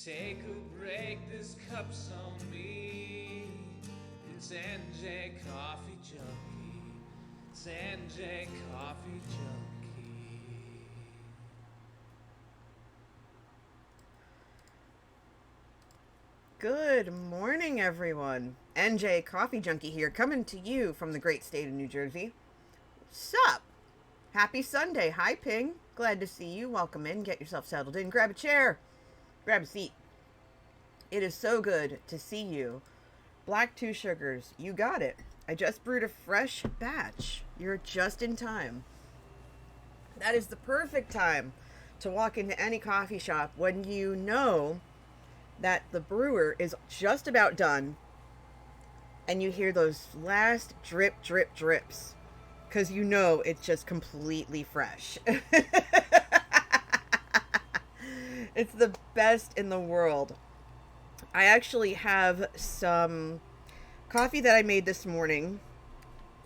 Take a break, this cup's on me. It's NJ Coffee Junkie. It's NJ Coffee Junkie. Good morning, everyone. NJ Coffee Junkie here, coming to you from the great state of New Jersey. Sup? Happy Sunday. Hi, Ping. Glad to see you. Welcome in. Get yourself settled in. Grab a chair. Grab a seat. It is so good to see you. Black 2 sugars. You got it. I just brewed a fresh batch. You're just in time. That is the perfect time to walk into any coffee shop when you know that the brewer is just about done and you hear those last drip, drip, drips because you know it's just completely fresh. It's the best in the world. I actually have some coffee that I made this morning.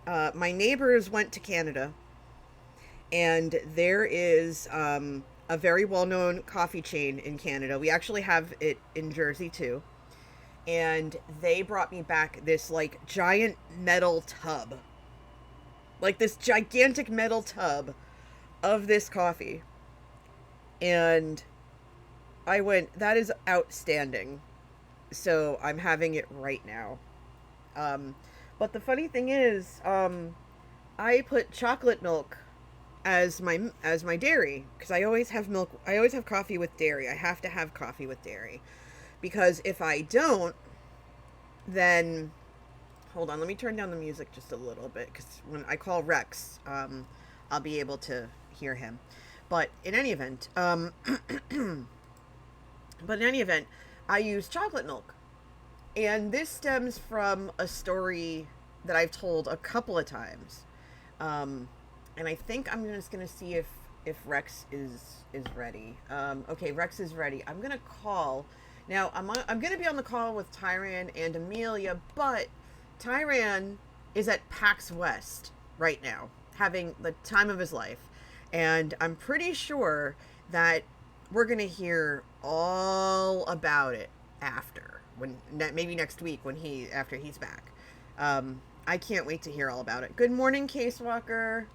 My neighbors went to Canada, and there is a very well-known coffee chain in Canada. We actually have it in Jersey too. And they brought me back this like giant metal tub. Like this gigantic metal tub of this coffee. And I went, that is outstanding. So I'm having it right now. But the funny thing is, I put chocolate milk as my dairy, because I always have milk. I always have coffee with dairy. I have to have coffee with dairy, because if I don't, then hold on. Let me turn down the music just a little bit, because when I call Rex, I'll be able to hear him. But in any event, I use chocolate milk, and this stems from a story that I've told a couple of times. And I think I'm just going to see if Rex is ready. Okay, Rex is ready. I'm going to call. Now, I'm going to be on the call with Tyran and Amelia, but Tyran is at PAX West right now, having the time of his life. And I'm pretty sure that we're going to hear all about it maybe next week after he's back. I can't wait to hear all about it. Good morning, Case Walker.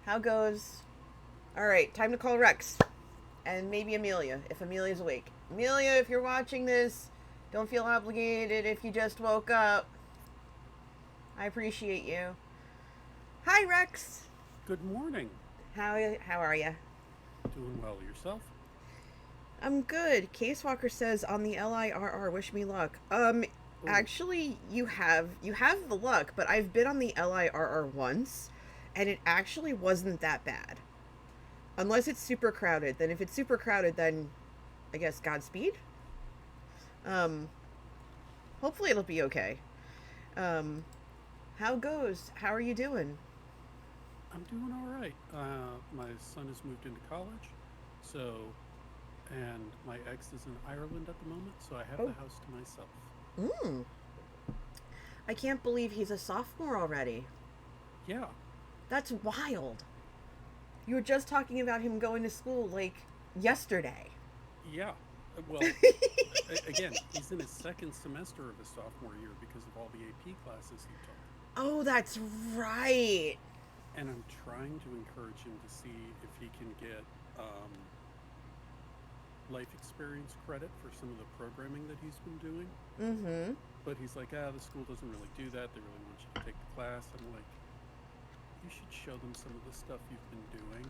How goes? All right, time to call Rex. And maybe Amelia, if Amelia's awake. Amelia, if you're watching this, don't feel obligated if you just woke up. I appreciate you. Hi, Rex. Good morning. How are you? Doing well. Yourself? I'm good. Case Walker says on the LIRR, wish me luck. Actually, you have the luck, but I've been on the LIRR once, and it actually wasn't that bad. Unless it's super crowded. Then if it's super crowded, then I guess Godspeed. Hopefully it'll be okay. How goes? How are you doing? I'm doing all right. My son has moved into college, and my ex is in Ireland at the moment, so I have the house to myself. I can't believe he's a sophomore already. Yeah. That's wild. You were just talking about him going to school, like, yesterday. Yeah. Well, again, he's in his second semester of his sophomore year because of all the AP classes he took. Oh, that's right. And I'm trying to encourage him to see if he can get life experience credit for some of the programming that he's been doing. Mm-hmm. But he's like, the school doesn't really do that. They really want you to take the class. I'm like, you should show them some of the stuff you've been doing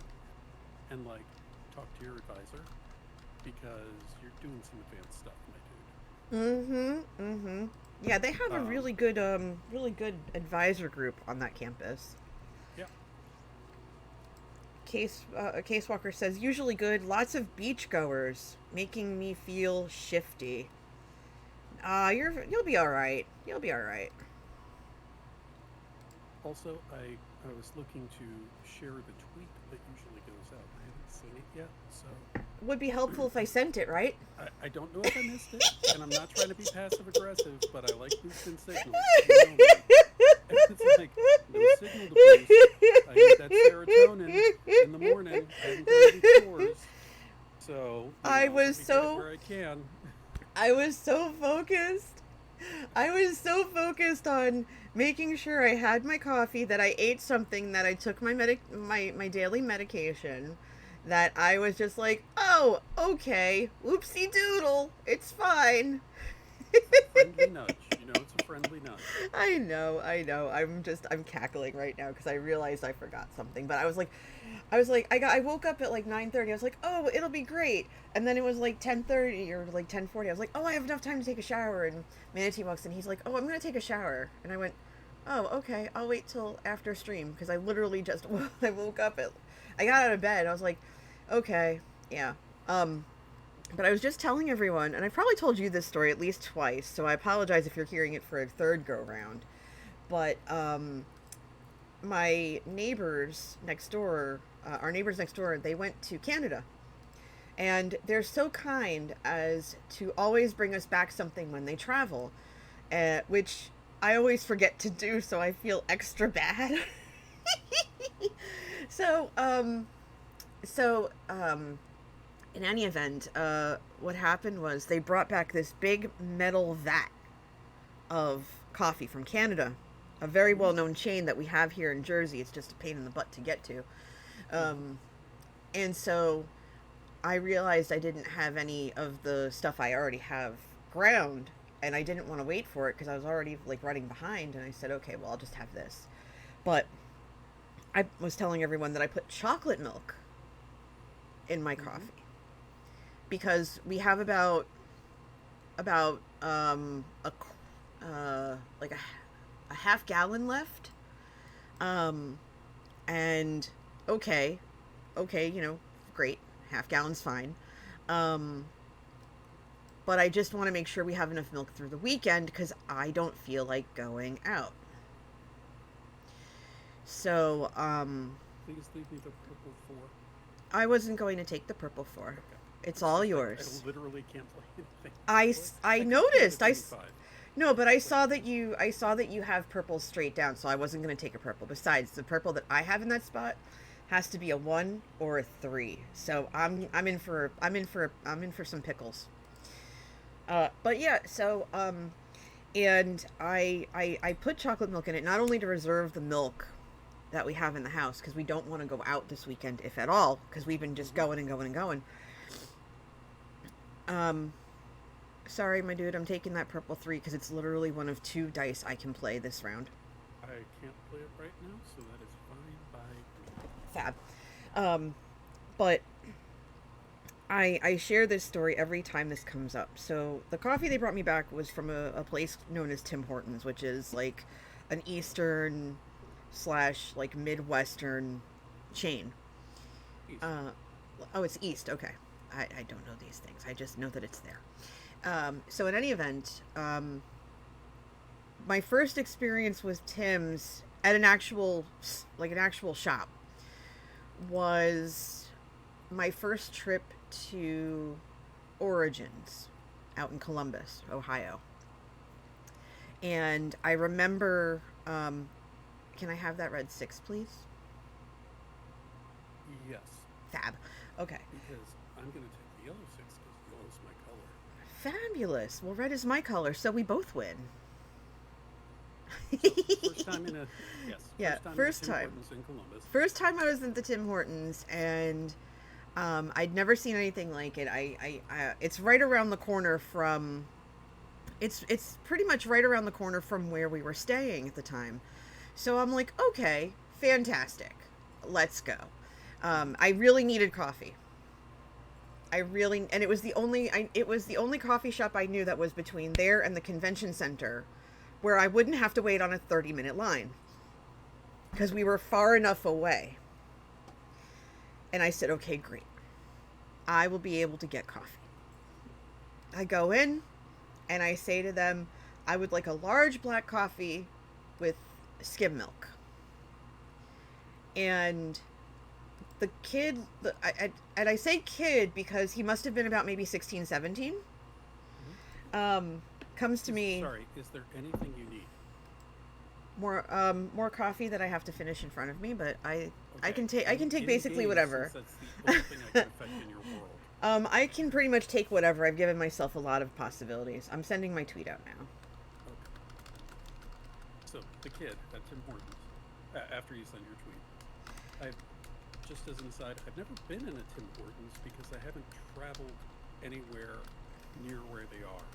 and, like, talk to your advisor because you're doing some advanced stuff, my dude. Mm-hmm. Mm-hmm. Yeah, they have a really good advisor group on that campus. Yeah. Case Walker says, usually good, lots of beachgoers, making me feel shifty. You'll be alright. You'll be alright. Also, I was looking to share the tweet that usually goes out. I haven't seen it yet, so... It would be helpful if I sent it, right? I don't know if I missed it, and I'm not trying to be passive-aggressive, but I like boosting signals. It's like, no signal to boost. I need that serotonin in the morning. I haven't done any chores. So, I was so... where I can. I was so focused. I was so focused on making sure I had my coffee, that I ate something, that I took my daily medication, that I was just like, oh, okay, whoopsie doodle, it's fine. Friendly nudge. You know, it's a friendly nudge. I know, I know. I'm cackling right now because I realized I forgot something. But I woke up at like 9:30. I was like, oh, it'll be great. And then it was like 10:30 or like 10:40. I was like, oh, I have enough time to take a shower. And Manatee walks in. He's like, oh, I'm gonna take a shower. And I went, oh, okay. I'll wait till after stream because I literally just I woke up at, I got out of bed. I was like, okay, yeah. But I was just telling everyone, and I probably told you this story at least twice, so I apologize if you're hearing it for a third go round. But my neighbors next door, our neighbors next door, they went to Canada. And they're so kind as to always bring us back something when they travel, which I always forget to do, so I feel extra bad. so, in any event, what happened was they brought back this big metal vat of coffee from Canada, a very well-known chain that we have here in Jersey. It's just a pain in the butt to get to. And so I realized I didn't have any of the stuff I already have ground, and I didn't want to wait for it because I was already like running behind, and I said, okay, well, I'll just have this. But I was telling everyone that I put chocolate milk in my coffee. Because we have about like a half gallon left, and okay, you know, great, half gallon's fine, but I just want to make sure we have enough milk through the weekend because I don't feel like going out. So Please leave me the purple 4. I wasn't going to take the purple 4. Okay. It's all yours. I literally can't play anything. I noticed. No, but I saw that you have purple straight down, so I wasn't going to take a purple. Besides, the purple that I have in that spot has to be a 1 or a 3. So I'm in for some pickles. But yeah, so and I put chocolate milk in it not only to reserve the milk that we have in the house because we don't want to go out this weekend if at all because we've been just going and going and going. Sorry, my dude, I'm taking that purple 3 because it's literally one of 2 dice I can play this round. I can't play it right now, so that is fine by me. Fab. But I share this story every time this comes up. So the coffee they brought me back was from a place known as Tim Hortons, which is like an Eastern / like Midwestern chain. East. Oh, it's East. Okay. I don't know these things. I just know that it's there. So in any event, my first experience with Tim's at an actual shop was my first trip to Origins out in Columbus, Ohio. And I remember, can I have that red 6, please? Yes. Fab. Okay. Because I'm going to take the yellow 6 because yellow's my color. Fabulous. Well, red is my color, so we both win. First time in a... Yes. Yeah, first time. In Columbus. First time I was at the Tim Hortons, and I'd never seen anything like it. It's right around the corner from... It's pretty much right around the corner from where we were staying at the time. So I'm like, okay, fantastic. Let's go. I really needed coffee. And it was the only coffee shop I knew that was between there and the convention center where I wouldn't have to wait on a 30-minute line because we were far enough away. And I said, okay, great. I will be able to get coffee. I go in and I say to them, I would like a large black coffee with skim milk. And the kid, and I say kid because he must have been about maybe 16, 17, comes to me. Sorry, is there anything you need? More coffee that I have to finish in front of me, but I Okay. can take basically whatever. That's the only thing I can affect in your world. I can pretty much take whatever. I've given myself a lot of possibilities. I'm sending my tweet out now. Okay. So the kid at Tim Hortons. After you send your tweet, I've just as an aside, I've never been in a Tim Hortons because I haven't traveled anywhere near where they are,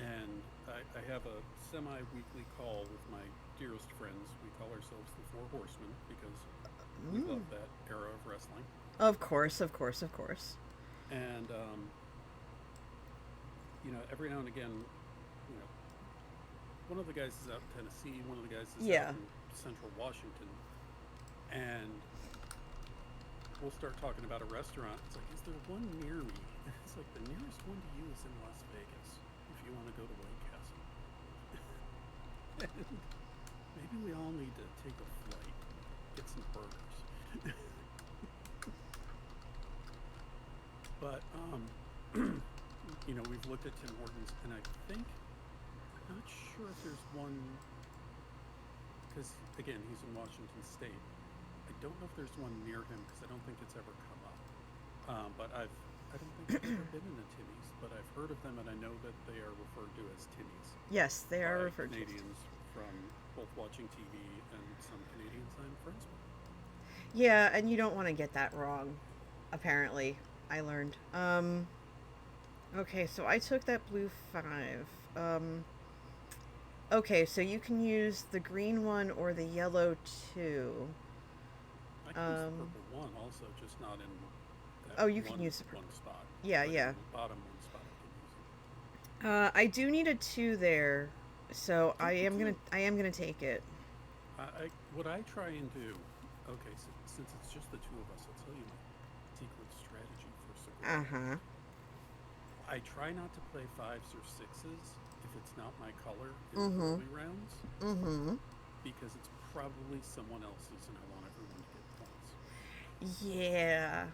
and I have a semi-weekly call with my dearest friends. We call ourselves the Four Horsemen because we love that era of wrestling. Of course, of course, of course. And every now and again, one of the guys is out in Tennessee, one of the guys is out in Central Washington, and we'll start talking about a restaurant. It's like, is there one near me? It's like, the nearest one to you is in Las Vegas, if you want to go to White Castle. And maybe we all need to take a flight, get some burgers. But, we've looked at Tim Hortons, and I think, I'm not sure if there's one, because, again, he's in Washington State. I don't know if there's one near him, because I don't think it's ever come up. But I don't think I've ever been in a Timmy's, but I've heard of them, and I know that they are referred to as Timmy's. Yes, they are referred to as Canadians from both watching TV and some Canadians I'm friends with. Yeah, and you don't want to get that wrong, apparently. I learned. Okay, so I took that blue 5. Okay, so you can use the green one or the yellow 2. I can use the purple 1 also, just not in that Oh, you can use the one spot. Yeah, but yeah. in the bottom one spot I can use it. I do need a 2 there, so I am gonna take it. What I try and do, okay, so since it's just the two of us, I'll tell you my secret strategy for Sagrada. I try not to play 5s or 6s if it's not my color in early rounds, because it's probably someone else's, and I want everyone to get points. Yeah,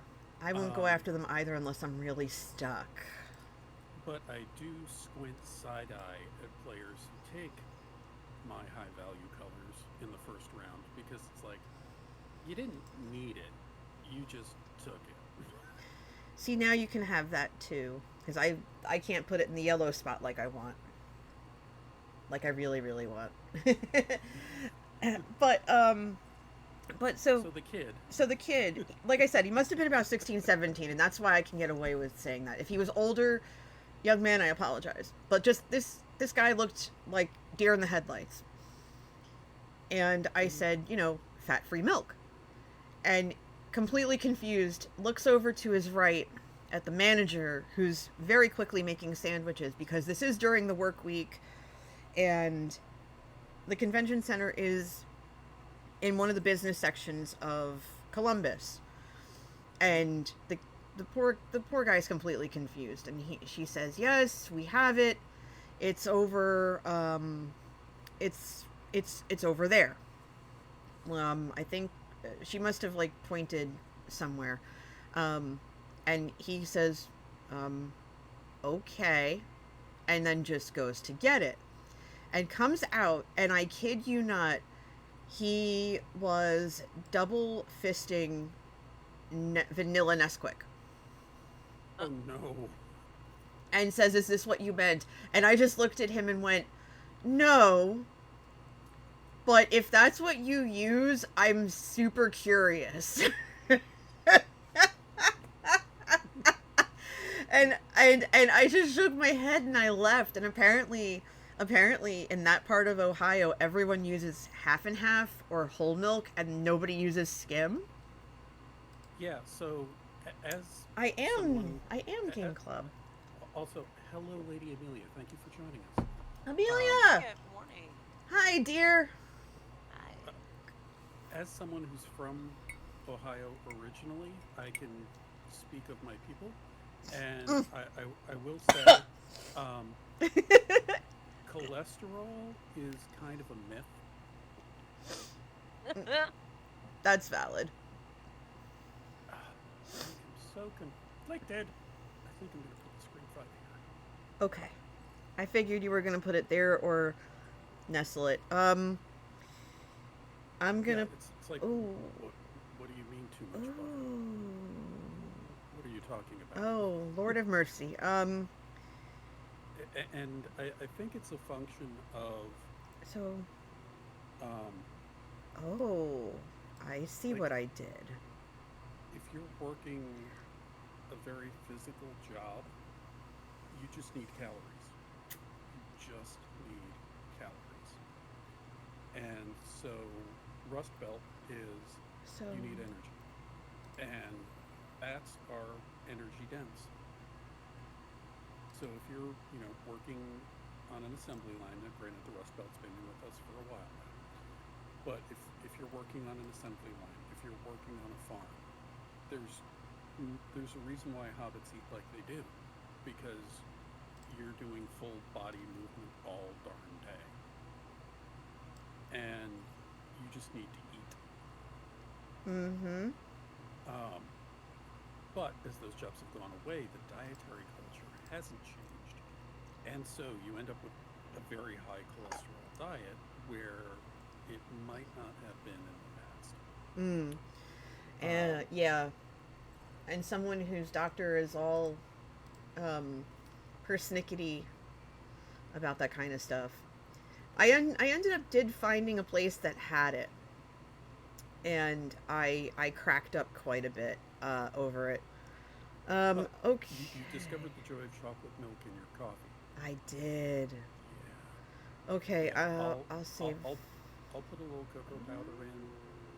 I won't go after them either unless I'm really stuck. But I do squint side-eye at players who take my high-value colors in the first round, because it's like, you didn't need it, you just took it. See, now you can have that too, because I can't put it in the yellow spot like I want. Like I really, really want. But so the kid. So the kid, like I said, he must have been about 16, 17, and that's why I can get away with saying that. If he was older, young man, I apologize. But just this guy looked like deer in the headlights. And I said, fat-free milk. And completely confused, looks over to his right at the manager, who's very quickly making sandwiches, because this is during the work week, and the convention center is in one of the business sections of Columbus. And the poor guy's completely confused, and she says, "Yes, we have it. It's over. It's over there." I think she must have pointed somewhere, and he says, "Okay," and then just goes to get it, and comes out, and I kid you not, he was double fisting vanilla Nesquik. Oh no. And says, "Is this what you meant?" And I just looked at him and went, "No. But if that's what you use, I'm super curious." and I just shook my head and I left. And apparently in that part of Ohio, everyone uses half and half or whole milk, and nobody uses skim. Yeah, so as I am Game Club. Also, hello, Lady Amelia. Thank you for joining us. Amelia! Good morning. Hi, dear. Hi. As someone who's from Ohio originally, I can speak of my people, and I will say, cholesterol is kind of a myth. That's valid. I'm so conflicted. I think I'm going to put the screen 5 here. Okay. I figured you were going to put it there or nestle it. I'm going to... It's like, Ooh. what do you mean too much butter? Ooh. What are you talking about. Oh, Lord of mercy. And I think it's a function of So, um, oh, I see like what I did. if you're working a very physical job, you just need calories. You just need calories. And so Rust Belt is So, you need energy. And bats are energy dense. So if you're, working on an assembly line, now granted the Rust Belt's been with us for a while now, but if you're working on an assembly line, if you're working on a farm, there's there's a reason why hobbits eat like they do, because you're doing full body movement all darn day, and you just need to eat. mm-hmm. Um, but as those jobs have gone away, the dietary culture hasn't changed, and so you end up with a very high cholesterol diet where it might not have been in the past. Mm. Um, And yeah, and someone whose doctor is all persnickety about that kind of stuff. I ended up finding a place that had it, and I cracked up quite a bit over it. but Okay, you discovered the joy of chocolate milk in your coffee. I did. Yeah, Okay, yeah. I'll save. I'll put a little cocoa powder in.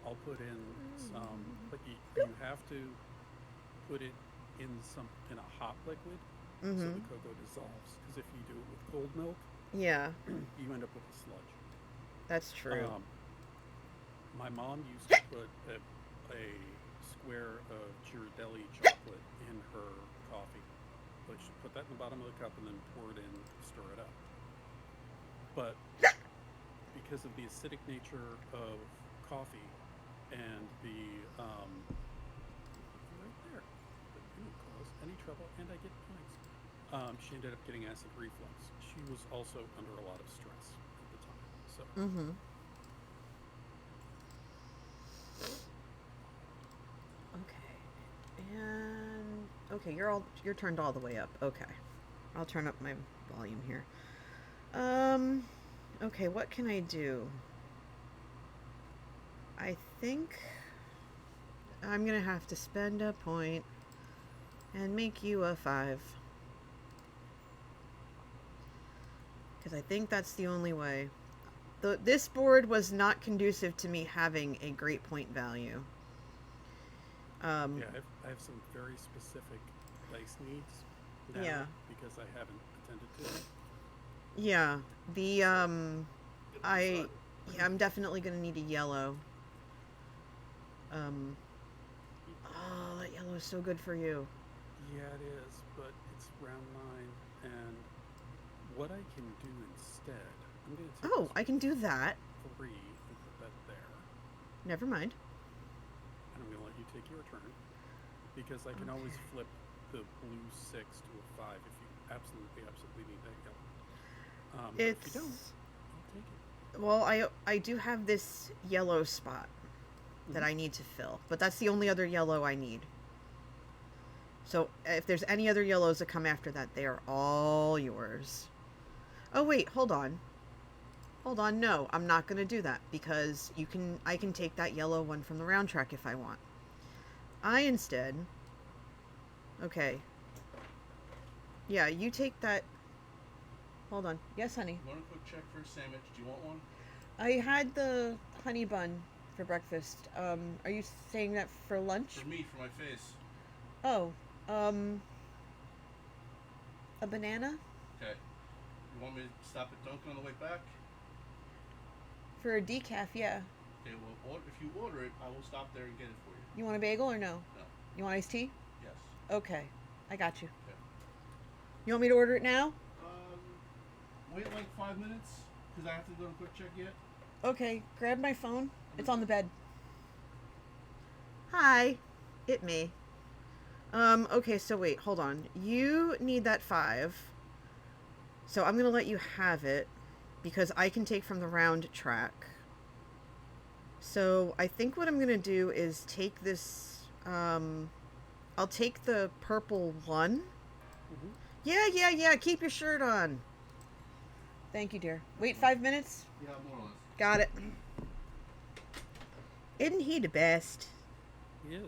I'll put in some, but you have to put it in a hot liquid so Mm-hmm. the cocoa dissolves. Because if you do it with cold milk, Yeah, you end up with a sludge. that's true. My mom used to put a square of Ghirardelli chocolate in her coffee. Like she'd put that in the bottom of the cup and then pour it in, stir it up. But because of the acidic nature of coffee and the right there, but any calls, any trouble, and I get points. She ended up getting acid reflux. She was also under a lot of stress at the time. So Mm-hmm. Okay. And okay, you're turned all the way up. Okay. I'll turn up my volume here. Um okay, what can I do? I think I'm going to have to spend a point and make you a 5. Cuz I think that's the only way. This board was not conducive to me having a great point value. Um yeah, I have some very specific dice needs now yeah. because I haven't attended to them. Yeah. The So it'll be I fun. yeah, I'm definitely going to need a yellow. Um oh, that yellow is so good for you. Yeah, it is, but it's round 9, and what I can do instead, I'm going to take Oh, this I can do that. 3 and put that there, Never mind. and I'm going to let you take your turn because I can always Okay. flip the blue 6 to a 5 if you absolutely need that yellow. But if you don't, It's I'll take it. well, I do have this yellow spot that Mm-hmm. I need to fill, but that's the only other yellow I need. So if there's any other yellows that come after that, they are all yours. Oh wait, hold on. Hold on. No, I'm not going to do that because I can take that yellow one from the round track if I want. I instead okay. Yeah, you take that. Hold on. Yes, honey. You want a quick check for a sandwich? Do you want one? I had the honey bun for breakfast. Are you saying that for lunch? For me, for my face. Oh, a banana Okay. You want me to stop at Dunkin' on the way back? for a decaf. Yeah. Okay, well, if you order it, I will stop there and get it for you. You want a bagel or no? No. You want iced tea? Yes. Okay, I got you. Okay. You want me to order it now? Wait like 5 minutes, because I have to go to a quick check yet. Okay, grab my phone. It's on the bed. Hi, it me. Okay, so wait, hold on. You need that 5. So I'm gonna let you have it because I can take from the round track. So I think what I'm gonna do is take this I'll take the purple one. Mm-hmm. Yeah. Keep your shirt on. Thank you, dear. Wait 5 minutes. Yeah, more or less. Got it. Isn't he the best? Yeah,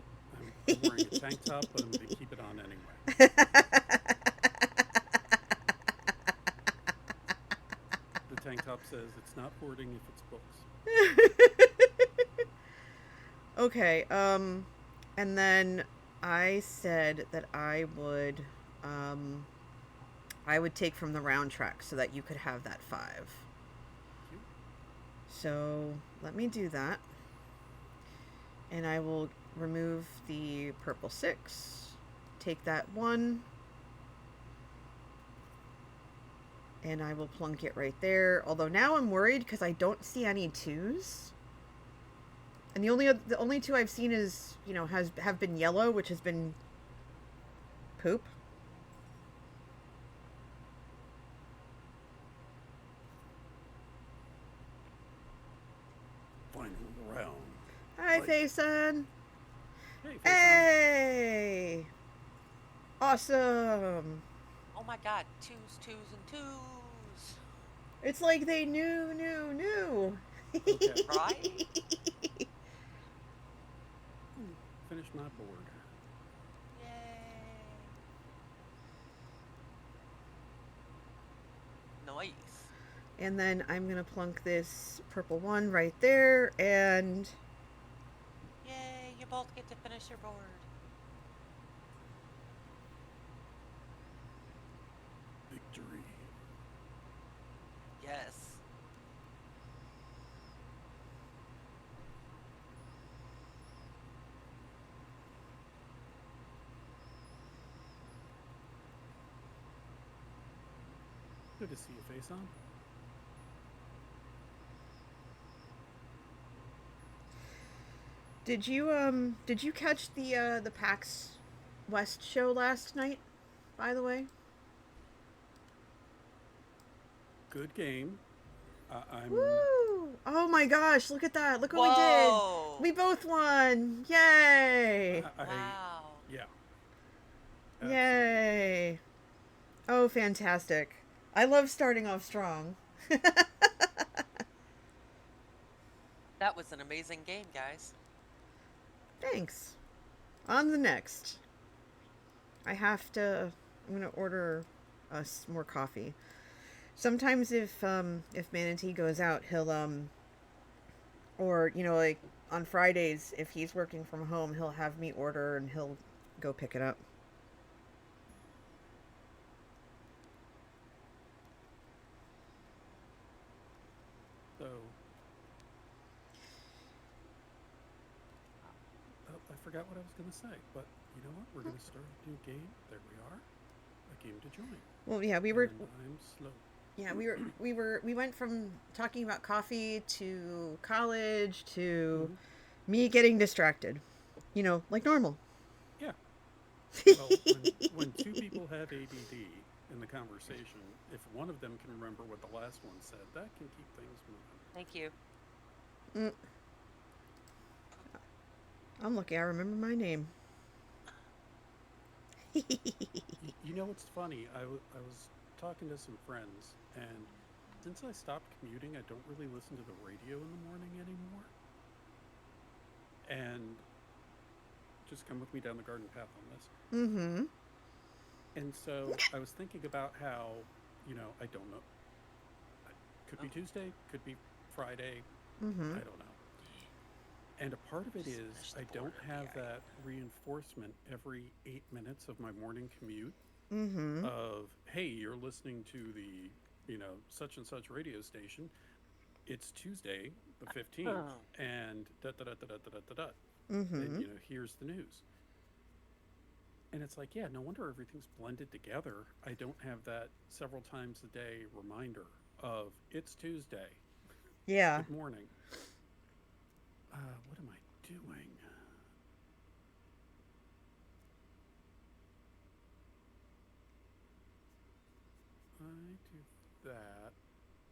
I'm wearing a tank top, but I'm going to keep it on anyway. The tank top says it's not hoarding if it's books. Okay, and then I said that I would take from the round track so that you could have that 5. Thank you. So let me do that. And I will remove the purple 6, take that 1, and I will plunk it right there. Although now I'm worried because I don't see any 2s. And the only 2 I've seen is, have been yellow, which has been poop. Final round. Hi, Fight. Faison. Hey, Faison. Hey! Awesome! Oh my god, twos and twos. It's like they knew. Okay. Right? Finish my board. Yay. Nice. And then I'm going to plunk this purple 1 right there, and Yay, you both get to finish your board. Victory. Yes. Good to see you, Faison. did you catch the PAX West show last night, by the way? Good game. I'm. Woo! Oh my gosh, look at that. Look what Whoa. we did. We both won. Yay. Wow. Yeah. Absolutely. Yay. Oh, fantastic. I love starting off strong. That was an amazing game, guys. Thanks. On the next. I'm going to order us more coffee. Sometimes if Manatee goes out, he'll or like on Fridays if he's working from home, he'll have me order and he'll go pick it up. So. Oh, I forgot what I was going to say, but you know what? We're going to start a new game. There we are. A game to join. Well, yeah, we And were I'm slow. Yeah, we went from talking about coffee to college to me getting distracted. Like normal. Yeah. Well, when two people have ADD in the conversation, if one of them can remember what the last one said, that can keep things moving. Thank you. I'm lucky I remember my name. You know what's funny? I was talking to some friends, and since I stopped commuting, I don't really listen to the radio in the morning anymore. And just come with me down the garden path on this. Mm-hmm. And so I was thinking about how, I don't know. Could be Tuesday, could be Friday, Mm-hmm. I don't know. And a part of it is I don't have that reinforcement every 8 minutes of my morning commute Mm-hmm. of, hey, you're listening to the, such and such radio station. It's Tuesday, the 15th, and da-da-da-da-da-da-da-da. Mm-hmm. And, here's the news. And it's like, yeah, no wonder everything's blended together. I don't have that several times a day reminder of, it's Tuesday. Yeah. Good morning. What am I doing? I do that.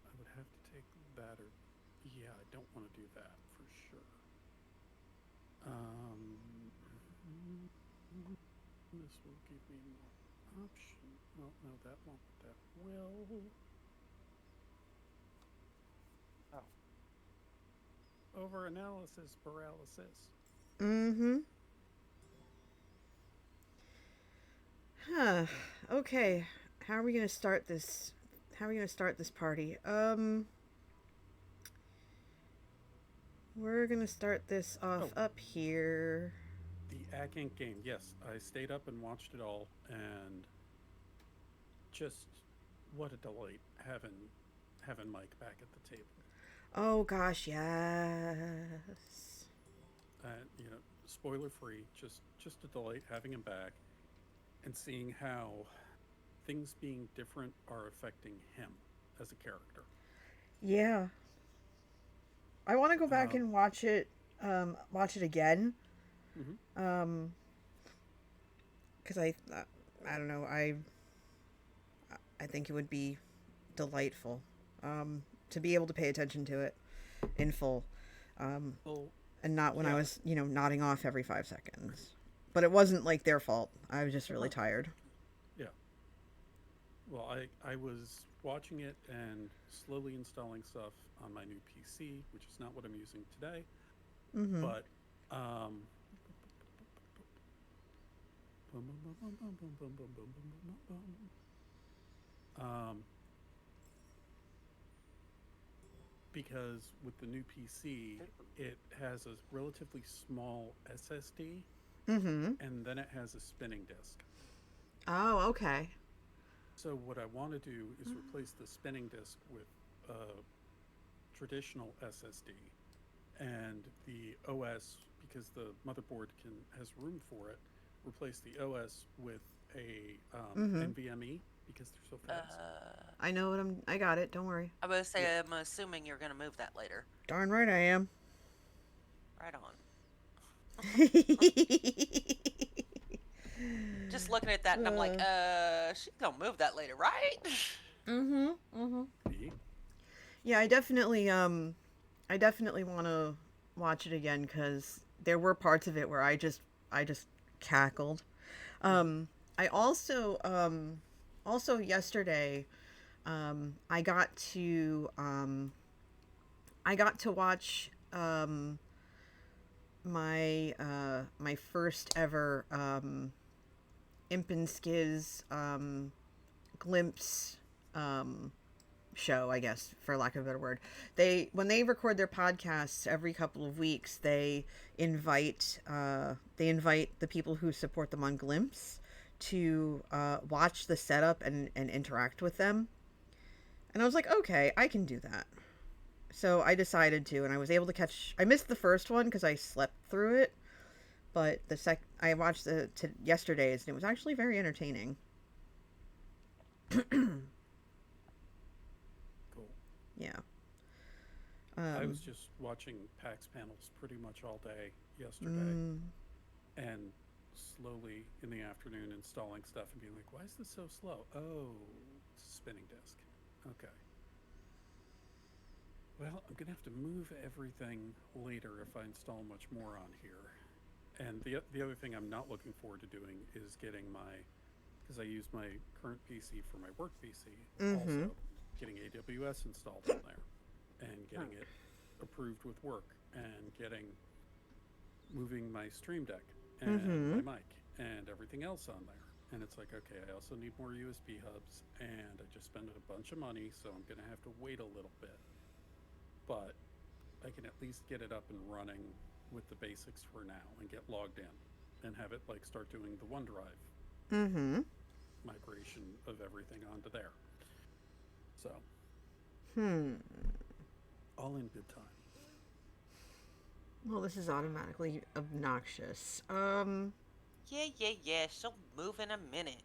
I would have to take that or... Yeah, I don't want to do that for sure. This will give me more option. Well, no, that won't. That will. Oh. Over analysis paralysis. Mm-hmm. Huh. Okay. How are we gonna start this? How are we gonna start this party? We're gonna start this off up here. The Ag Inc. game. Yes, I stayed up and watched it all, and just what a delight having Mike back at the table. Oh gosh, yes. Spoiler free. Just a delight having him back, and seeing how things being different are affecting him as a character. Yeah. I want to go back and watch it again. Mm-hmm. Because I don't know, I think it would be delightful, to be able to pay attention to it in full, and not when I was, nodding off every 5 seconds. But it wasn't like their fault. I was just really tired. Yeah. Well, I was watching it and slowly installing stuff on my new PC, which is not what I'm using today. Mm-hmm. But because with the new PC, it has a relatively small SSD, Mm-hmm. and then it has a spinning disk. Oh, okay. So what I want to do is replace the spinning disk with a traditional SSD, and the OS, because the motherboard has room for it, replace the OS with a NVMe because they're so fast. I know what I got it. Don't worry. I would say I'm assuming you're gonna move that later. Darn right I am. Right on. Just looking at that and I'm like, she's gonna move that later, right? Mm-hmm. Mm-hmm. Me? Yeah, I definitely want to watch it again because there were parts of it where I just cackled. I also yesterday, I got to watch my first ever Imp and Skiz glimpse show, I guess, for lack of a better word. When they record their podcasts every couple of weeks, they invite the people who support them on Glimpse to watch the setup and interact with them. And I was like, okay, I can do that. So I decided to, and I was able to catch. I missed the first one because I slept through it, but I watched yesterday's, and it was actually very entertaining. Cool. Yeah. I was just watching PAX panels pretty much all day yesterday, and slowly in the afternoon installing stuff and being like, why is this so slow? Oh, it's a spinning disk. Okay. Well, I'm going to have to move everything later if I install much more on here. And the other thing I'm not looking forward to doing is getting because I use my current PC for my work PC, also getting AWS installed on there and getting it approved with work and moving my Stream Deck and my mic and everything else on there. And it's like, okay, I also need more USB hubs, and I just spent a bunch of money, so I'm going to have to wait a little bit. But I can at least get it up and running with the basics for now and get logged in and have it start doing the OneDrive migration of everything onto there. So, all in good time. Well, this is automatically obnoxious. Yeah. She'll move in a minute.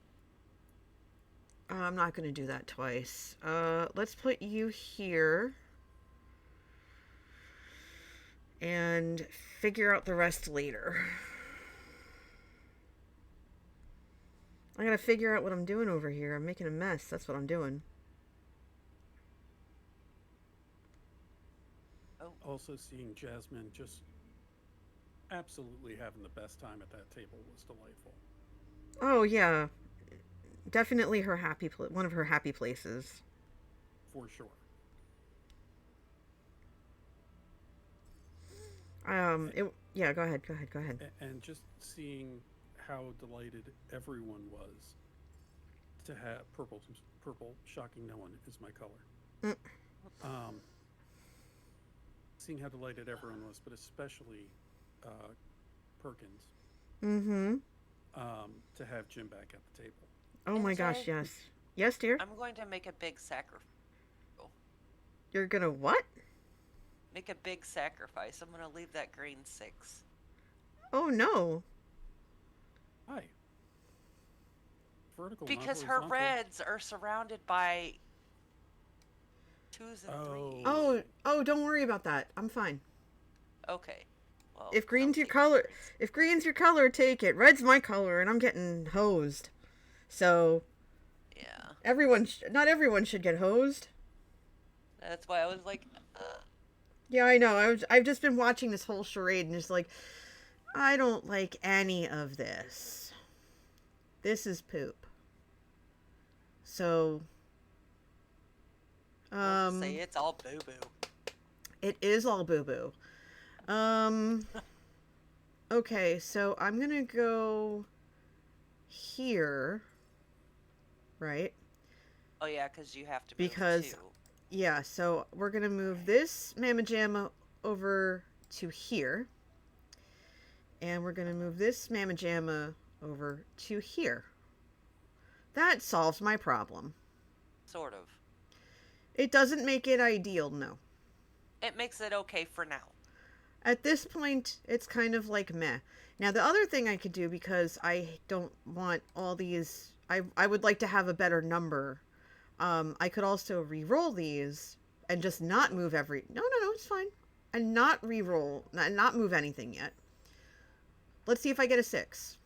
I'm not going to do that twice. Let's put you here. And figure out the rest later. I gotta figure out what I'm doing over here. I'm making a mess. That's what I'm doing. Oh. Also, seeing Jasmine just absolutely having the best time at that table was delightful. Oh yeah, definitely her one of her happy places. for sure. Yeah. Go ahead. Go ahead. Go ahead. And just seeing how delighted everyone was to have purple. Purple, shocking no one, is my color. Mm. Um, Seeing how delighted everyone was, but especially Perkins, Mm-hmm. to have Jim back at the table. Oh my gosh. NJ, Yes. Yes, dear. I'm going to make a big sacrifice. You're gonna what? Make a big sacrifice. I'm going to leave that green 6. Oh no. Hi. Vertical, not Because her horizontal. reds are surrounded by 2s and 3s. Oh. Oh. Don't worry about that. I'm fine. Okay. Well, If green's don't your take color, green. if green's your color, take it. Red's my color, and I'm getting hosed. So Yeah. not everyone should get hosed. That's why I was like, Yeah, I know. I've just been watching this whole charade and just like, I don't like any of this. This is poop. So, we'll just say it's all boo boo. it is all boo boo. Okay, so I'm gonna go here, right? Oh, yeah, because you have to move Because 2. yeah, so we're gonna move this Mamma Jamma over to here. And we're gonna move this Mamma Jamma over to here. That solves my problem. Sort of. It doesn't make it ideal, no. It makes it okay for now. At this point, it's kind of like meh. Now, the other thing I could do, because I don't want all these... I would like to have a better number. I could also re-roll these and just not move every... No, it's fine. And not re-roll, not move anything yet. Let's see if I get a 6.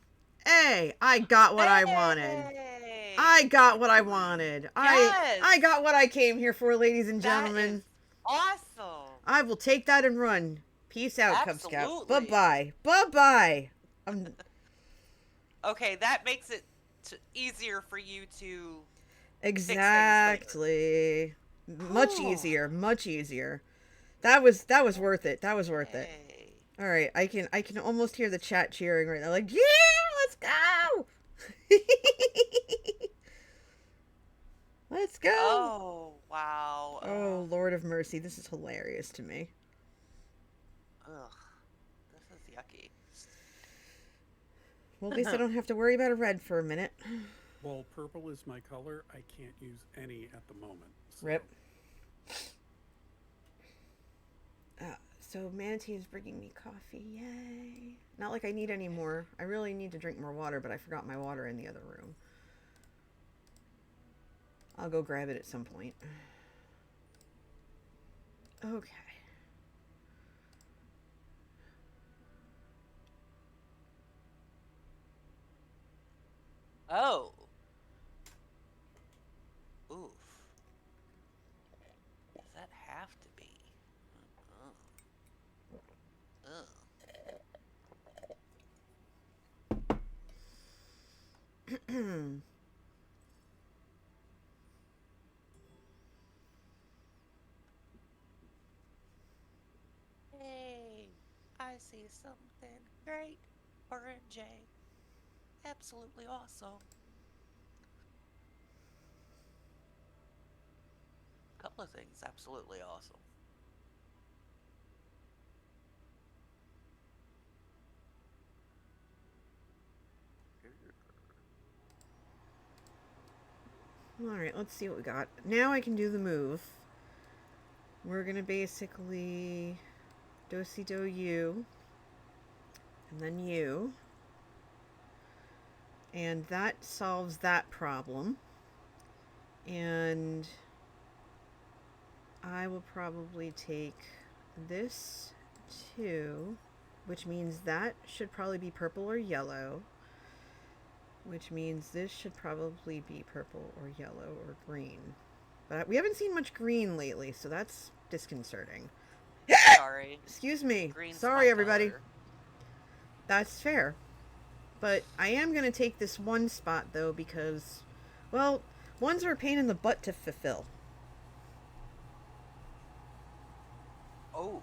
Hey, I got what I wanted. Hey! I got what I wanted. Yes! I got what I came here for, ladies and That gentlemen. is awesome. I will take that and run. Peace out, Cub Scout. Absolutely. Bye-bye. Bye-bye. Okay, that makes it easier for you to... Exactly. Much Whew. easier. Much easier. That was worth it. That was worth it. Hey. All right, I can almost hear the chat cheering right now. Like, yeah, let's go. Let's go. Oh, wow. Oh, Lord of mercy. This is hilarious to me. Ugh. This is yucky. Well, at least I don't have to worry about a red for a minute. Well, purple is my color. I can't use any at the moment. So. Rip. So Manatee is bringing me coffee. Yay. Not like I need any more. I really need to drink more water, but I forgot my water in the other room. I'll go grab it at some point. Okay. Oh. Oof. Does that have to be? Ugh. Hey, I see something great for NJ. Absolutely awesome. A couple of things absolutely awesome. Alright, let's see what we got. Now I can do the move. We're gonna basically do-si-do you. And then you. And that solves that problem. And I will probably take this too, which means that should probably be purple or yellow. Which means this should probably be purple or yellow or green. But we haven't seen much green lately, so that's disconcerting. Sorry. Excuse me. Green's Sorry, my everybody. color. That's fair. But I am going to take this one spot, though, because, well, ones are a pain in the butt to fulfill. Oh.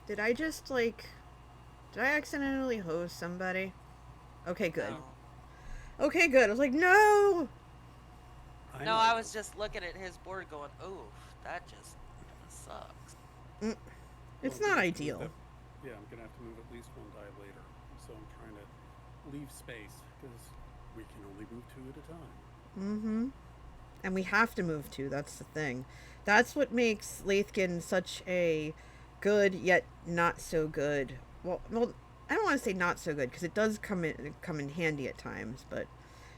Did I just, like... Did I accidentally hose somebody? Okay, good. No. Okay, good. I was like, no! No, I was just looking at his board going, oof, that just kind of sucks. Mm, it's Well, I'm not gonna have to move ideal. that- Yeah, I'm gonna have to move at least one die later. So I'm trying to leave space because we can only move two at a time. Mm-hmm. And we have to move to. That's the thing. That's what makes Lathkin such a good yet not so good. Well, I don't want to say not so good because it does come in handy at times, but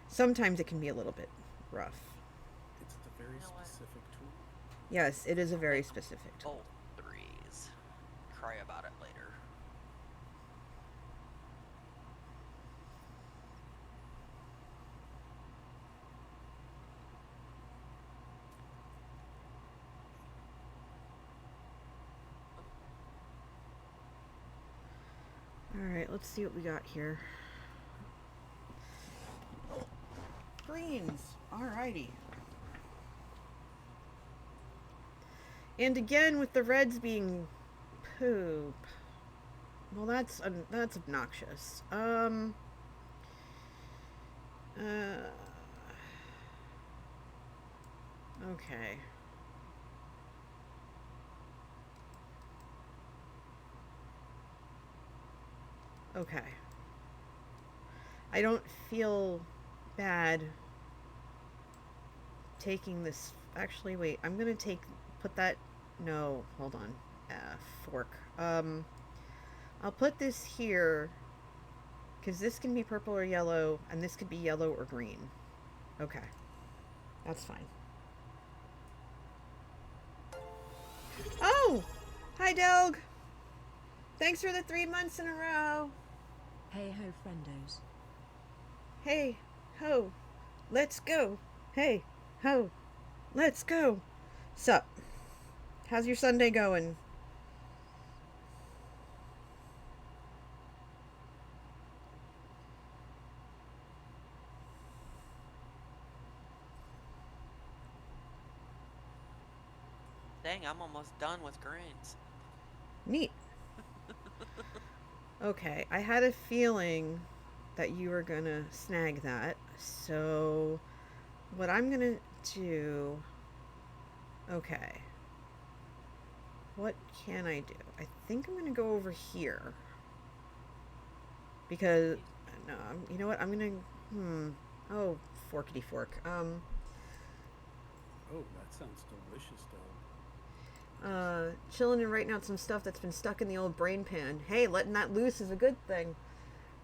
sometimes it can be a little bit rough. It's a very You know what? specific tool. Yes, it is a very specific tool. Both threes. Cry about it later. All right, let's see what we got here. Greens. Alrighty. And again, with the reds being poop. Well, that's obnoxious. Okay. Okay. I don't feel bad taking this. Actually, wait. I'm gonna put that. No, hold on. Fork. I'll put this here because this can be purple or yellow, and this could be yellow or green. Okay, that's fine. Oh, hi, Delg. Thanks for the 3 months in a row. Hey ho, friendos. Hey, ho, let's go. Hey, ho, let's go. Sup? How's your Sunday going? Dang, I'm almost done with greens. Neat. Okay, I had a feeling that you were gonna snag that. So, what I'm gonna do... Okay. What can I do? I think I'm gonna go over here. Because... No, you know what? I'm gonna... Oh, forkity fork. Oh, that sounds delicious, though. Chilling and writing out some stuff that's been stuck in the old brain pan. Hey, letting that loose is a good thing.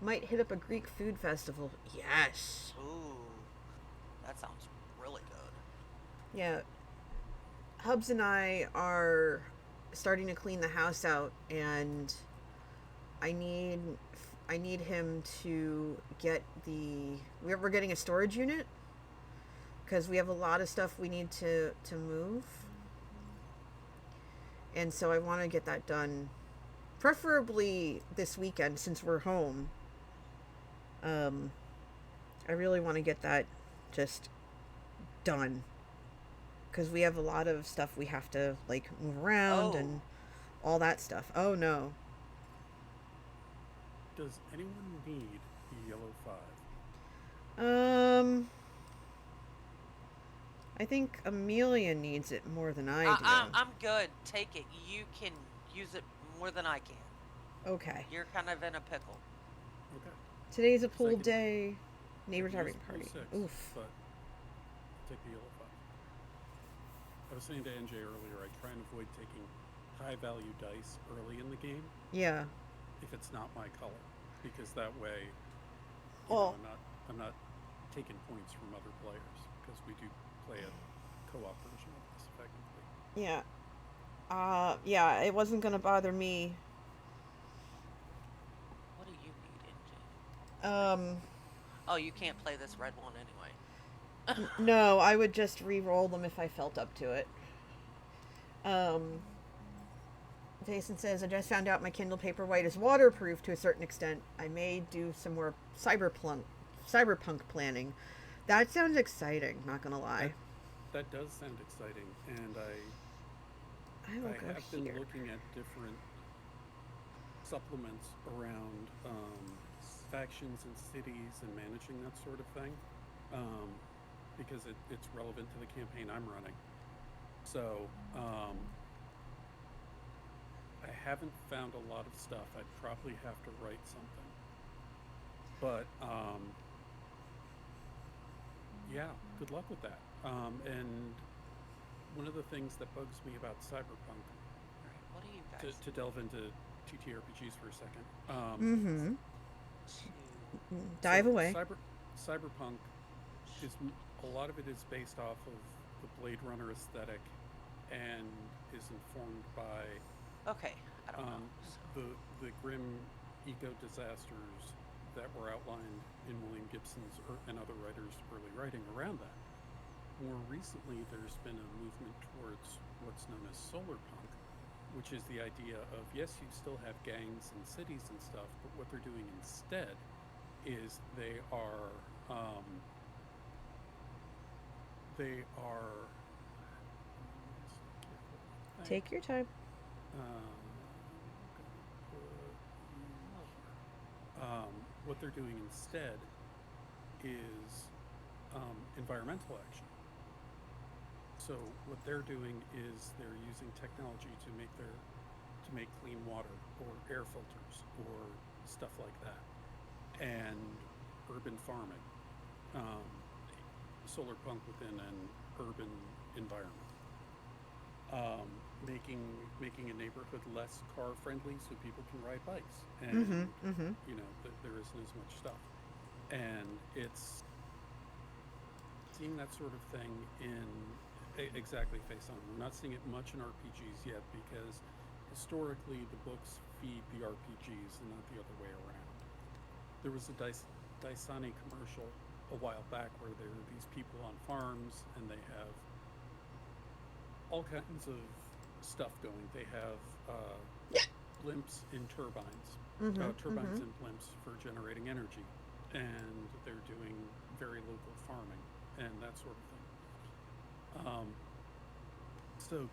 Might hit up a Greek food festival. Yes. Ooh, that sounds really good. Yeah. Hubs and I are starting to clean the house out, and I need him to get we're getting a storage unit because we have a lot of stuff we need to move. And so I want to get that done, preferably this weekend since we're home. I really want to get that just done because we have a lot of stuff we have to like move around and all that stuff. Oh no. Does anyone need the yellow 5? I think Amelia needs it more than I do. I'm good. Take it. You can use it more than I can. Okay. You're kind of in a pickle. Okay. Today's a pool Second. day. Neighbors I could having use a party. the 6, Oof. But I'll take the yellow 5. I was saying to NJ earlier, I try and avoid taking high value dice early in the game Yeah. if it's not my color, because that way, Well- I'm not taking points from other players because we do play a co-op version of this effectively. Yeah. Yeah, it wasn't gonna bother me. What do you need, NJ? Um, Oh, you can't play this red one anyway. no, I would just re-roll them if I felt up to it. Jason says, I just found out my Kindle Paperwhite is waterproof to a certain extent. I may do some more cyberpunk planning. That sounds exciting, not gonna lie. That does sound exciting, and I will I go have been here. looking at different supplements around factions and cities and managing that sort of thing, because it's relevant to the campaign I'm running. So I haven't found a lot of stuff. I'd probably have to write something. But yeah, good luck with that. And one of the things that bugs me about Cyberpunk, Alright, what do you guys to delve into TTRPGs for a second, Mm-hmm. to Dive so away. Cyberpunk is a lot of it is based off of the Blade Runner aesthetic, and is informed by Okay, I don't know. So, the grim eco disasters that were outlined in William Gibson's and other writers' early writing around that. More recently, there's been a movement towards what's known as solar punk, which is the idea of, yes, you still have gangs and cities and stuff, but what they're doing instead is they are Take your time. What they're doing instead is environmental action. So what they're doing is they're using technology to make clean water or air filters or stuff like that, and urban farming, solar punk within an urban environment. Making a neighborhood less car friendly so people can ride bikes, and there isn't as much stuff, and it's seeing that sort of thing in exactly face on. We're not seeing it much in RPGs yet, because historically the books feed the RPGs and not the other way around. There was a Daisani commercial a while back where there are these people on farms and they have all kinds of stuff going. They have blimps in turbines, turbines and blimps for generating energy, and they're doing very local farming and that sort of thing. So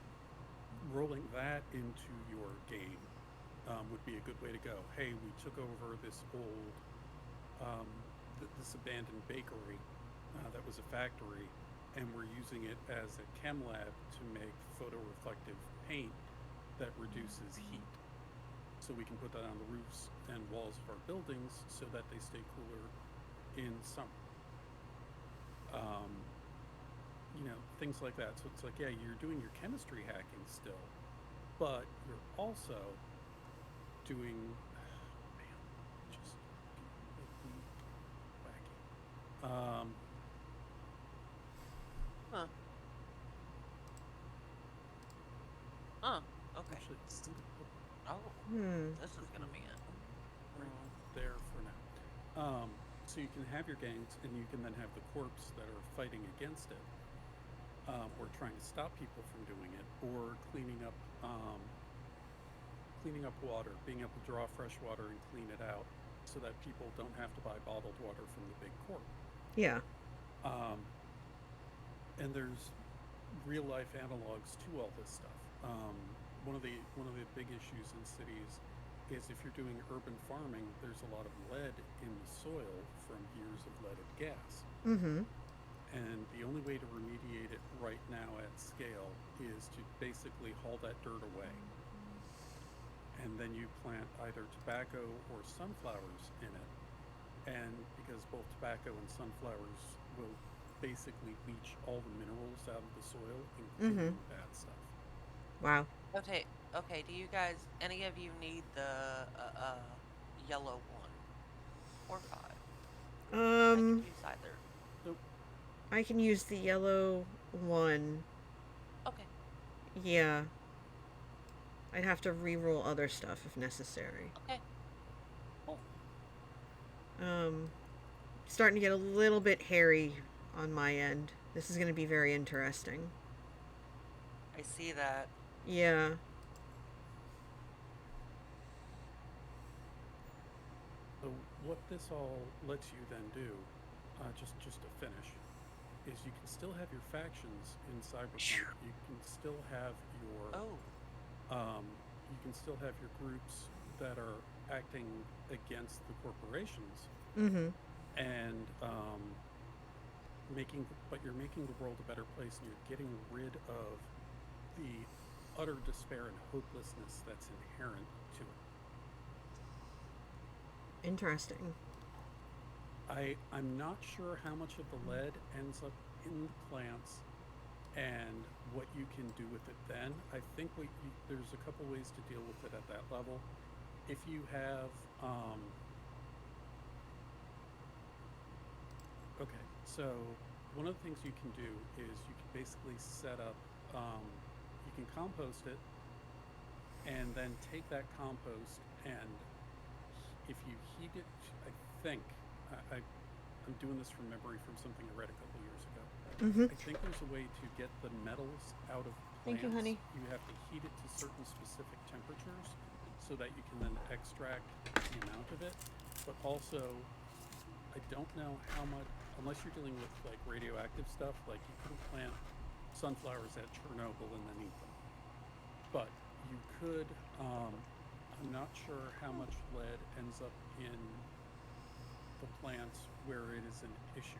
rolling that into your game would be a good way to go. Hey, we took over this old, this abandoned bakery that was a factory, and we're using it as a chem lab to make photoreflective paint that reduces heat. So we can put that on the roofs and walls of our buildings so that they stay cooler in summer. Things like that. So it's like, yeah, you're doing your chemistry hacking still, but you're also doing, man, just make me wacky. Okay. Actually, Oh, this is gonna be it. right there for now. So you can have your gangs, and you can then have the corps that are fighting against it, or trying to stop people from doing it, or cleaning up water, being able to draw fresh water and clean it out, so that people don't have to buy bottled water from the big corp. Yeah. And there's real life analogs to all this stuff. One of the big issues in cities is if you're doing urban farming, there's a lot of lead in the soil from years of leaded gas. And the only way to remediate it right now at scale is to basically haul that dirt away. And then you plant either tobacco or sunflowers in it. And because both tobacco and sunflowers will basically leach all the minerals out of the soil, including the bad stuff. Wow. Okay, do you guys, any of you need the yellow one or 5? I can use either. Nope. I can use the yellow one. Okay. Yeah. I'd have to re-roll other stuff if necessary. Okay. Cool. Starting to get a little bit hairy on my end. This is going to be very interesting. I see that. Yeah. what this all lets you then do, just to finish, is you can still have your factions in Cyberpunk. You can still have your Oh, you can still have your groups that are acting against the corporations, Mm-hmm. and but you're making the world a better place, and you're getting rid of the utter despair and hopelessness that's inherent to it. Interesting. I'm not sure how much of the lead ends up in the plants and what you can do with it then. I think there's a couple ways to deal with it at that level. If you have okay, so one of the things you can do is you can basically set up you can compost it, and then take that compost, and if you heat it, I think I'm doing this from memory from something I read a couple years ago. Mm-hmm. I think there's a way to get the metals out of plants. Thank you, honey. You have to heat it to certain specific temperatures so that you can then extract the amount of it. But also, I don't know how much, unless you're dealing with like radioactive stuff, like you couldn't plant sunflowers at Chernobyl and then eat them. But you could, I'm not sure how much lead ends up in the plants where it is an issue.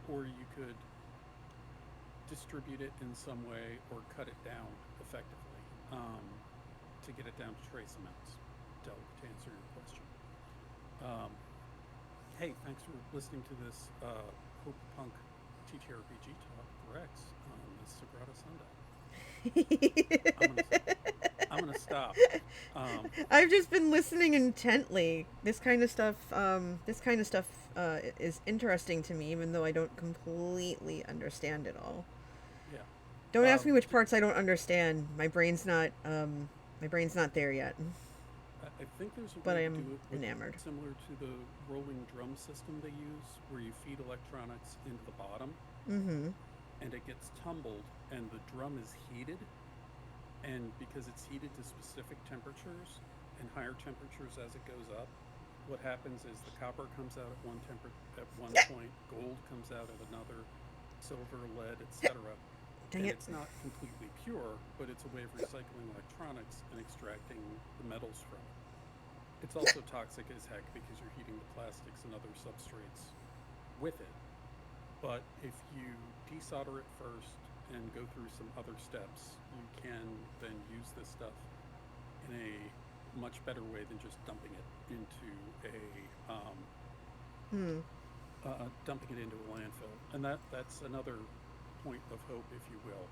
Or you could distribute it in some way or cut it down effectively to get it down to trace amounts, to answer your question. Hey, thanks for listening to this Hope Punk TTRPG talk for X on this Sagrada Sunday. I'm gonna stop. I've just been listening intently. This kind of stuff. Is interesting to me, even though I don't completely understand it all. Yeah. Don't ask me which parts I don't understand. My brain's not. My brain's not there yet. I think there's a But way I to am do it enamored. similar to the rolling drum system they use, where you feed electronics into the bottom, Mm-hmm. and it gets tumbled, and the drum is heated, and because it's heated to specific temperatures and higher temperatures as it goes up, what happens is the copper comes out at one point, gold comes out at another, silver, lead, etc. Dang And it. it's not completely pure, but it's a way of recycling electronics and extracting the metals from it. It's also toxic as heck because you're heating the plastics and other substrates with it. But if you desolder it first and go through some other steps, you can then use this stuff in a much better way than just dumping it into a landfill. And that's another point of hope, if you will,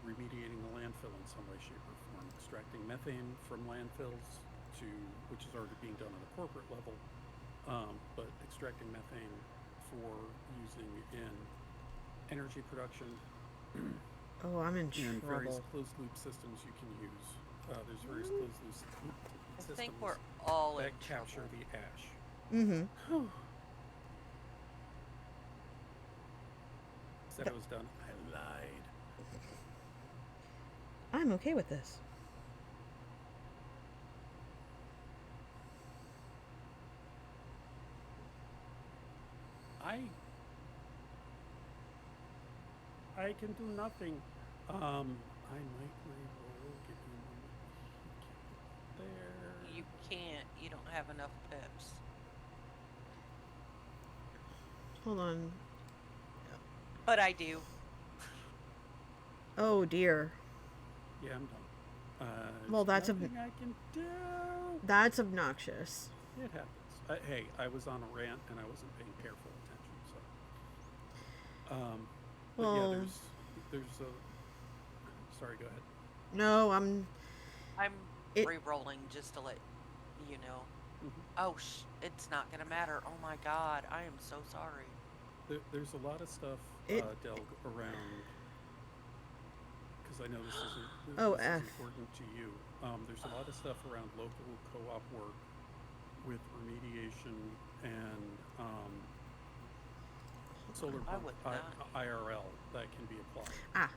remediating the landfill in some way, shape, or form, extracting methane from landfills, which is already being done on a corporate level, but extracting methane for using in energy production. Oh, I'm in And various trouble. closed loop systems you can use. There's various closed loop I systems think we're all in that capture trouble. the ash. Mm-hmm. Said I was done. I lied. I'm okay with this. I can do nothing. I might re-roll. Give me a moment. There. You can't. You don't have enough pips. Hold on. But I do. Oh dear. Yeah, I'm done. Well, There's that's nothing I can do. That's obnoxious. It happens. Hey, I was on a rant and I wasn't paying careful attention. So, but yeah, Well, there's a. Sorry, go ahead. no, I'm. I'm It- re-rolling just to let you know. Mhm. Oh, it's not gonna matter. Oh my god, I am so sorry. There's a lot of stuff, It- Delg, around, because I know this Oh, is F. important to you. There's a lot of stuff around local co-op work with remediation and solar I pump would not. IRL that can be applied. Ah.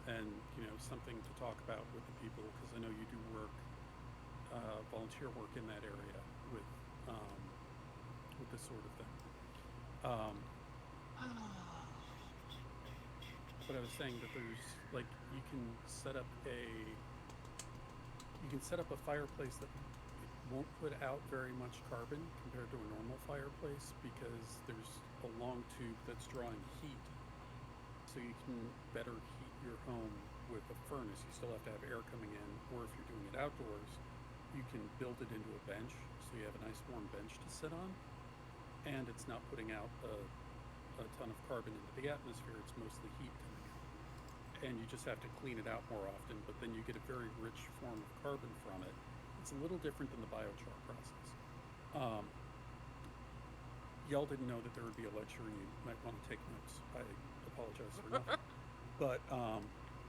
And something to talk about with the people, because I know you do work, volunteer work in that area with with this sort of thing. Um, but I was saying that there's like you can set up a fireplace that won't put out very much carbon compared to a normal fireplace because there's a long tube that's drawing heat, so you can better heat your home with a furnace. You still have to have air coming in, or if you're doing it outdoors, you can build it into a bench, so you have a nice warm bench to sit on, and it's not putting out a ton of carbon into the atmosphere. It's mostly heat coming out, and you just have to clean it out more often, but then you get a very rich form of carbon from it. It's a little different than the biochar process. Y'all didn't know that there would be a lecture, and you might want to take notes. I apologize for nothing. But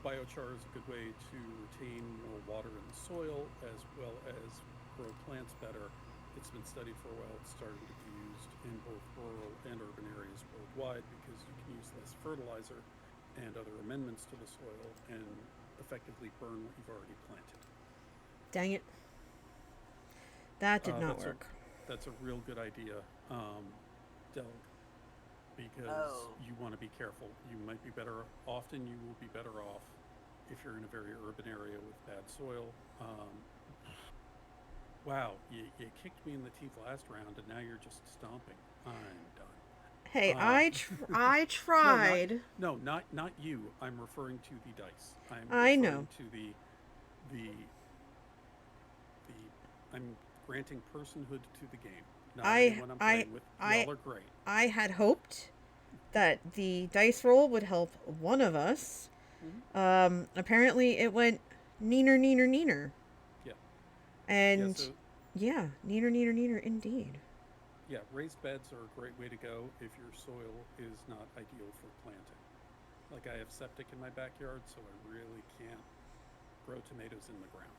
biochar is a good way to retain more water in the soil as well as grow plants better. It's been studied for a while. It's starting to be used in both rural and urban areas worldwide because you can use less fertilizer and other amendments to the soil and effectively burn what you've already planted. Dang it. That did not work. That's a real good idea, Del, because Oh. you want to be careful. You might be better, often you will be better off if you're in a very urban area with bad soil. Wow, you kicked me in the teeth last round, and now you're just stomping. I'm done. Hey, I No, tried. not you. I'm referring to the dice. I know. To the I'm granting personhood to the game. Not anyone I'm playing with. Y'all are great. I had hoped that the dice roll would help one of us. Mm-hmm. Apparently it went neener, neener, neener. Yeah. And yeah, neener, neener, neener, indeed. Yeah, raised beds are a great way to go if your soil is not ideal for planting. Like I have septic in my backyard, so I really can't grow tomatoes in the ground.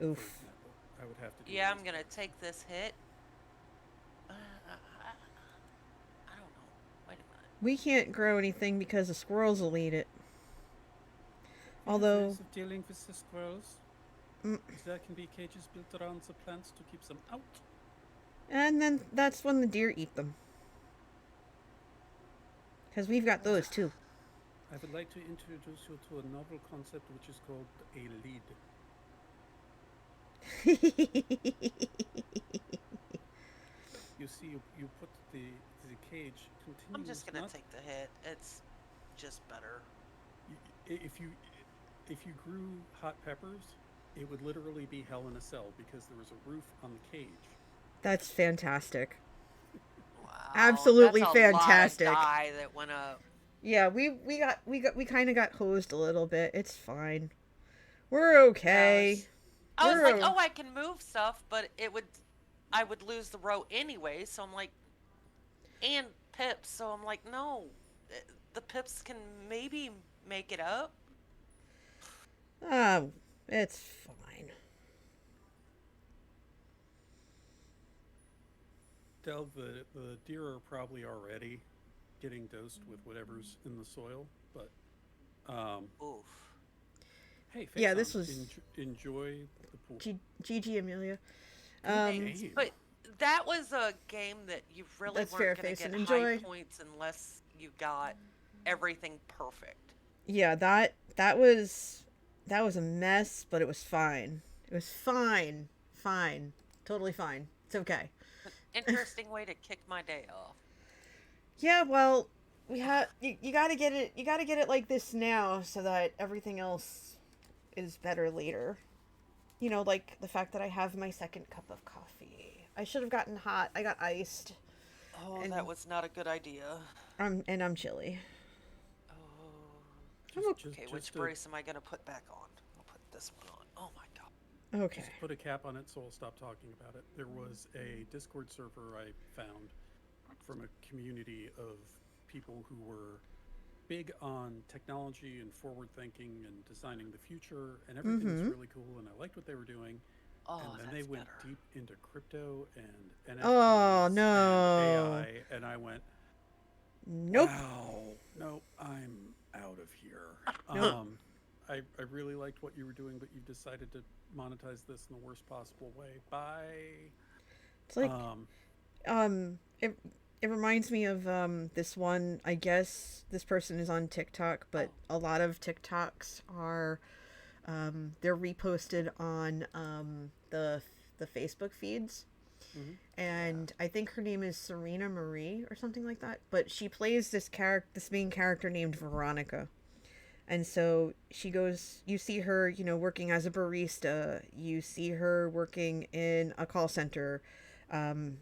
Oof. For example, I would have to do Yeah, I'm raised gonna beds. take this hit. I don't know. Wait a minute. We can't grow anything because the squirrels will eat it. We have Although, ways of dealing with the squirrels. mm, There can be cages built around the plants to keep them out. and then that's when the deer eat them. Because we've got those too. I would like to introduce you to a novel concept which is called a lead. You see, you put the cage continues. I'm just gonna not, take the hit. It's just better. If you grew hot peppers, it would literally be hell in a cell because there was a roof on the cage. That's fantastic. Wow. Absolutely that's fantastic. A lot of die that went up. Yeah, we kind of got hosed a little bit. It's fine. We're okay. I was We're like, o- oh, I can move stuff, but I would lose the row anyway. So I'm like, and pips. So I'm like, no, the pips can maybe make it up. Oh, it's fine. Del, the deer are probably already getting dosed with whatever's in the soil, but Oof. hey, Yeah, face this on, was enjoy the pool. GG Amelia. Thanks. Game. But that was a game that you really That's weren't fair, going to Faison. get Enjoy. high points unless you got everything perfect. Yeah, that was a mess, but it was fine. It was fine. Fine. Totally fine. It's okay. Interesting way to kick my day off. Yeah, well, you got to get it. You got to get it like this now so that everything else is better later. You know, like the fact that I have my second cup of coffee. I should have gotten hot. I got iced. Oh, And that was not a good idea. I'm chilly. Oh. Okay, which Just brace am I going to put back on? I'll put this one on. Oh my god. Okay. Just put a cap on it so I'll stop talking about it. There was a Discord server I found from a community of people who were big on technology and forward thinking and designing the future, and everything was really cool, and I liked what they were doing. Oh, And then that's they went better. deep into crypto and NFTs Oh, and no. AI, and I went, Nope. wow, nope, I'm out of here. Nope. I really liked what you were doing, but you've decided to monetize this in the worst possible way. Bye. It's like Um, it it reminds me of this one. I guess this person is on TikTok, but a lot of TikToks are they're reposted on the Facebook feeds. mhm. And I think her name is Serena Marie or something like that. But she plays this main character named Veronica. And so she goes, you see her, working as a barista. You see her working in a call center, um,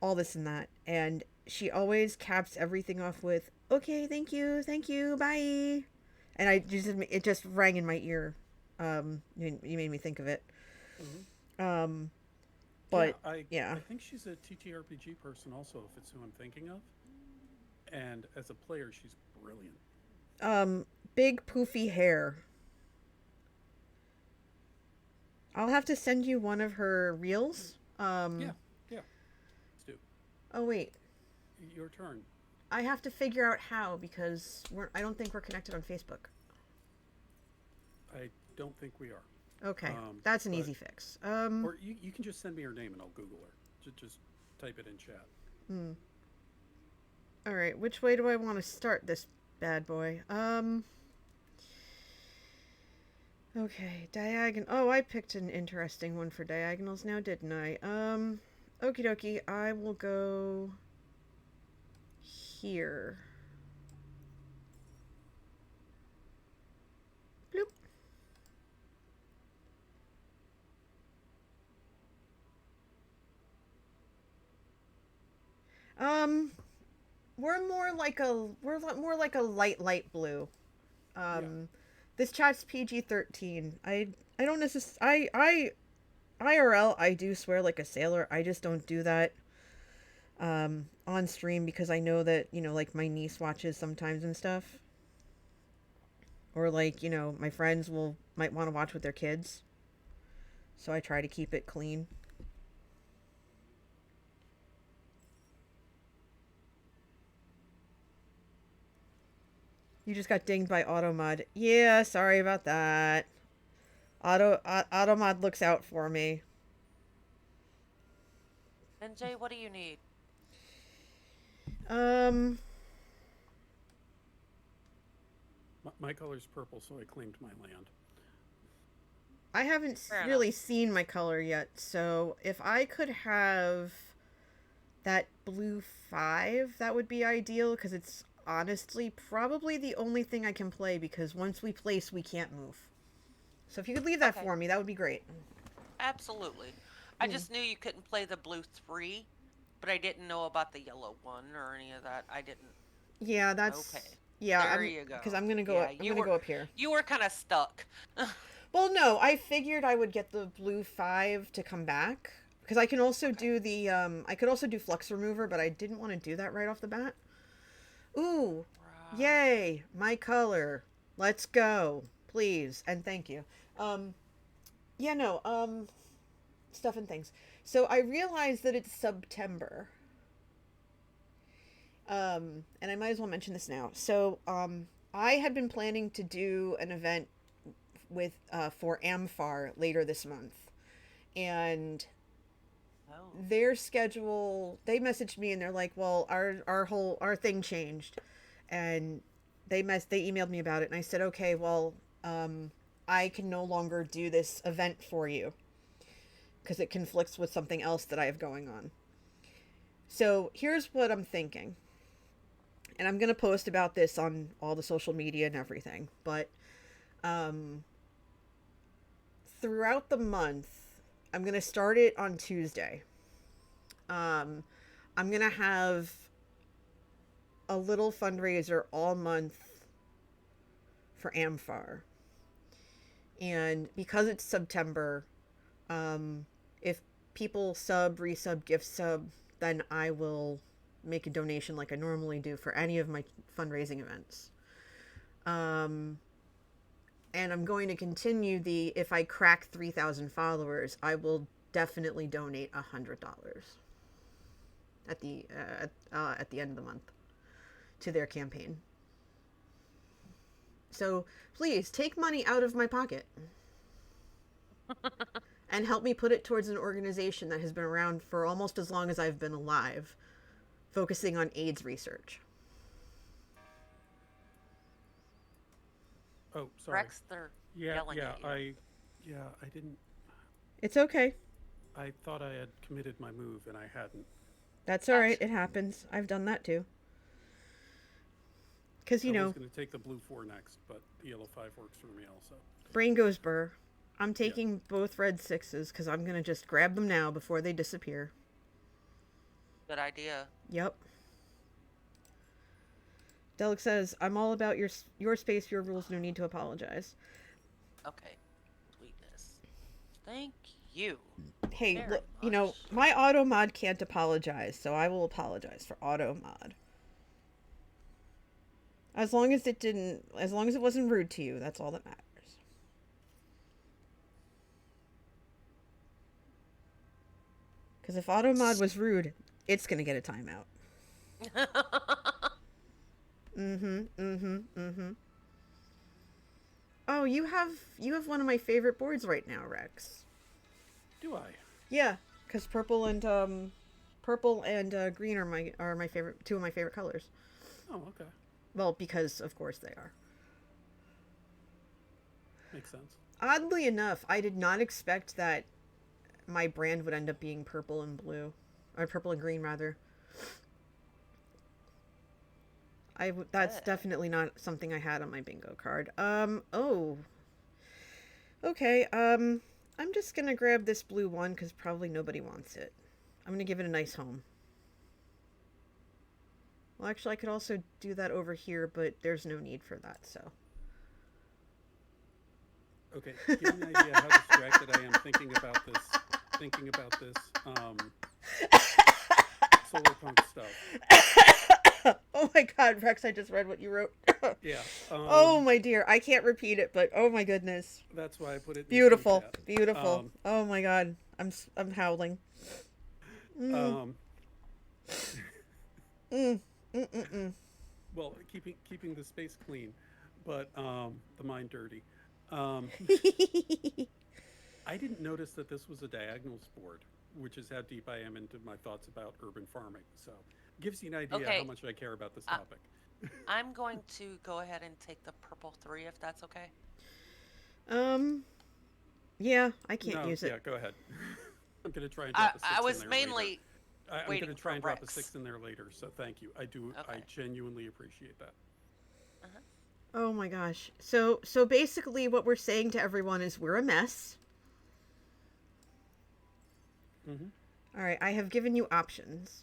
all this and that. And she always caps everything off with, okay, thank you, bye. And it just rang in my ear. You made me think of it. Mhm. Um, Yeah, but yeah. I think she's a TTRPG person also, if it's who I'm thinking of. And as a player, she's brilliant. Big poofy hair. I'll have to send you one of her reels. Yeah, yeah. Let's do. Oh wait, Your turn. I have to figure out how because I don't think we're connected on Facebook. I don't think we are. Okay, that's an But easy fix. or you can just send me her name and I'll Google her. Just type it in chat. All right, which way do I want to start this bad boy? Okay, diagonal. Oh, I picked an interesting one for diagonals now, didn't I? Okie dokie, I will go here. Bloop. We're more like a light blue. Yeah. This chat's PG-13. I don't necessarily I IRL I do swear like a sailor. I just don't do that on stream because I know that, like my niece watches sometimes and stuff. Or like, my friends might want to watch with their kids. So I try to keep it clean. You just got dinged by Automod. Yeah, sorry about that. Automod looks out for me. NJ, what do you need? Um, My color's purple, so I claimed my land. I haven't Fair really enough. seen my color yet, so if I could have that blue 5, that would be ideal because it's honestly probably the only thing I can play because once we place, we can't move. So if you could leave that Okay, for me, that would be great. absolutely. I just knew you couldn't play the blue 3, but I didn't know about the yellow 1 or any of that. I didn't. Yeah, Okay. yeah, There I'm you go. because I'm gonna go Yeah, I'm gonna go up here. you were kind of stuck. Well, no, I figured I would get the blue 5 to come back because I can also do the I could also do flux remover, but I didn't want to do that right off the bat. Ooh, Right. yay, my color. Let's go, please, and thank you. Yeah, no, stuff and things. So I realized that it's September. And I might as well mention this now. So, I had been planning to do an event with for Amfar later this month, and Oh. their schedule. They messaged me and they're like, "Well, our thing changed," and they emailed me about it, and I said, "Okay, well, I can no longer do this event for you because it conflicts with something else that I have going on." So here's what I'm thinking. And I'm gonna post about this on all the social media and everything. But um, throughout the month, I'm gonna start it on Tuesday. Um, I'm gonna have a little fundraiser all month for Amfar, and because it's September, if people resub, gift sub, then I will make a donation like I normally do for any of my fundraising events. Um, and I'm going to continue if I crack 3,000 followers, I will definitely donate $100 at the end of the month to their campaign. So please take money out of my pocket. and help me put it towards an organization that has been around for almost as long as I've been alive, focusing on AIDS research. Oh, sorry. Rex, they're yelling at you. I didn't. It's okay. I thought I had committed my move and I hadn't. That's all right. It happens. I've done that too. Because, you I know, was going to take the blue 4 next, but the yellow 5 works for me also. brain goes burr. I'm taking both red 6s because I'm going to just grab them now before they disappear. Good idea. Yep. Delic says, I'm all about your space, your rules, no need to apologize. Okay. Sweetness. Thank you. Hey, Very look, you know, much. my auto mod can't apologize, so I will apologize for auto mod. As long as it wasn't rude to you, that's all that matters. Because if auto mod was rude, it's gonna get a timeout. Oh, you have one of my favorite boards right now, Rex. Do I? Yeah, because purple and green are my favorite, two of my favorite colors. Oh, okay. Well, because of course they are. Makes sense. Oddly enough, I did not expect that my brand would end up being purple and blue, or purple and green rather. That's definitely not something I had on my bingo card. Oh. Okay, I'm just gonna grab this blue one because probably nobody wants it. I'm gonna give it a nice home. Well, actually, I could also do that over here, but there's no need for that, so. Okay, give me an idea how distracted I am thinking about this solar punk stuff. Oh my god, Rex, I just read what you wrote. Yeah. Oh my dear, I can't repeat it, but oh my goodness. That's why I put it in Beautiful, the chat. beautiful. Oh my god, I'm howling. Well, keeping the space clean, but the mind dirty. I didn't notice that this was a diagonals board, which is how deep I am into my thoughts about urban farming. So, gives you an idea how much I care about this topic. I'm going to go ahead and take the purple 3 if that's okay. Yeah, I can't use it. Yeah, go ahead. I'm going to try and drop a 6 I was in there mainly later. I'm waiting going to try and for drop a Rex. 6 in there later, so thank you. I do. Okay. I genuinely appreciate that. Oh my gosh. So basically what we're saying to everyone is we're a mess. All right, I have given you options.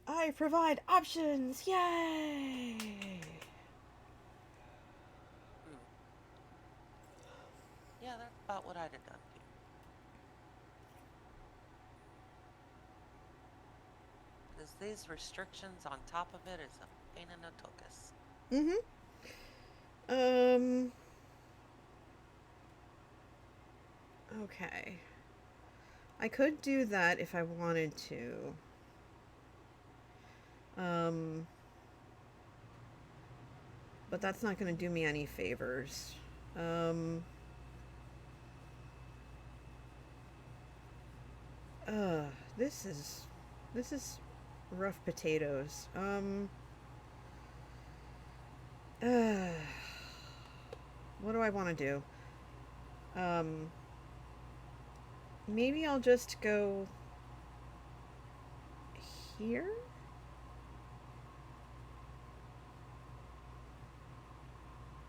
I provide options. Yay! Yeah, that's about what I'd have done too. Because these restrictions on top of it is a pain in the tuchus. Okay. I could do that if I wanted to. But that's not going to do me any favors. This is rough potatoes. What do I want to do? Maybe I'll just go here?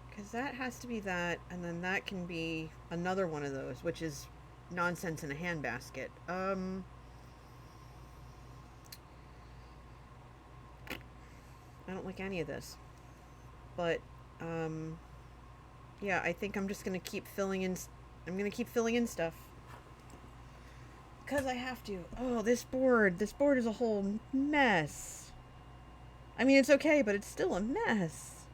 Because that has to be that, and then that can be another one of those, which is nonsense in a handbasket. I don't like any of this. But, yeah, I think I'm just going to keep filling in... I'm going to keep filling in stuff. Because I have to. Oh, this board is a whole mess. I mean, it's okay, but it's still a mess.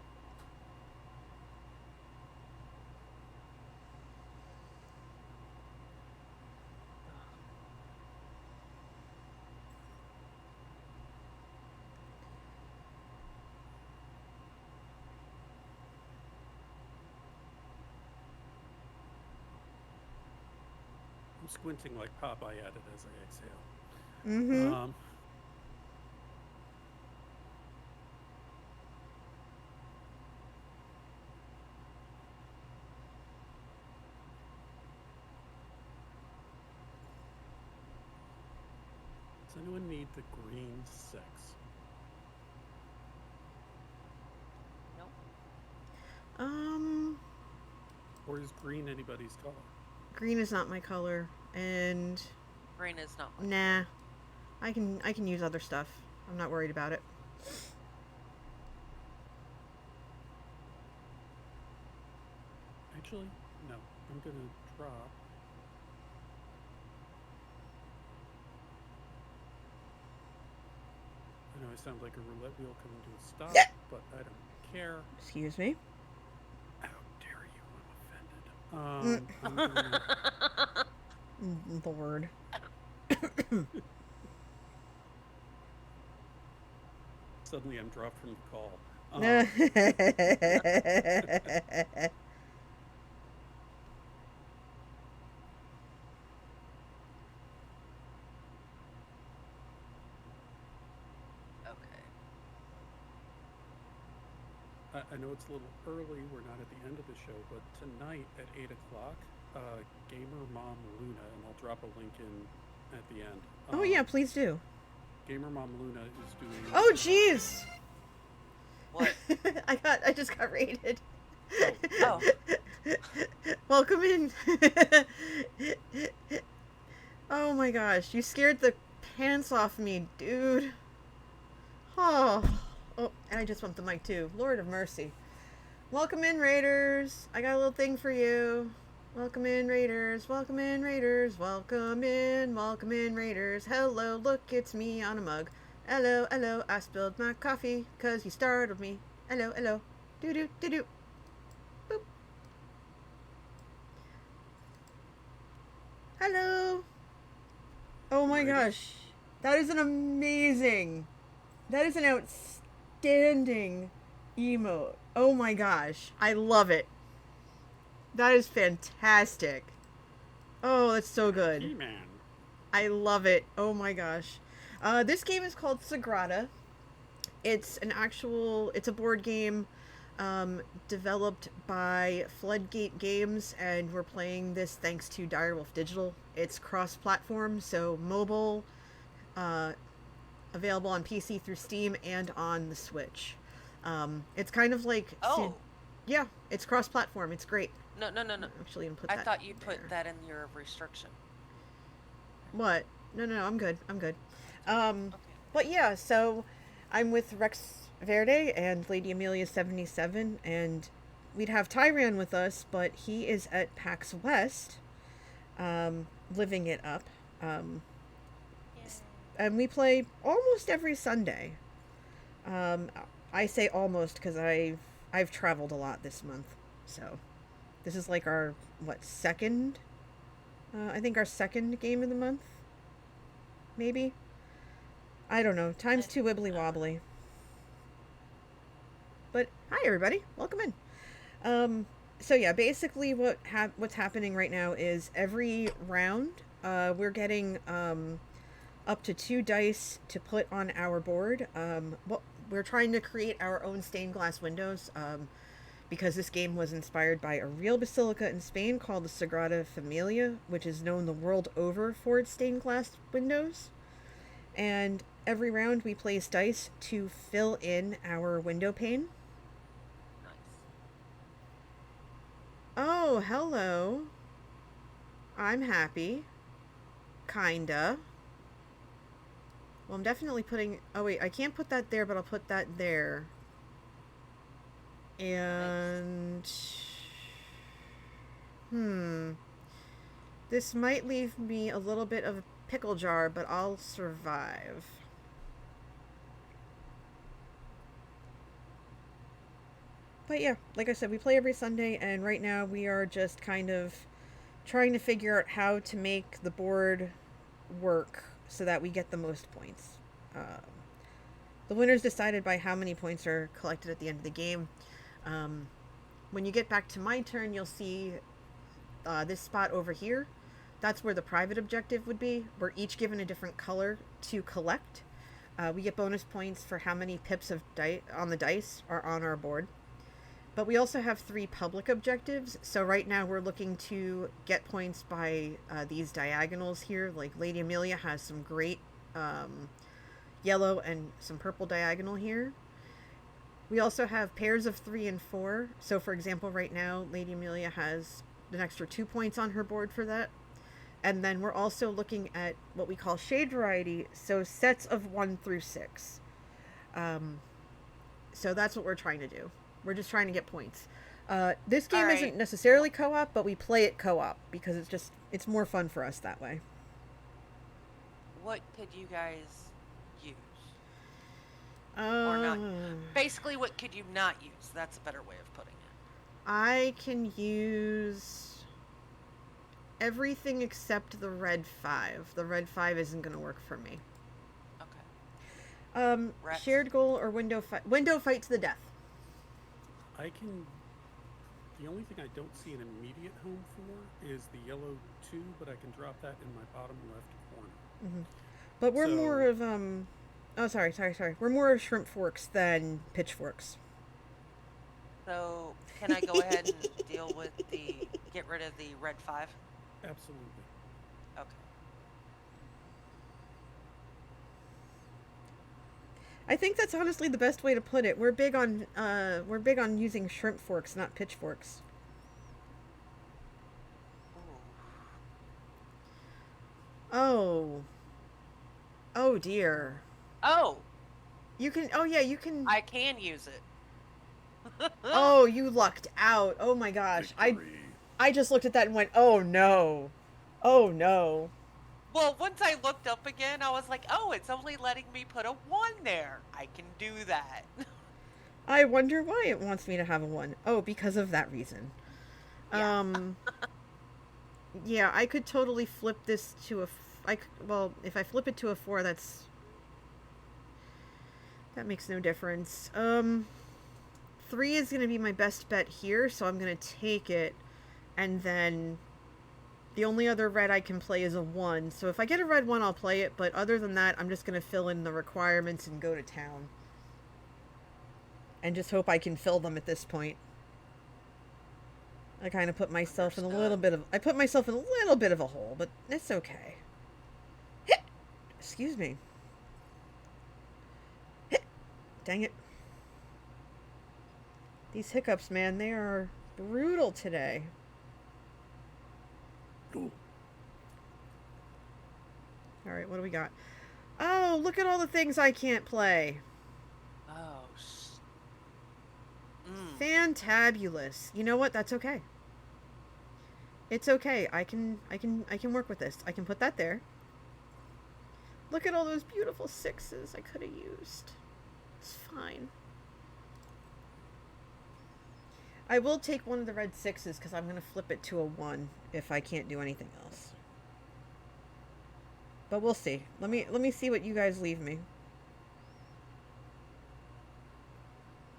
I'm squinting like Popeye at it as I exhale. Mm-hmm. Does anyone need the green 6? Nope. Or is green anybody's color? Green is not my color, and Green is not my nah, I can use other stuff. I'm not worried about it. Actually, no. I'm gonna drop. I know I sound like a roulette wheel coming to a stop, but I don't care. Excuse me. How dare you? I'm offended. I'm gonna, Lord. suddenly I'm dropped from the call. Okay. I know it's a little early. We're not at the end of the show, but tonight at 8 o'clock, Gamer Mom Luna, and I'll drop a link in at the end. Oh yeah, please do. Gamer Mom Luna is doing. Oh jeez. What? I just got raided. Oh. Welcome in. Oh my gosh, you scared the pants off me, dude. Oh, and I just bumped the mic too. Lord of mercy. Welcome in, Raiders. I got a little thing for you. Welcome in, Raiders. Welcome in, Raiders. Welcome in, Raiders. Hello, look, it's me on a mug. Hello, hello, I spilled my coffee 'cause you startled me. Hello, hello. Doo-doo, doo-doo. Boop. Hello. Oh my gosh. That is an amazing. That is an outstanding emote. Oh my gosh. I love it. That is fantastic. Oh, that's so good. He-Man. I love it. Oh my gosh. This game is called Sagrada. It's a board game developed by Floodgate Games, and we're playing this thanks to Direwolf Digital. It's cross-platform, so mobile, available on PC through Steam and on the Switch. It's kind of like... Oh. Yeah, it's cross-platform. It's great. No. Actually, I'm put I that thought you'd there. put that in your restriction. What? No, I'm good. Okay. But yeah, so I'm with Rex Verde and Lady Amelia 77, and we'd have Tyran with us, but he is at PAX West, living it up. And we play almost every Sunday. I say almost because I've traveled a lot this month, so this is like our second? I think our second game of the month, maybe. I don't know. Time's too wibbly wobbly. But hi everybody, welcome in. So yeah, basically what's happening right now is every round, we're getting up to 2 dice to put on our board. We're trying to create our own stained glass windows, because this game was inspired by a real basilica in Spain called the Sagrada Familia, which is known the world over for its stained glass windows. And every round we place dice to fill in our window pane. Nice. Oh, hello. I'm happy. Kinda. Well, I'm definitely putting... Oh, wait, I can't put that there, but I'll put that there. And... This might leave me a little bit of a pickle jar, but I'll survive. But yeah, like I said, we play every Sunday, and right now we are just kind of trying to figure out how to make the board work so that we get the most points. The winner's decided by how many points are collected at the end of the game. When you get back to my turn, you'll see this spot over here. that's where the private objective would be. We're each given a different color to collect. We get bonus points for how many pips of on the dice are on our board. But we also have 3 public objectives. So right now we're looking to get points by these diagonals here. Like Lady Amelia has some great yellow and some purple diagonal here. We also have pairs of 3 and 4. So for example, right now Lady Amelia has an extra 2 points on her board for that. And then we're also looking at what we call shade variety. So sets of 1 through 6. So that's what we're trying to do. We're just trying to get points. This game All right. isn't necessarily co-op, but we play it co-op because it's more fun for us that way. What could you guys use? Or not? Basically, what could you not use? That's a better way of putting it. I can use everything except the red 5. The red 5 isn't going to work for me. Okay. Rex? Shared goal or window fight? Window fight to the death. The only thing I don't see an immediate home for is the yellow 2, but I can drop that in my bottom left corner. Mm-hmm. But we're more of oh, sorry. We're more of shrimp forks than pitchforks. So, can I go ahead and deal with get rid of the red 5? Absolutely. Okay. I think that's honestly the best way to put it. We're big on using shrimp forks, not pitchforks. Ooh. Oh dear. Oh, You can. Oh yeah, you can. I can use it. Oh, you lucked out. Oh my gosh. Victory. I just looked at that and went, oh no. Oh no. Well, once I looked up again, I was like, oh, it's only letting me put a 1 there. I can do that. I wonder why it wants me to have a 1. Oh, because of that reason. Yeah. Yeah, I could totally flip this to well, if I flip it to a 4, that makes no difference. 3 is going to be my best bet here, so I'm going to take it, and then the only other red I can play is a 1. So if I get a red 1, I'll play it, but other than that, I'm just going to fill in the requirements and go to town. And just hope I can fill them at this point. I kind of put myself in a little bit of a hole, but it's okay. Excuse me. Dang it. These hiccups, man, they are brutal today. Ooh. Alright, what do we got? Oh, look at all the things I can't play. Oh. Fantabulous. You know what? That's okay. It's okay. I can work with this. I can put that there. Look at all those beautiful 6s I could have used. It's fine. I will take one of the red 6s because I'm going to flip it to a 1 if I can't do anything else. But we'll see. Let me see what you guys leave me.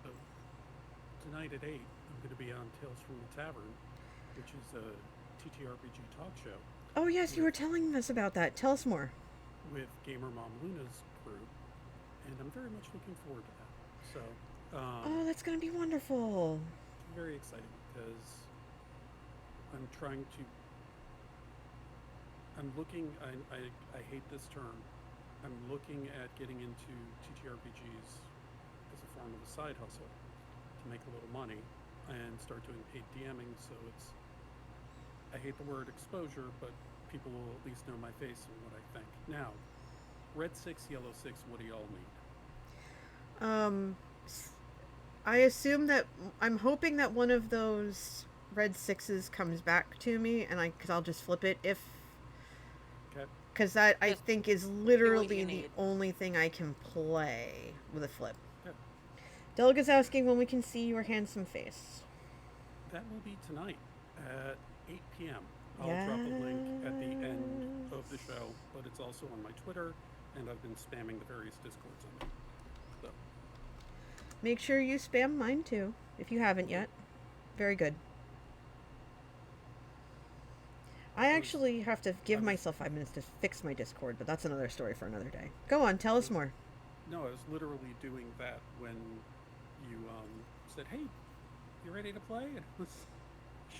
So, tonight at 8, I'm going to be on Tales from the Tavern, which is a TTRPG talk show. Oh yes, you were telling us about that. Tell us more. With Gamer Mom Luna's crew, and I'm very much looking forward to that. So, Oh, that's going to be wonderful. very exciting because I'm trying to. I'm looking. I hate this term. I'm looking at getting into TTRPGs as a form of a side hustle to make a little money and start doing paid DMing. So it's. I hate the word exposure, but people will at least know my face and what I think. Now, red 6, yellow 6. What do y'all need? I assume that I'm hoping that one of those red 6s comes back to me, and because I'll just flip it because that I think is literally the only thing I can play with a flip. Okay. Delga's asking when we can see your handsome face. That will be tonight at 8 p.m. I'll drop a link at the end of the show, but it's also on my Twitter, and I've been spamming the various Discords on it. So. Make sure you spam mine too, if you haven't yet. Very good. I actually have to give myself 5 minutes to fix my Discord, but that's another story for another day. Go on, tell us more. No, I was literally doing that when you said, "Hey, you ready to play?" And I was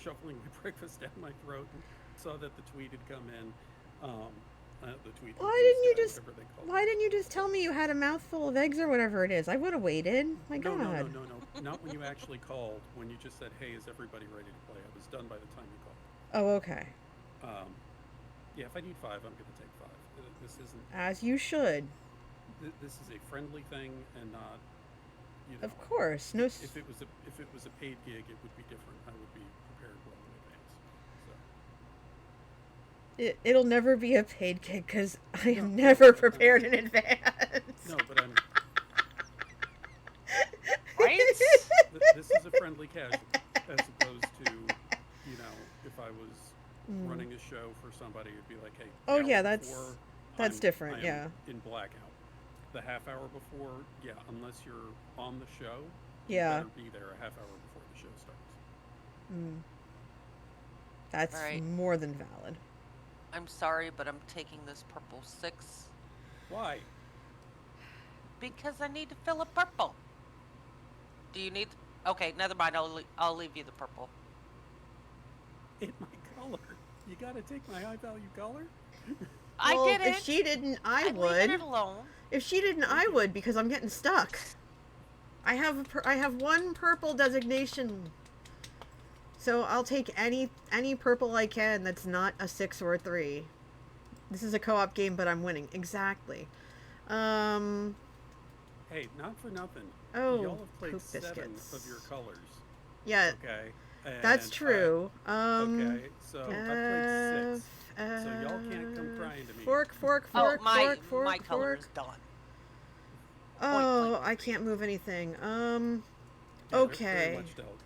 shoveling my breakfast down my throat and saw that the tweet had come in. The tweet. Why didn't you just tell me you had a mouthful of eggs or whatever it is? I would have waited. My No, God. no. Not when you actually called. When you just said, "Hey, is everybody ready to play?" I was done by the time you called. Oh, okay. Yeah, if I need 5, I'm going to take 5. This isn't. As you should. This is a friendly thing and not. You know, Of course. No. If it was a paid gig, it would be different. I would be prepared well in advance. So. It'll never be a paid gig because I am never prepared in advance. No, but I'm. Right? This is a friendly casual, as opposed to, if I was running a show for somebody, it'd be like, hey. Oh the yeah, hour that's before, different. I am Yeah. in blackout. The half hour before, yeah, unless you're on the show, Yeah. you better be there a half hour before the show starts. That's Alright. more than valid. I'm sorry, but I'm taking this purple 6 Why? because I need to fill a purple. Do you need? Okay, never mind. I'll leave you the purple. In my color. You gotta take my high value color? I Well, get it. if she didn't, I I'm would. leaving it alone. If she didn't, I would because I'm getting stuck. I have one purple designation, so I'll take any purple I can that's not a 6 or a 3. This is a co-op game, but I'm winning exactly. Hey, not for nothing. Oh, Y'all have played poop 7 biscuits. of your colors. Yeah, Okay. that's And true. okay, so I played 6. So y'all can't come crying to me. Fork, Oh, my fork, color fork. is done. Oh, blank. I can't move anything. Yeah, they're Okay. Very much dealt.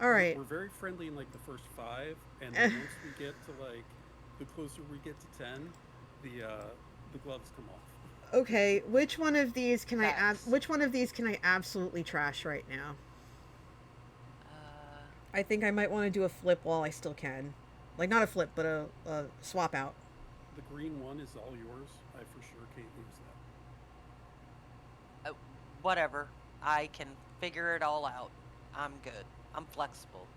All right. We're very friendly in like the first 5, and then once we get to like the closer we get to 10, the gloves come off. Okay, which one of these can Facts. which one of these can I absolutely trash right now? I think I might want to do a flip while I still can. Like not a flip, but a swap out. The green one is all yours. I for sure can't use that. Whatever. I can figure it all out. I'm good. I'm flexible.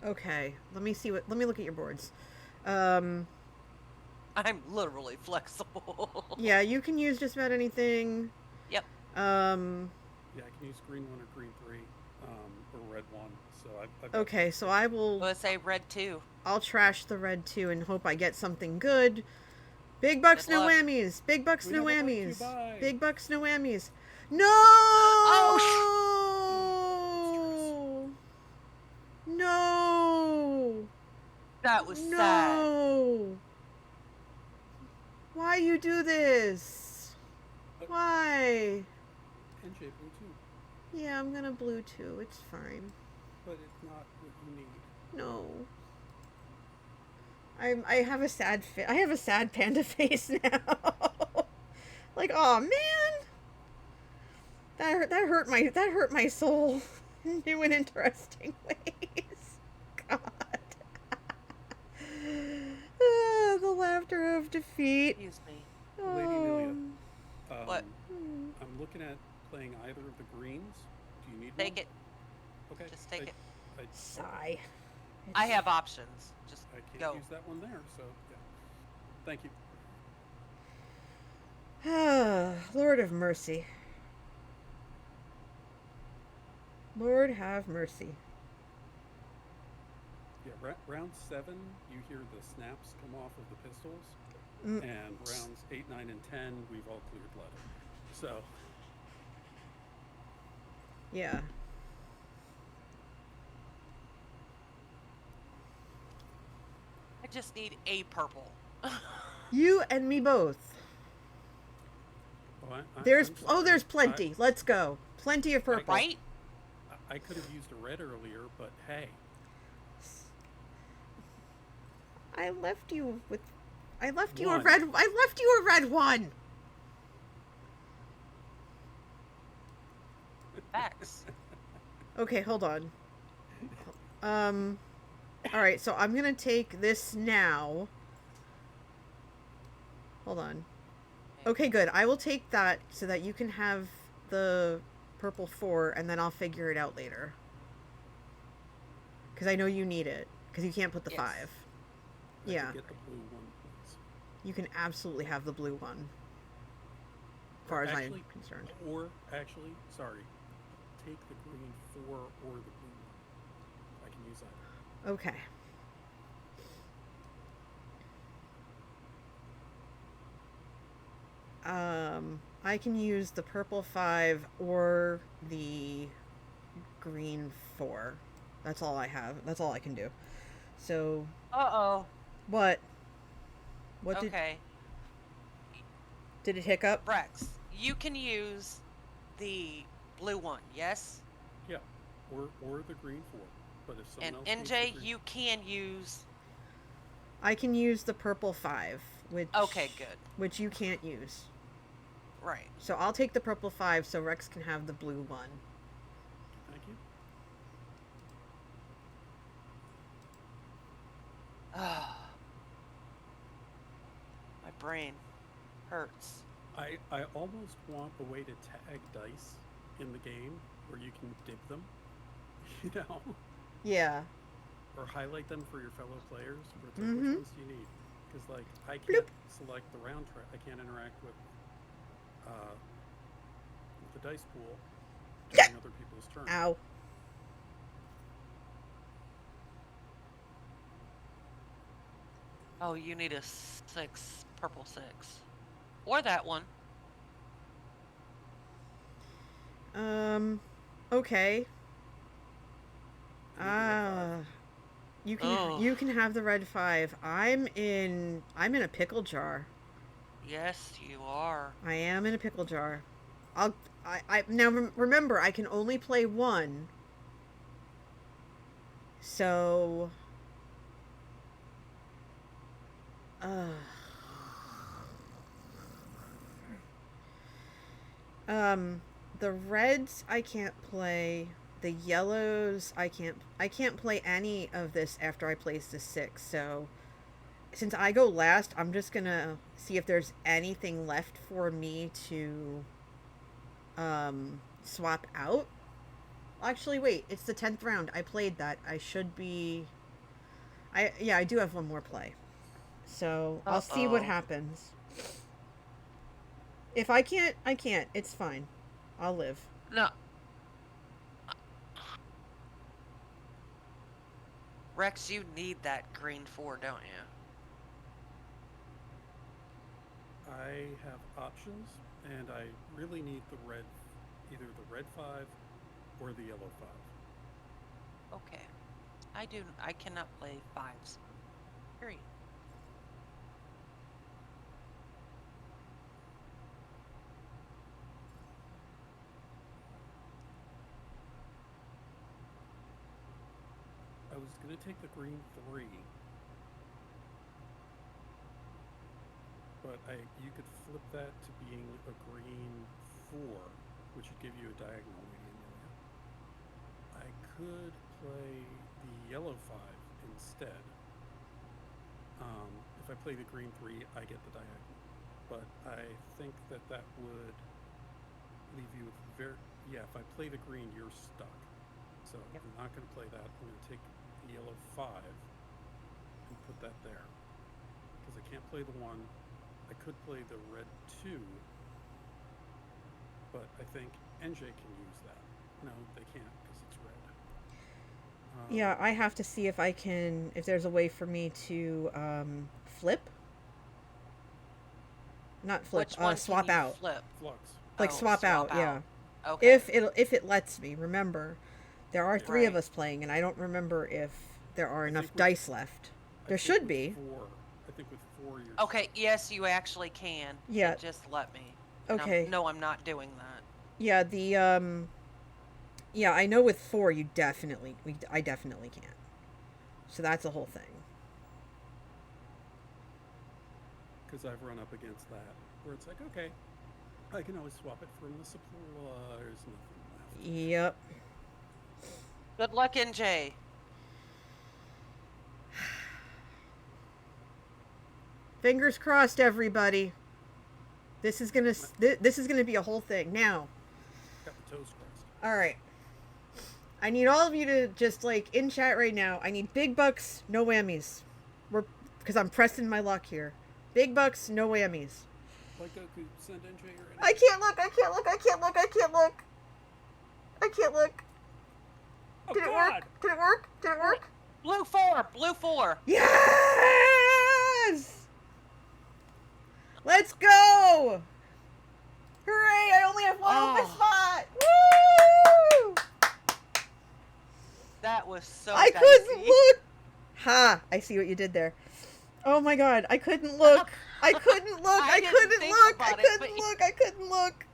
Okay, let me look at your boards. I'm literally flexible. Yeah, you can use just about anything. Yep. Yeah, I can use green 1 or green 3, or red 1. So I've got Okay, so I will. Let's say red 2. I'll trash the red 2 and hope I get something good. Big bucks, Good no luck. whammies. Big bucks, We no never liked you, whammies. bye. Big bucks, no whammies. No! Oh, No! That was sad. No! Why you do this? Why? NJ blue too, Yeah, I'm gonna blue too. It's fine. but it's not what you need. No. I have a sad I have a sad panda face now. Like, oh man, that hurt my soul in new and interesting ways. God. The laughter of defeat. Excuse me. Lady Amelia. What? I'm looking at playing either of the greens. Do you need Take one? it. Okay. Just take it. Sigh. I have options. Just I can't go. use that one there, so yeah. Thank you. Lord of mercy. Lord have mercy. Yeah, round 7, you hear the snaps come off of the pistols, Mm. and rounds 8, 9, and 10, we've all cleared level. So, Yeah. I just need a purple. You and me both. There's I'm sorry. there's plenty. Let's go. Plenty of purple. Right? I could have used a red earlier, but hey, I left you a One. red. I left you a red one. Facts. Okay, hold on. All right, so I'm gonna take this now. Hold on. Okay, good. I will take that so that you can have the purple 4, and then I'll figure it out later. Because I know you need it. Because you can't put the Yes. 5. I could Yeah, get the blue one, please. you can absolutely have the blue one. As far as I'm concerned. Or actually, sorry, take the green 4 or the blue one. I can use either. Okay. I can use the purple 5 or the green 4. That's all I have. That's all I can do. So, Uh-oh. what? What Okay. did it hiccup? Rex, you can use the blue one, yes? Yeah, or the green 4. But if And someone else needs NJ, the green, you can use... I can use the purple 5, Okay, good. which you can't use. Right. So I'll take the purple 5 so Rex can have the blue 1. thank you. My brain hurts. I almost want a way to tag dice in the game where you can dip them, you know, Yeah. or highlight them for your fellow players. Where it's like, Mhm. which ones do you need? Because like I can't select the round track. I can't interact with the dice pool during other people's turns. Ow. Oh, you need a 6, purple 6. Or that one. Okay. I need the red 5. You can have the red 5. I'm in a pickle jar. Yes, you are. I am in a pickle jar. I now remember I can only play 1. So the reds I can't play. The yellows I can't play any of this after I place the 6. So since I go last, I'm just gonna see if there's anything left for me to swap out. Actually, wait, it's the 10th round. I played that. I should be I do have one more play. So I'll see what Uh-oh. happens. If I can't, I can't. It's fine. I'll live. No. Rex, you need that green 4, don't you? I have options, and I really need the red, either the red 5 or the yellow 5. Okay. I cannot play 5s. Period. I was gonna take the green 3, but you could flip that to being a green 4, which would give you a diagonal median area. I could play the yellow 5 instead. If I play the green 3, I get the diagonal, but I think that would leave you with if I play the green, you're stuck. So Yep. I'm not going to play that. I'm going to take the yellow 5 and put that there. Because I can't play the 1. I could play the red 2. But I think NJ can use that. No, they can't because it's red. Yeah, I have to see if if there's a way for me to flip. Not flip, Which one swap can you out. flip? Flux. Like Oh, swap out, yeah. Okay. If it lets me. Remember, there are 3 of Right. us playing, and I don't remember if there are I enough think with- dice left. I There think should with be. 4, I think with 4 you're Okay, yes, you actually can. Yeah. Just let me. And Okay. No, I'm not doing that. Yeah, yeah, I know with 4 I definitely can't. So that's the whole thing. because I've run up against that where it's like, okay, I can always swap it from the supplies. Nothing left. Yep. Good luck, NJ. Fingers crossed, everybody. This is gonna be a whole thing. Now, Got the toes crossed. all right. I need all of you to just like in chat right now. I need big bucks, no whammies. Because I'm pressing my luck here. Big bucks, no whammies. Like Goku, send NJ or anything. I can't look. I can't look. I can't look. I can't look. I can't look. Oh, Did it God! work? Did it work? Did it work? Blue 4. Blue 4. Yes! Let's go! Hooray! I only have one open spot. Woo! That was so I dicey. couldn't look. Ha! I see what you did there. Oh my god! I couldn't look. I couldn't look. I didn't couldn't think look. I about it, couldn't but- look. I couldn't look.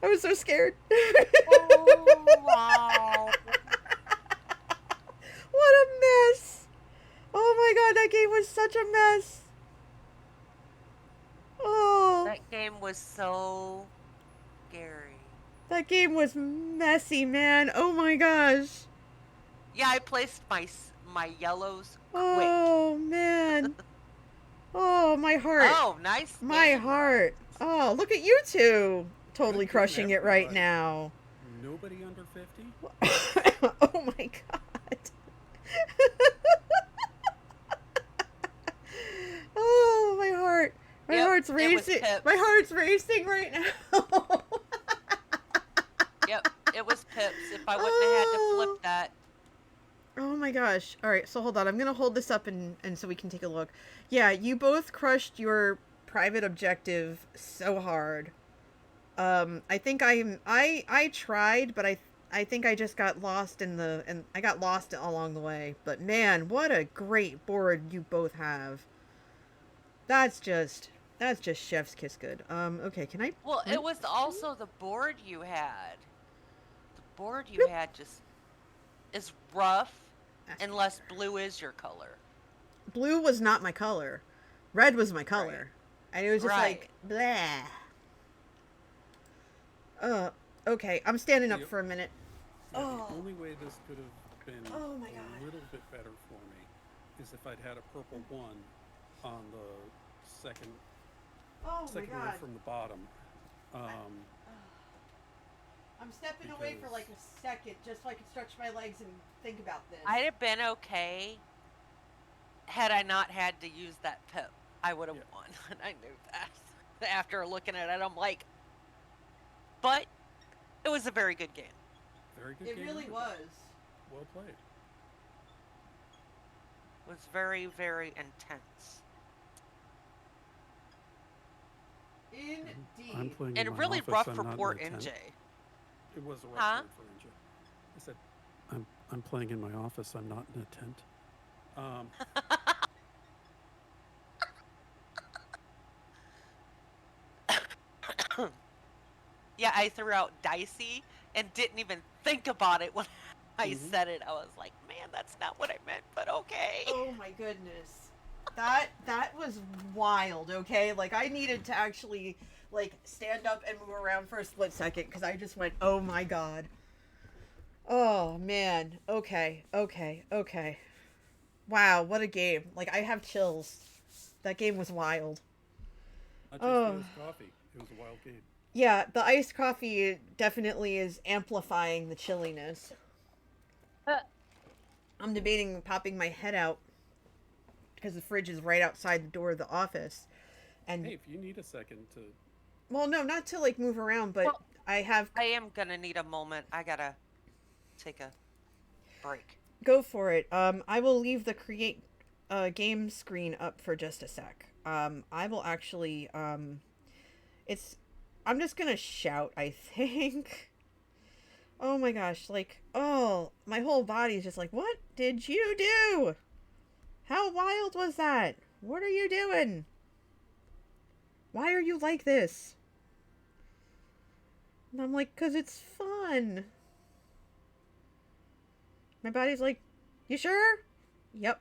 I was so scared. Oh, wow. What a mess! Oh my god, that game was such a mess. Oh, That game was so scary. that game was messy, man. Oh my gosh. Yeah, I placed my yellows quick. Oh man. Oh, my heart. Oh, nice. My game. heart. Oh, look at you two. Totally Good game, crushing it right everybody. now. Nobody under 50? Oh my god. Oh, my heart. My Yep, heart's it was racing. Pips. My heart's racing right now. Yep, it was Pips. If I wouldn't have had to Oh. flip that. Oh my gosh. All right, so hold on. I'm going to hold this up and so we can take a look. Yeah, you both crushed your private objective so hard. I think I tried, but I think I just got lost and I got lost along the way. But man, what a great board you both have. That's just chef's kiss good. Okay, can I? Well, it was also the board you had. The board you had just is rough, unless blue is your color. Blue was not my color. Red was my color. And it was just like, blah. Okay, I'm standing up Yep. for a minute. Yeah, Oh. The only way this could have been Oh my a God. little bit better for me is if I'd had a purple 1 on the second Oh row from the bottom. I'm stepping away for like a second just so I can stretch my legs and think about this. I'd have been okay had I not had to use that pip. I would have Yeah. won. And I knew that. After looking at it, I'm like, but it was a very good game. Very good It game. really everybody. was. Well played. It was very, very intense. Indeed. I'm playing in And my really office, rough I'm for not in poor a tent. NJ. It was a rough Huh? night for NJ. I said, I'm playing in my office. I'm not in a tent. Yeah, I threw out dicey and didn't even think about it when I Mhm. said it. I was like, man, that's not what I meant, but okay. Oh my goodness. That was wild, okay? Like I needed to actually like stand up and move around for a split second because I just went, "Oh my god." Oh man. Okay. Wow, what a game. Like I have chills. That game was wild. Not just Oh. it was coffee. It was a wild game. Yeah, the iced coffee definitely is amplifying the chilliness. I'm debating popping my head out because the fridge is right outside the door of the office. And Hey, if you need a second to, well, no, not to like move around, but Well, I have I am gonna need a moment. I gotta take a break. go for it. I will leave the create game screen up for just a sec. I will actually I'm just gonna shout, I think. Oh my gosh, like, oh, my whole body is just like, what did you do? How wild was that? What are you doing? Why are you like this? And I'm like, 'cause it's fun. My body's like, you sure? Yep.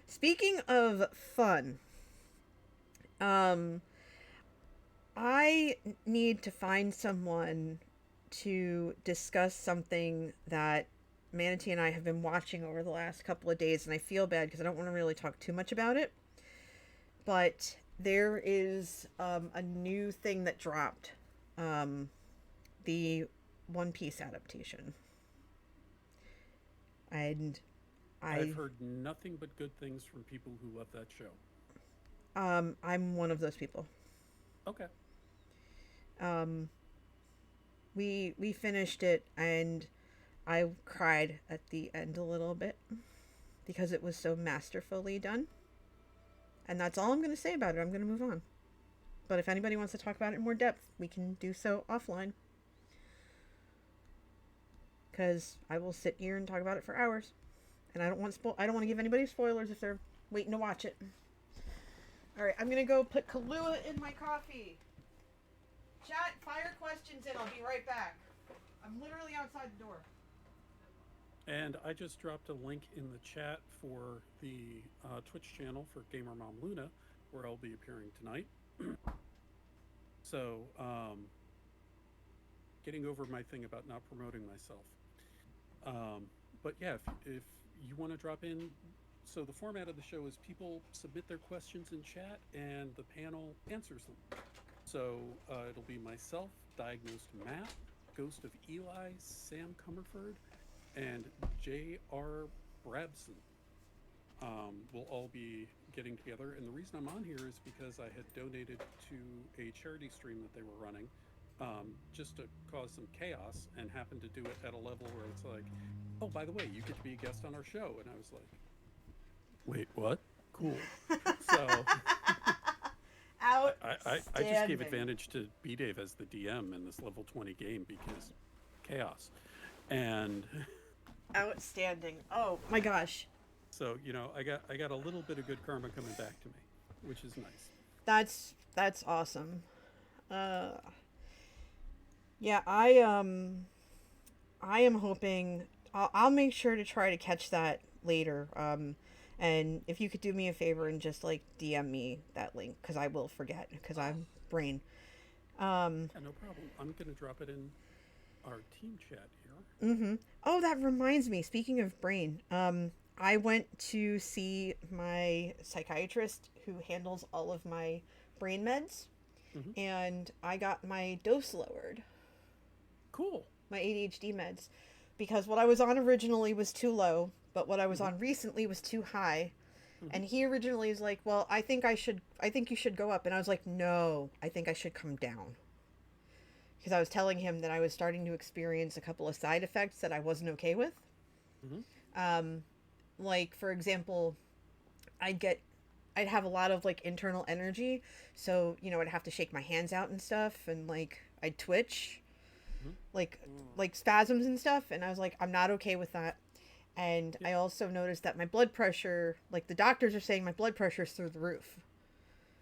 Speaking of fun, I need to find someone to discuss something that Manatee and I have been watching over the last couple of days, and I feel bad because I don't want to really talk too much about it. but there is a new thing that dropped. The One Piece adaptation. And I've heard nothing but good things from people who love that show. I'm one of those people. Okay. We finished it, and I cried at the end a little bit because it was so masterfully done. And that's all I'm going to say about it. I'm going to move on. But if anybody wants to talk about it in more depth, we can do so offline. Because I will sit here and talk about it for hours, and I don't want to give anybody spoilers if they're waiting to watch it. All right, I'm gonna go put Kahlua in my coffee. Chat, fire questions in. I'll be right back. I'm literally outside the door. And I just dropped a link in the chat for the Twitch channel for Gamer Mom Luna, where I'll be appearing tonight. So, getting over my thing about not promoting myself. But yeah, if you want to drop in, so the format of the show is people submit their questions in chat and the panel answers them. So it'll be myself, Diagnosed Matt, Ghost of Eli, Sam Comerford, and J.R. Brabson. We'll all be getting together. And the reason I'm on here is because I had donated to a charity stream that they were running. Just to cause some chaos, and happened to do it at a level where it's like, oh, by the way, you get to be a guest on our show. And I was like, wait, what? Cool. So I just gave advantage to B-Dave as the DM in this level 20 game because chaos. And outstanding. Oh my gosh. So, you know, I got a little bit of good karma coming back to me, which is nice. That's awesome. Yeah, I am hoping I'll make sure to try to catch that later. And if you could do me a favor and just like DM me that link, because I will forget because I'm brain. Yeah, no problem. I'm gonna drop it in our team chat here. Mm-hmm. Oh, that reminds me. Speaking of brain, I went to see my psychiatrist who handles all of my brain meds, and I got my dose lowered. Cool. My ADHD meds, because what I was on originally was too low, but what I was on recently was too high. And he originally was like, well, I think you should go up. And I was like, no, I think I should come down. Because I was telling him that I was starting to experience a couple of side effects that I wasn't okay with. Like, for example, I'd have a lot of like internal energy. So, you know, I'd have to shake my hands out and stuff, and like I'd twitch. Like spasms and stuff, and I was like, I'm not okay with that. And I also noticed that my blood pressure, like the doctors are saying my blood pressure is through the roof.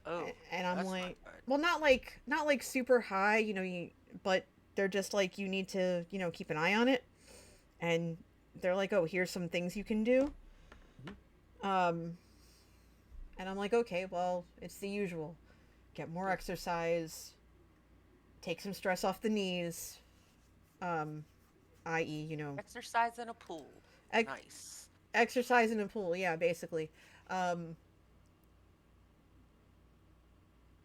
Oh, and I'm that's like, not well, not like super high, you know, but they're just like, you need to, you know, keep an eye on it. And they're like, oh, here's some things you can do. And I'm like, okay, well, it's the usual. Get more exercise, take some stress off the knees, i.e., you know, exercise in a pool. Nice. Exercise in a pool, yeah, basically.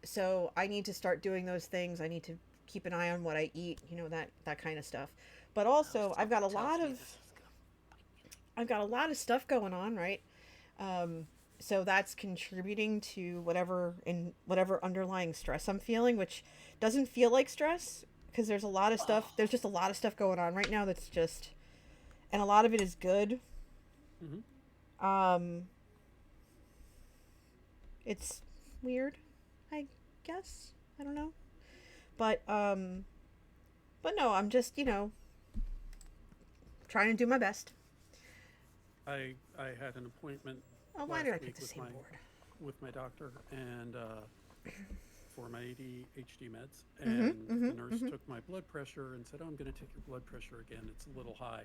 So I need to start doing those things. I need to keep an eye on what I eat, you know, that kind of stuff. But also, I've got a lot of stuff going on, right? So that's contributing to whatever underlying stress I'm feeling, which doesn't feel like stress because there's a lot of stuff. There's just a lot of stuff going on right now that's just, and a lot of it is good. It's weird, I guess. I don't know, but no, I'm just, you know, trying to do my best. I had an appointment. Oh, why did I pick the same board? With my doctor and for my ADHD meds, and the nurse took my blood pressure and said, "Oh, I'm going to take your blood pressure again. It's a little high."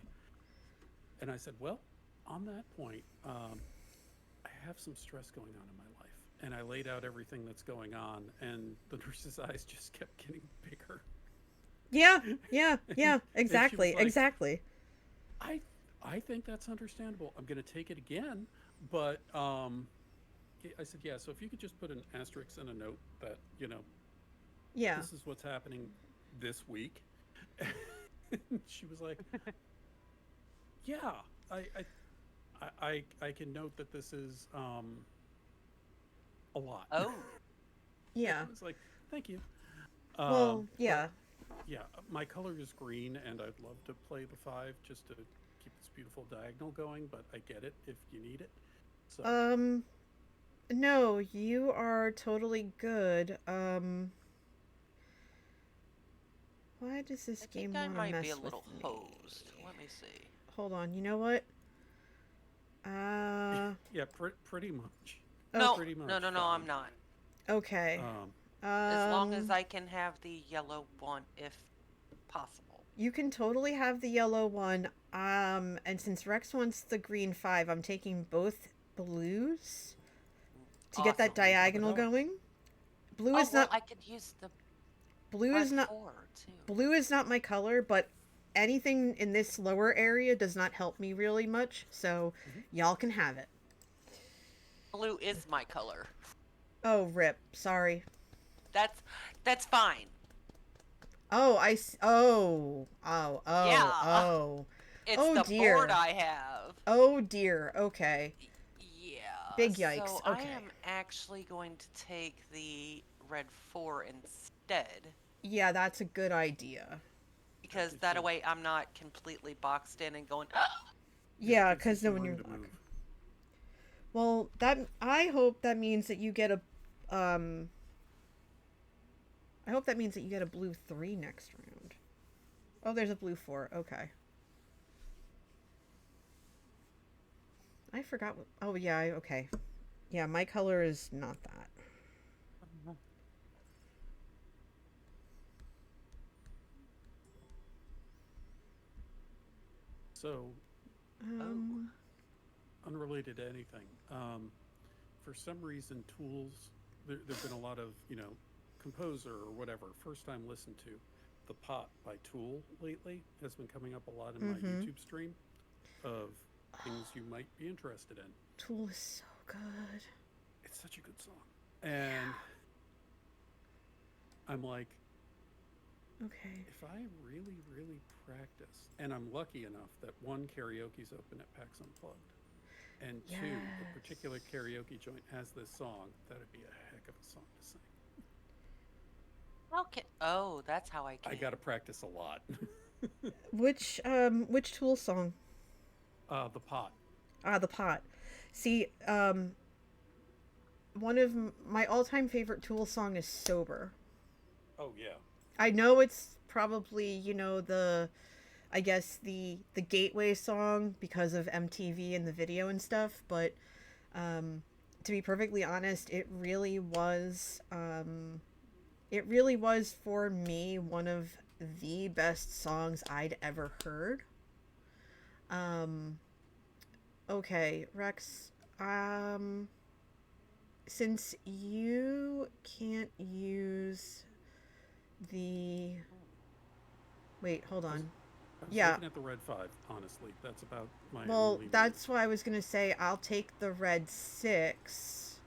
And I said, "Well, on that point, I have some stress going on in my life." And I laid out everything that's going on, and the nurse's eyes just kept getting bigger. Yeah, exactly, like, exactly. I think that's understandable. I'm going to take it again, but I said, yeah. So if you could just put an asterisk and a note that Yeah. this is what's happening this week. She was like, yeah, I, I can note that this is a lot. Oh, Yeah. I was like, thank you. Well, But yeah. yeah, my color is green, and I'd love to play the 5 just to keep this beautiful diagonal going. But I get it if you need it. So No, you are totally good. Why does I this think game I want to might be mess a with little me? hosed. Let me see. Hold on. You know what? yeah, pretty much, No, pretty no, much no, no, fine. I'm not. Okay. Um, As long as Um, I can have the yellow one, if possible. you can totally have the yellow one. And since Rex wants the green 5, I'm taking both blues to get that Awesome. diagonal going. Blue Oh, is well, not I could use the blue red is not 4, too. blue is not my color, but anything in this lower area does not help me really much, so mhm. y'all can have it. Blue is my color. Oh, rip. Sorry. That's that's fine. Oh, oh. Oh, oh, Yeah. oh. It's Oh the board dear. I have. Oh dear. Okay. Yeah. Big yikes. So I Okay. am actually going to take the red 4 instead. Yeah, that's a good idea. Because Gives that you way I'm not completely boxed in and going, it Yeah, gives you because then some when room you're to like, move. well, that I hope that means that you get a, um, I hope that means that you get a blue 3 next round. Oh, there's a blue 4. Okay. I forgot what. Oh yeah. Okay. Yeah, my color is not that. So oh, Um. unrelated to anything. For some reason, tools. There've been a lot of composer or whatever first time listen to. The Pot by Tool lately has been coming up a lot in my Mm-hmm. YouTube stream of things you might be interested in. Tool is so good. It's such a good song, and I'm like, Okay. if I really, really practice, and I'm lucky enough that one, karaoke's open at PAX Unplugged, and two, the Yes. particular karaoke joint has this song, that'd be a heck of a song to sing. how can. Oh, that's how I I can. got to practice a lot. Which Tool song? The Pot. Ah, the Pot. See, one of my all-time favorite Tool song is Sober. Oh yeah. I know it's probably, I guess the gateway song because of MTV and the video and stuff, but to be perfectly honest, it really was for me one of the best songs I'd ever heard. Um okay, Rex, since you can't use the wait, hold I was, on. I was Yeah, looking at the Red 5, honestly. That's about my well, only need. that's why I was gonna say I'll take the red 6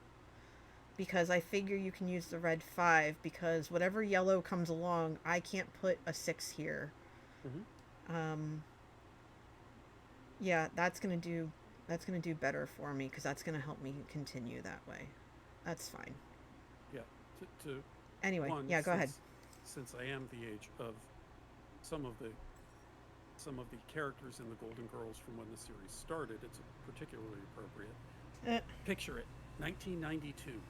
because I figure you can use the red 5 because whatever yellow comes along, I can't put a 6 here. Hmm. Um, yeah, that's gonna do better for me because that's gonna help me continue that way. That's fine. Yeah. To Anyway, one, yeah, go ahead. since I am the age of some of the some of the characters in the Golden Girls from when the series started, it's particularly appropriate. Uh, Picture it, 1992.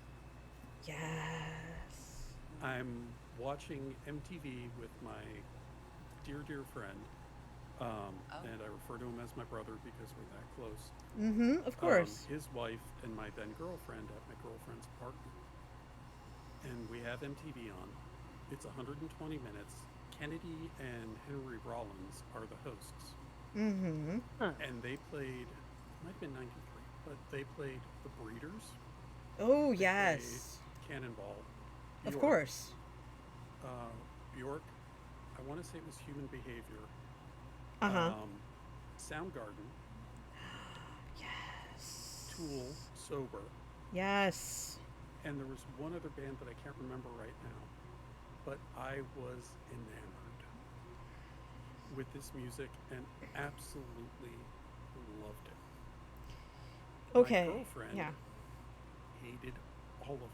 yes. I'm watching MTV with my dear friend, Oh, and I refer to him as my brother because we're that close. Mm-hmm. Of course. His wife and my then girlfriend at my girlfriend's apartment, and we have MTV on. It's 120 minutes. Kennedy and Henry Rollins are the hosts, Mm-hmm. and they played. It might have been '93, but they played The Breeders. Oh They played yes. Cannonball. Of Bjork, course. Bjork. I want to say it was Human Behavior. Uh huh. Soundgarden, Yes. Tool, Sober, Yes. And there was one other band that I can't remember right now, but I was enamored with this music and absolutely loved it. Okay. My girlfriend Yeah. hated all of it.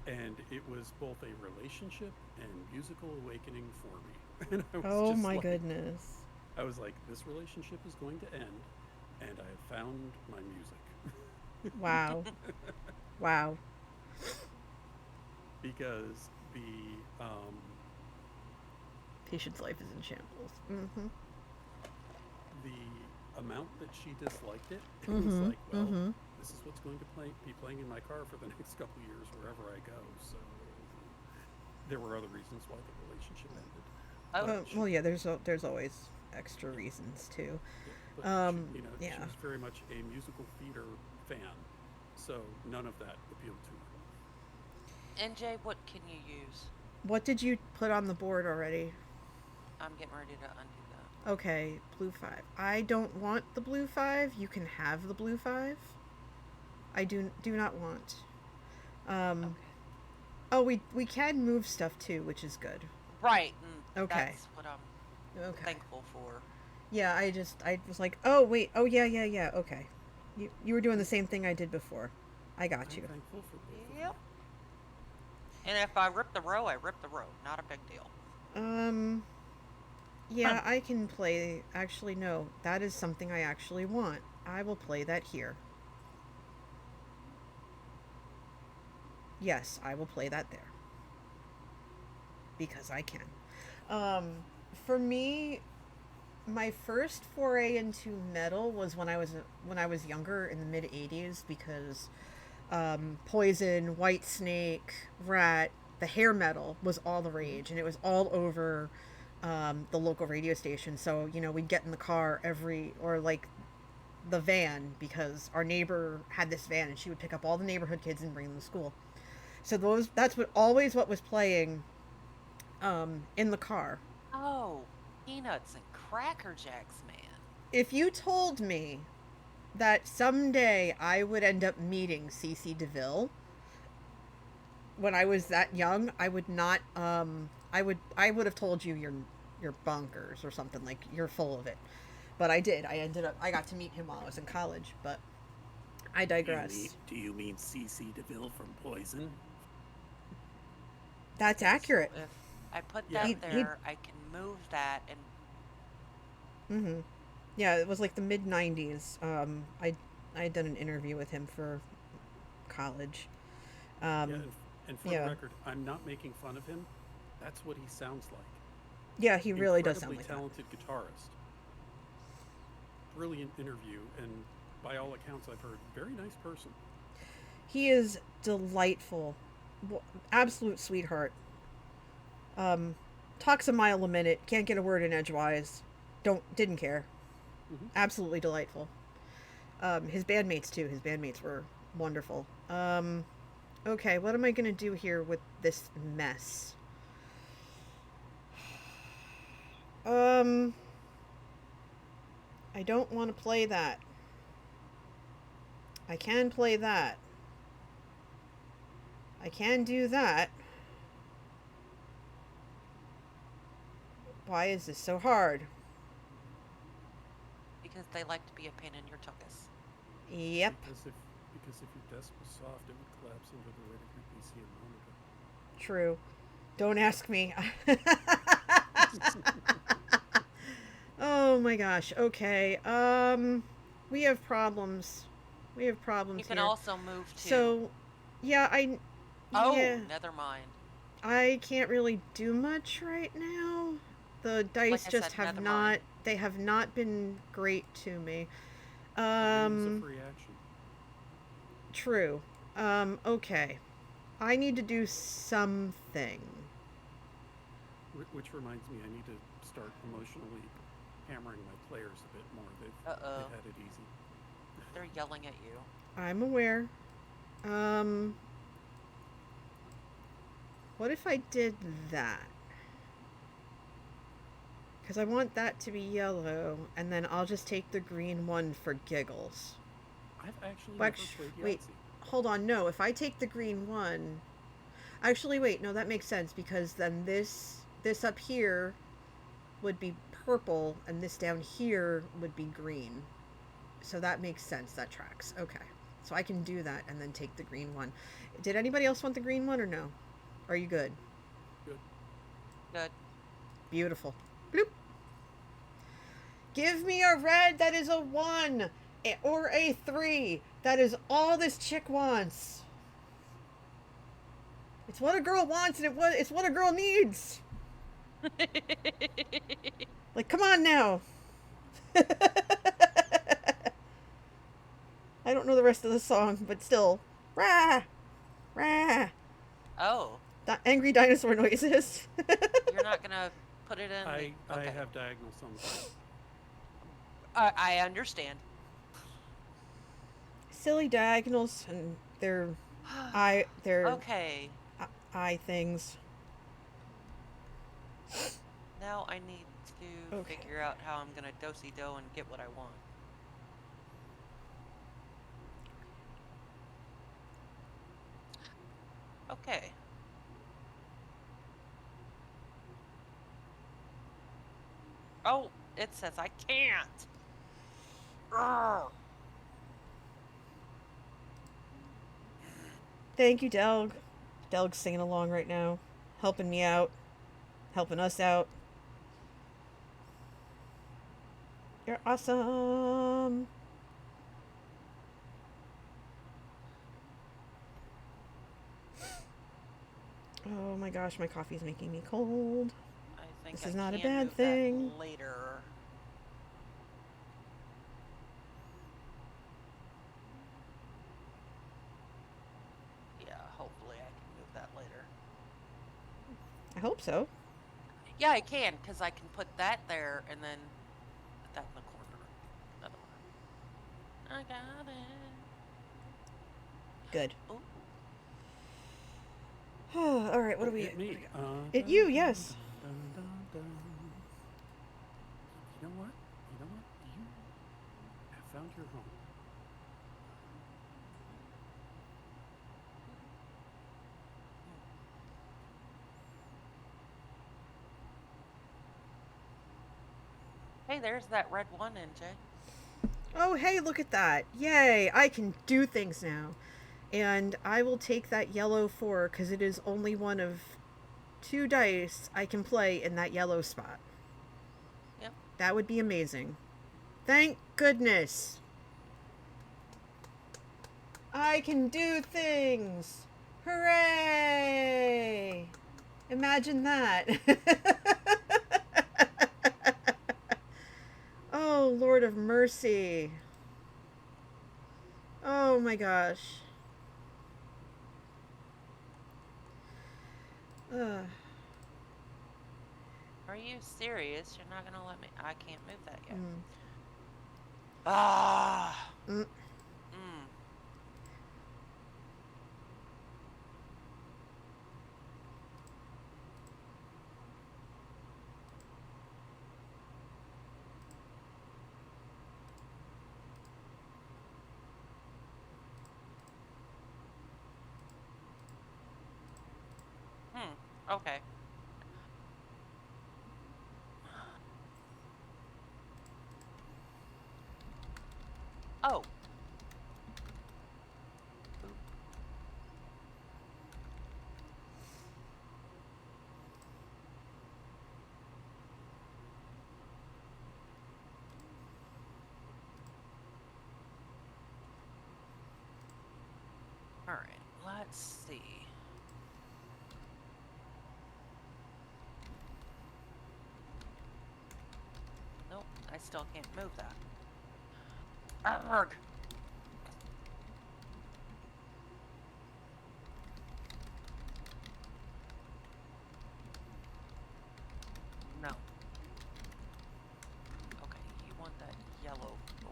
And it was both a relationship and musical awakening for me. And I was Oh just my like, goodness. I was like, this relationship is going to end, and I have found my music. Wow. Wow. Because um, Patient's life is in shambles. Mm-hmm. the amount that she disliked it, it was Mm-hmm. like, well, Mm-hmm. this is what's going to be playing in my car for the next couple of years wherever I go. So there were other reasons why the relationship ended. Oh, But she, Well, yeah. There's always extra reasons too. yeah, but she, she Yeah. was very much a musical theater fan, so none of that appealed to her. NJ, what can you use? What did you put on the board already? I'm getting ready to undo that. Okay, blue 5. I don't want the blue 5. You can have the blue 5. I do not want. Okay. Oh, we can move stuff too, which is good. Right. And Okay. That's what I'm Okay. thankful for. Yeah, I was like, oh wait, oh yeah. Okay, you were doing the same thing I did before. I got I'm you. thankful for both of Yep. you. And if I rip the row, I rip the row. Not a big deal. Yeah, I can play. Actually, no, that is something I actually want. I will play that here. Yes, I will play that there because I can. For me, my first foray into metal was when I was younger in the mid '80s because Poison, White Snake, Rat, the hair metal was all the rage, and it was all over the local radio station. So we'd get in the car or like the van because our neighbor had this van, and she would pick up all the neighborhood kids and bring them to school. So that's what was playing in the car. Oh, peanuts and Cracker Jacks, man. If you told me that someday I would end up meeting CC DeVille when I was that young, I would not. I would have told you you're bonkers or something, like you're full of it. But I did. I got to meet him while I was in college. But I digress. Do you mean CC DeVille from Poison? That's Okay, accurate. so if I put Yeah. that He- there, I can move that and Mm-hmm. Yeah, it was like the mid '90s. I had done an interview with him for college. Yeah, and for yeah. the record, I'm not making fun of him. That's what he sounds like. Yeah, he really does sound like that. Incredibly talented guitarist. Brilliant interview, and by all accounts I've heard, very nice person. He is delightful, absolute sweetheart. Talks a mile a minute, can't get a word in edgewise. Didn't care. Mhm. Absolutely delightful. His bandmates too. His bandmates were wonderful. Okay, what am I gonna do here with this mess? I don't want to play that. I can play that. I can do that. Why is this so hard? because they like to be a pain in your tuchus. Yep. Because if your desk was soft, it would collapse under the weight of your PC and monitor. True. Don't ask me. Oh my gosh. Okay. We have problems. We have problems You can here. also move too. So, yeah, oh, yeah, never mind. I can't really do much right now. The dice Like I just said, have never not. mind. They have not been great to me. It's a free action. True. Okay. I need to do something. Which reminds me, I need to start emotionally hammering my players a bit more. They've had it easy. They're yelling at you. I'm aware. What if I did that? Because I want that to be yellow, and then I'll just take the green one for giggles. I've actually Well, never played Yahtzee. wait, hold on. No, if I take the green one, actually, wait. No, that makes sense because then this up here would be purple, and this down here would be green. So that makes sense. That tracks. Okay, so I can do that and then take the green one. Did anybody else want the green one or no? Are you good? Good. Good. Beautiful. Bloop. Give me a red that is a 1 or a 3. That is all this chick wants. It's what a girl wants and it's what a girl needs. Like, come on now. I don't know the rest of the song, but still. Rah! Rah! Oh, Angry dinosaur noises. you're not gonna put it in. I Okay. have diagonals on the side. I understand. Silly diagonals and their Okay. eye things. Now I need to Okay. figure out how I'm gonna do-si-do and get what I want. Okay. Oh, it says I can't. Urgh. Thank you, Delg. Delg's singing along right now, helping me out, helping us out. You're awesome. Oh my gosh, my coffee's making me cold. I think This I is not a can bad move thing. that later. Yeah, hopefully I can move that later. I hope so. Yeah, I can, because I can put that there and then put that in the corner. Another one. I got it. Good. Ooh. All right, what do we? Hit me. It you, yes. Dun, dun, dun. You know what? You know what? You have found your home. Hey, there's that red one, NJ. Oh, hey, look at that. Yay, I can do things now. And I will take that yellow 4 because it is only one of 2 dice I can play in that yellow spot. Yep. That would be amazing. Thank goodness. I can do things. Hooray! Imagine that. Oh, Lord of mercy. Oh my gosh. Ugh. Are you serious? You're not gonna let me? I can't move that yet. Mm. Ah. Mm. Mm. Okay. Oh. Oop. All right. Let's see. Nope. I still can't move that. Arrgh. No. Okay, you want that yellow 4.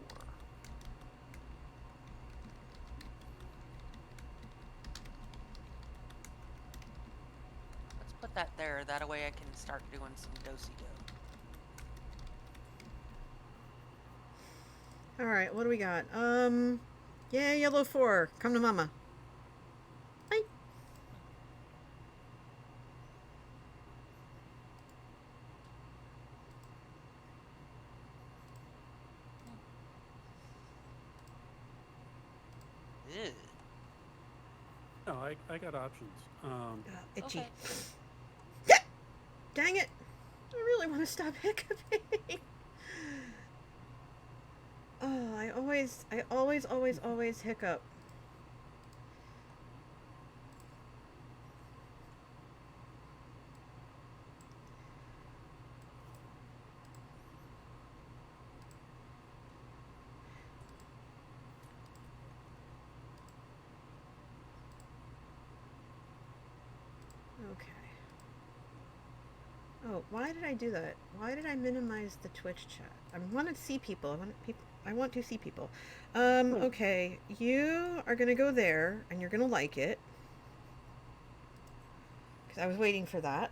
Let's put that there. That way I can start doing some do-si-do. All right, what do we got? Yeah, yellow 4. Come to mama. Bye. Ew. No, I got options. Itchy. Okay. Dang it. I really want to stop hiccuping. Oh, I always hiccup. Okay. Oh, why did I do that? Why did I minimize the Twitch chat? I want to see people. I want to see people. Okay. You are gonna go there, and you're gonna like it. Because I was waiting for that.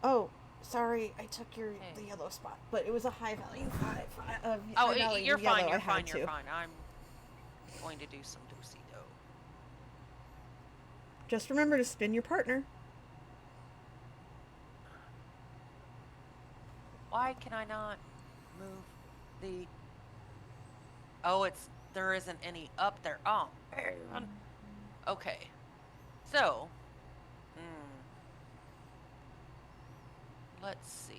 Oh, sorry, I took the Hey. yellow spot, but it was a high value Oh, high value you're yellow. fine. I You're had fine. to. You're fine. I'm going to do some do-si-do. Just remember to spin your partner. Why can I not move the? Oh, there isn't any up there. Oh, man. Okay. So, hmm, let's see.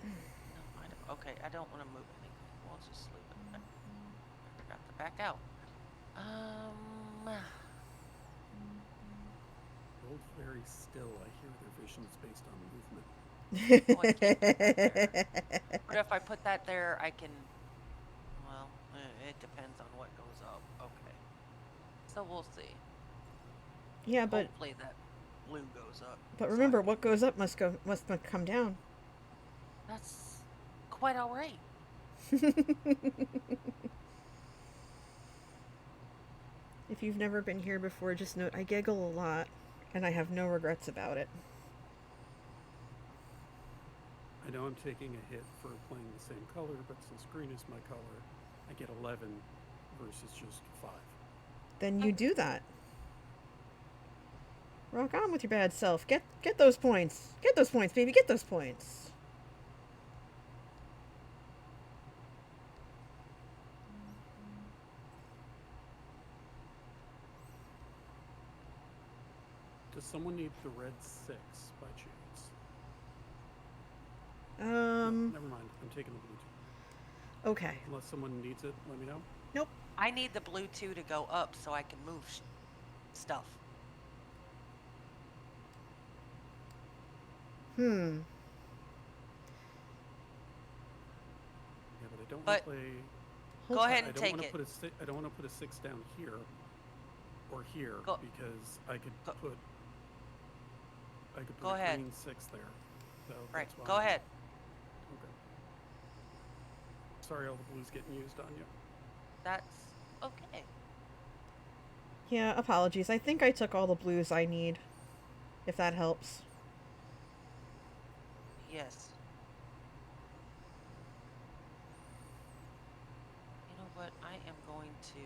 No, okay, I don't want to move anything. We'll just leave it there. I forgot to back out. Both very still. I hear their vision is based on movement. Oh, I can't put that there. But if I put that there, I can. Well, it depends on what goes up. Okay. So we'll see. Yeah, but Hopefully that blue goes up. remember, what goes up must come down. That's quite all right. If you've never been here before, just note I giggle a lot, and I have no regrets about it. I know I'm taking a hit for playing the same color, but since green is my color, I get 11 versus just 5. Then you do that. Rock on with your bad self. Get those points. Get those points, baby. Get those points. Does someone need the red 6 by chance? No, never mind. I'm taking the blue 2. Okay. Unless someone needs it, let me know. Nope. I need the blue 2 to go up so I can move stuff. Hmm. Yeah, but I don't want But to play. go ahead and take it. I don't want to put a 6 down here or here because I could Go- put Go a ahead. green 6 there. So Right. that's why Go ahead. Okay. Sorry, all the blues getting used on you. That's okay. Yeah, apologies. I think I took all the blues I need. If that helps. Yes. You know what? I am going to.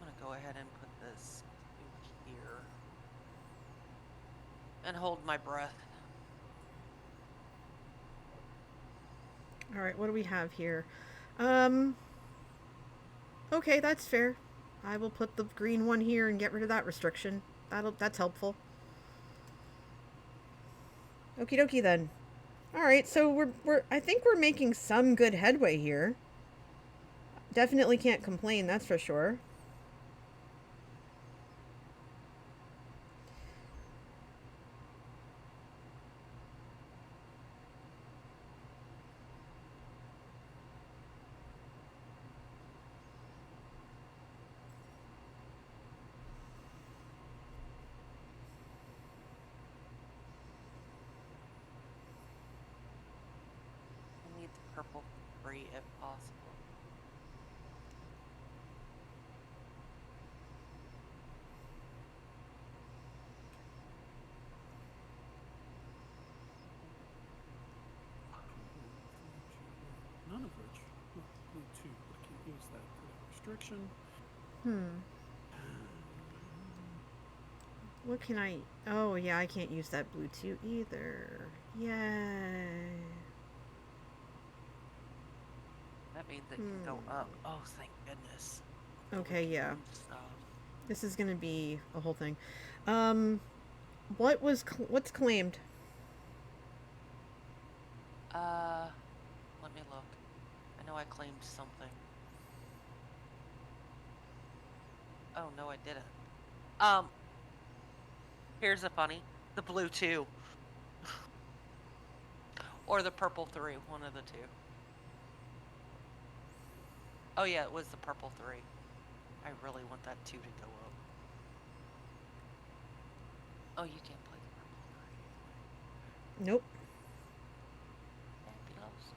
I'm going to go ahead and put this here and hold my breath. All right, what do we have here? Okay, that's fair. I will put the green one here and get rid of that restriction. That's helpful. Okie dokie then. All right, so I think we're making some good headway here. Definitely can't complain, that's for sure. I need the purple free if possible. friction. What can I... Oh, yeah, I can't use that blue 2 either. Yay. That means it can go up. Oh, thank goodness. Okay, yeah. Move stuff. This is gonna be a whole thing. What's claimed? Let me look. I know I claimed something. Oh, no, I didn't. Here's a funny. The blue 2. Or the purple 3. One of the two. Oh, yeah, it was the purple 3. I really want that 2 to go up. Oh, you can't play the purple 3. Nope. Fabulous.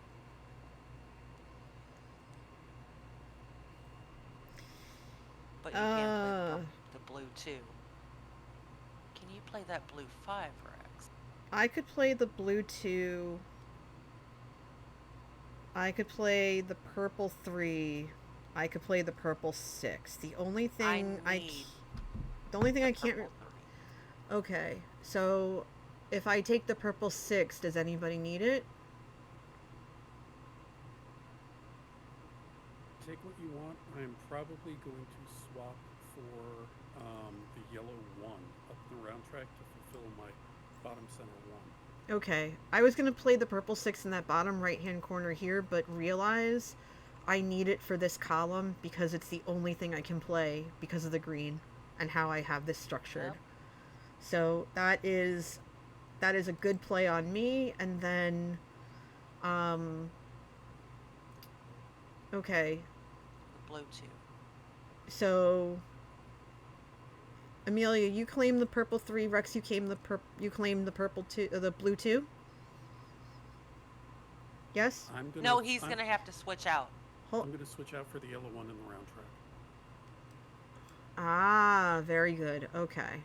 But you can play the blue 2. Can you play that blue 5, Rex? I could play the blue 2. I could play the purple 3. I could play the purple 6. The only thing I can't... Purple 3. Okay, so if I take the purple 6, does anybody need it? Take what you want. I'm probably going to swap for the yellow 1 up the round track to fulfill my bottom center 1. Okay, I was going to play the purple 6 in that bottom right-hand corner here, but realize I need it for this column because it's the only thing I can play because of the green and how I have this structured. Yep. So that is a good play on me. And then, okay. The blue 2. So, Amelia, you claim the purple 3. Rex, you claim the purple 2, the blue 2. Yes. No, he's gonna have to switch out. I'm gonna switch out for the yellow 1 in the round track. Ah, very good. Okay.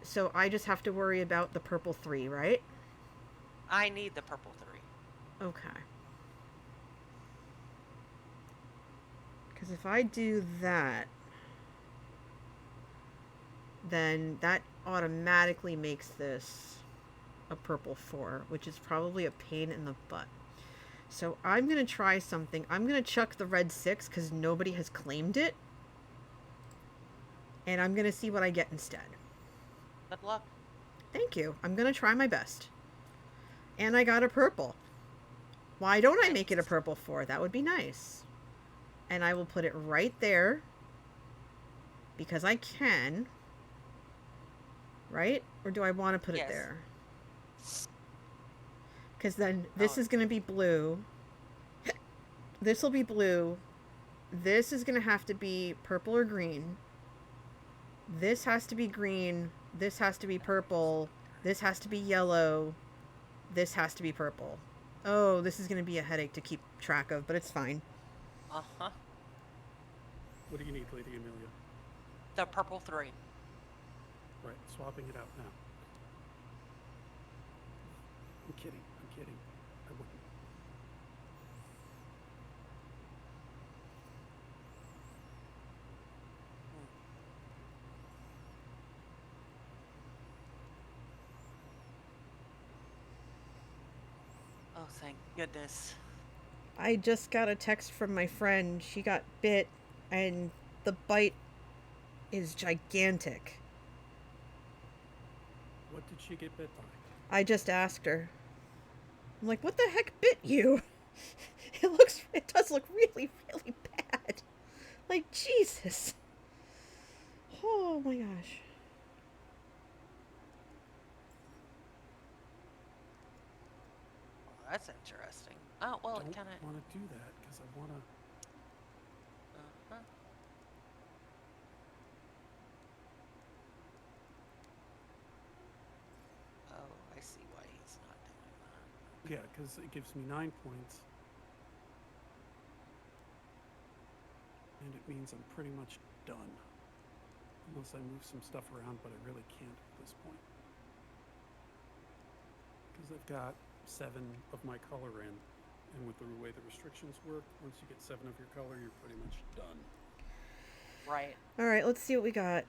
So I just have to worry about the purple 3, right? I need the purple 3. Okay. Because if I do that, then that automatically makes this a purple 4, which is probably a pain in the butt. So I'm going to try something. I'm going to chuck the red 6 because nobody has claimed it. And I'm going to see what I get instead. Good luck. Thank you. I'm going to try my best. And I got a purple. Why don't I make it a purple 4? That would be nice. And I will put it right there. Because I can. Right? Or do I want to put it there? Because then this is going to be blue. This will be blue. This is going to have to be purple or green. This has to be green. This has to be purple. This has to be yellow. This has to be purple. Oh, this is going to be a headache to keep track of, but it's fine. Uh-huh. What do you need, Lady Amelia? The purple 3. Right, swapping it out now. I'm kidding. I wouldn't. Oh, thank goodness. I just got a text from my friend. She got bit, and the bite is gigantic. What did she get bit by? I just asked her. I'm like, what the heck bit you? It does look really, really bad. Like, Jesus. Oh my gosh. Well, that's interesting. Oh, well, it kind of... I don't want to do that because I want to... Uh-huh. Oh, I see why he's not doing that. Yeah, because it gives me 9 points. And it means I'm pretty much done. Unless I move some stuff around, but I really can't at this point. Because I've got 7 of my color in, And with the way the restrictions work, once you get 7 of your color, you're pretty much done. Right. All right, let's see what we got.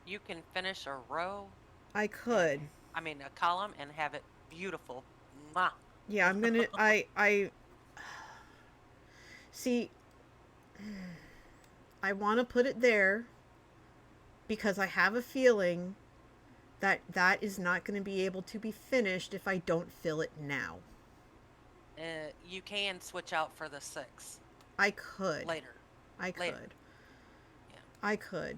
You can finish a row I and could. I mean a column and have it beautiful. Mwah. Yeah, I'm gonna. I see. I want to put it there because I have a feeling that that is not going to be able to be finished if I don't fill it now. You can switch out for the 6 I could. later. I could. Later. Yeah. I could.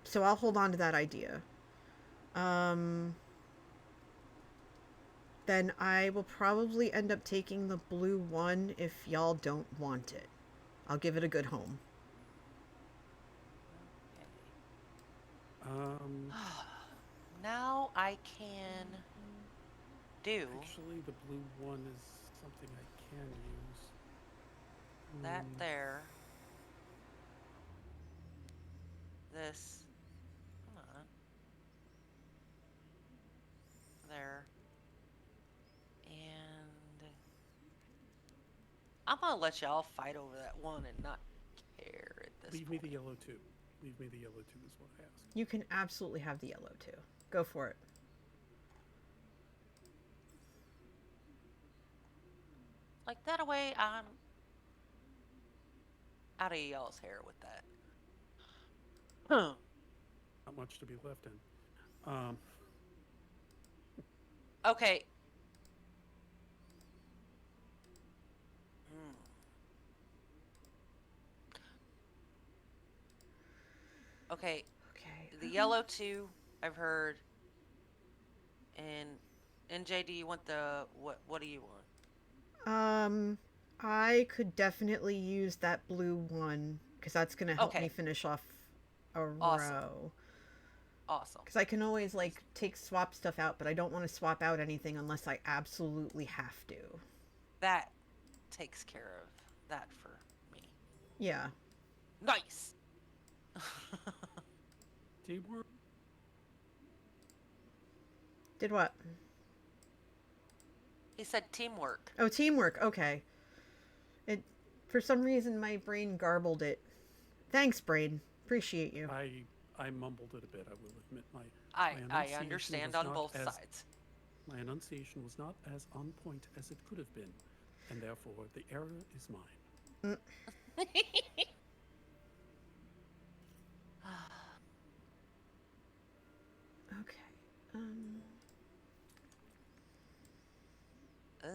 So I'll hold on to that idea. Then I will probably end up taking the blue one if y'all don't want it. I'll give it a good home. Now I can do Actually, the blue one is something I can use. that there. This. Come on. There. And I'm gonna let y'all fight over that one and not care at this Leave point. me the yellow too. Leave me the yellow too is what I ask. You can absolutely have the yellow too. Go for it. Like that away, I'm out of y'all's hair with that. Huh. Not much to be left in. Okay. Hmm. Okay. Okay. The yellow 2, I've heard. And NJ, do you want the what do you want? I could definitely use that blue one because that's gonna help me Okay. finish off a Awesome. row. Awesome. Because I can always like swap stuff out, but I don't want to swap out anything unless I absolutely have to. That takes care of that for me. Yeah. Nice. Teamwork. Did what? He said teamwork. Oh, teamwork. Okay. It for some reason my brain garbled it. Thanks, brain. Appreciate you. I mumbled it a bit. I will admit my I enunciation understand was on not both as- sides. My enunciation was not as on point as it could have been, and therefore the error is mine. Okay. Ugh.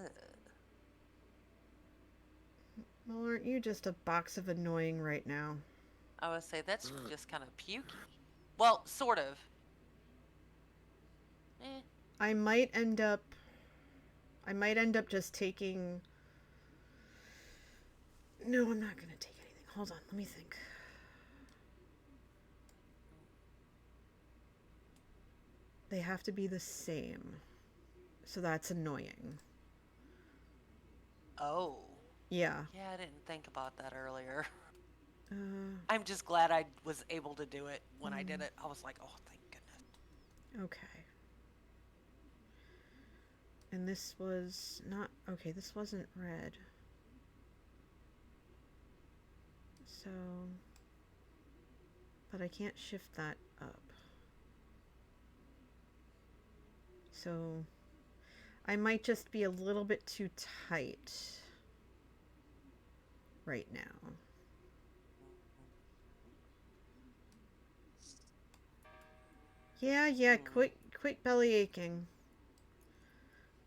Well, aren't you just a box of annoying right now? I would say that's just kind of pukey. Well, sort of. Eh. I might end up just taking. No, I'm not gonna take anything. Hold on, let me think. They have to be the same. So that's annoying. Oh. Yeah. Yeah, I didn't think about that earlier. Uh, I'm just glad I was able to do it when I did it. I was like, oh, thank goodness. okay. And this was not. Okay, this wasn't red. So. But I can't shift that up. So. I might just be a little bit too tight right now. Yeah, quit belly aching.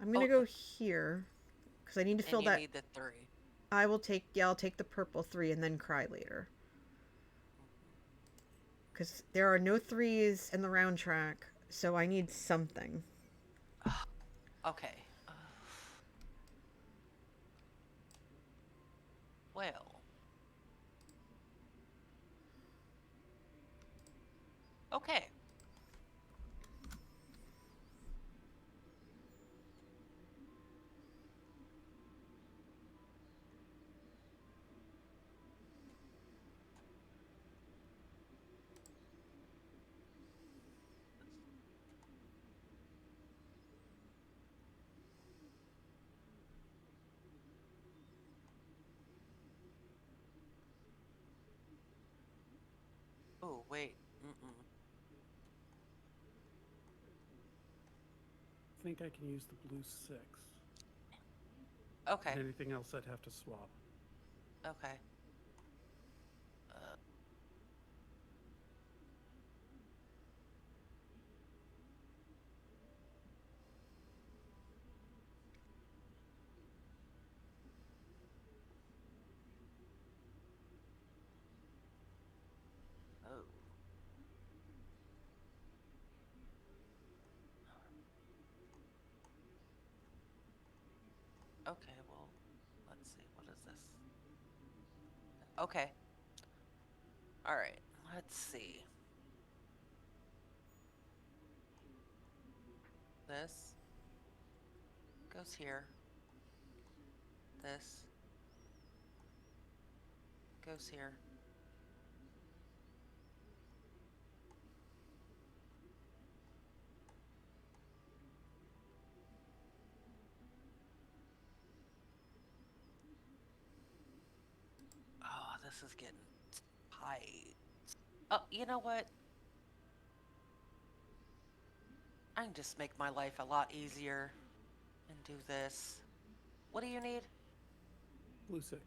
I'm gonna go here because I need to fill And you that. need the 3. I'll take the purple 3 and then cry later. Because there are no 3s in the round track, so I need something. Okay. Well. Okay. Oh, wait. Mm-mm. I think I can use the blue 6. Okay. And anything else I'd have to swap. Okay. Uh, oh. Okay, well, let's see. What is this? Okay. All right. Let's see. This goes here. This goes here. Oh, this is getting tight. Oh, you know what? I can just make my life a lot easier and do this. What do you need, Blue 6.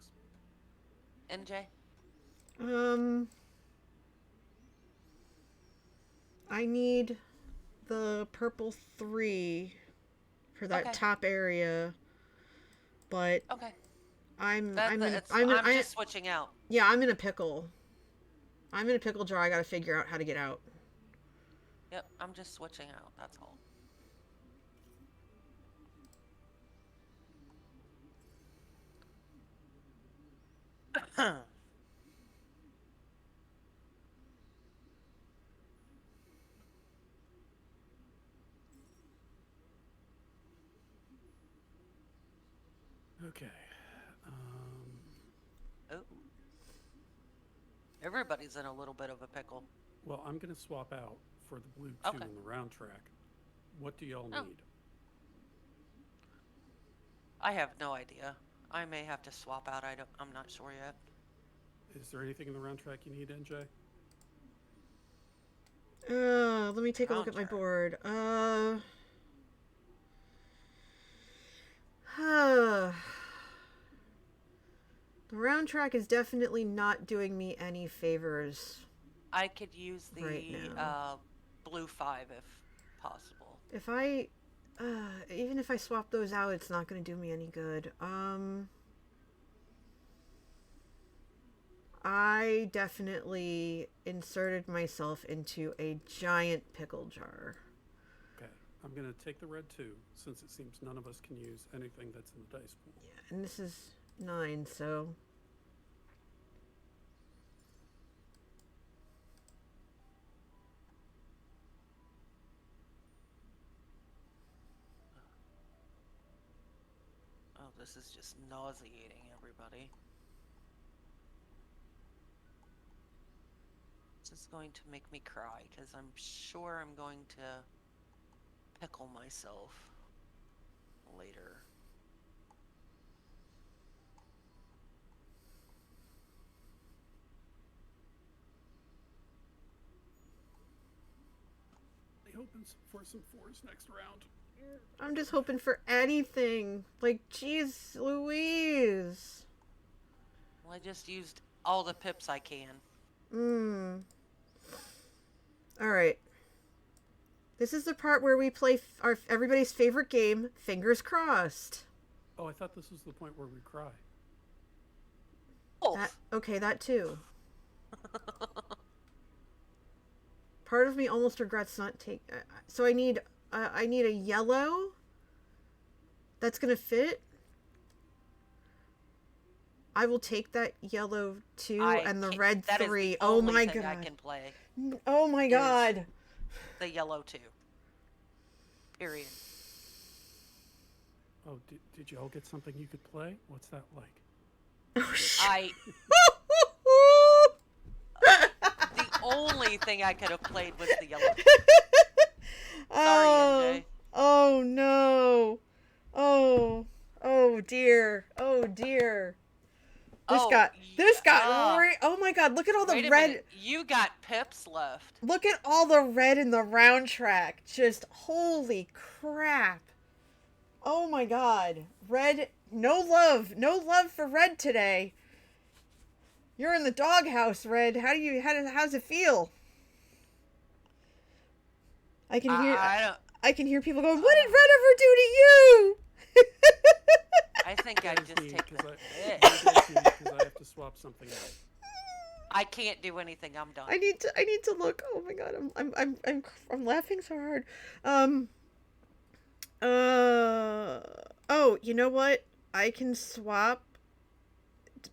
NJ? I need the purple 3 for that Okay. top area, but Okay. I'm I'm just switching out. yeah, I'm in a pickle. I'm in a pickle jar. I got to figure out how to get out. Yep, I'm just switching out. That's all. Okay. Oh. Everybody's in a little bit of a pickle. Well, I'm going to swap out for the blue 2 Okay. in the round track. What do y'all Oh. need? I have no idea. I may have to swap out. I'm not sure yet. Is there anything in the round track you need, NJ? Let me take a look at my Round board. The round track is definitely not doing me any favors. I could use the Right now. blue 5 if possible. If I, even if I swap those out, it's not going to do me any good. I definitely inserted myself into a giant pickle jar. Okay. I'm going to take the red 2 since it seems none of us can use anything that's in the dice pool. Yeah, and this is 9, so... Oh, this is just nauseating everybody. This is going to make me cry because I'm sure I'm going to pickle myself later. I hoping for some 4s next round. I'm just hoping for anything. Like, jeez Louise. Well, I just used all the pips I can. Alright. This is the part where we play everybody's favorite game, Fingers Crossed. Oh, I thought this was the point where we cry. Oh, That too. Part of me almost regrets not taking... so I need a yellow that's going to fit. I will take that yellow 2 and the red that 3. Is the Oh only my thing god. I can play Oh my god. the yellow 2. Period. Oh, did y'all get something you could play? What's that like? Oh shit. The only thing I could have played was the yellow. Oh, NJ. oh no. Oh dear. Oh dear. This got yeah. oh my my god, look at all Wait the a red. minute. You got pips left. Look at all the red in the round track. Just holy crap. Oh my god. Red, no love for Red today. You're in the doghouse, Red. How's it feel? I can hear I can hear people going, "What did Red ever do to you?" I think I just take the because piss. I have to swap something out. I can't do anything. I'm done. I need to look. Oh my god, I'm laughing so hard. Oh, you know what? I can swap.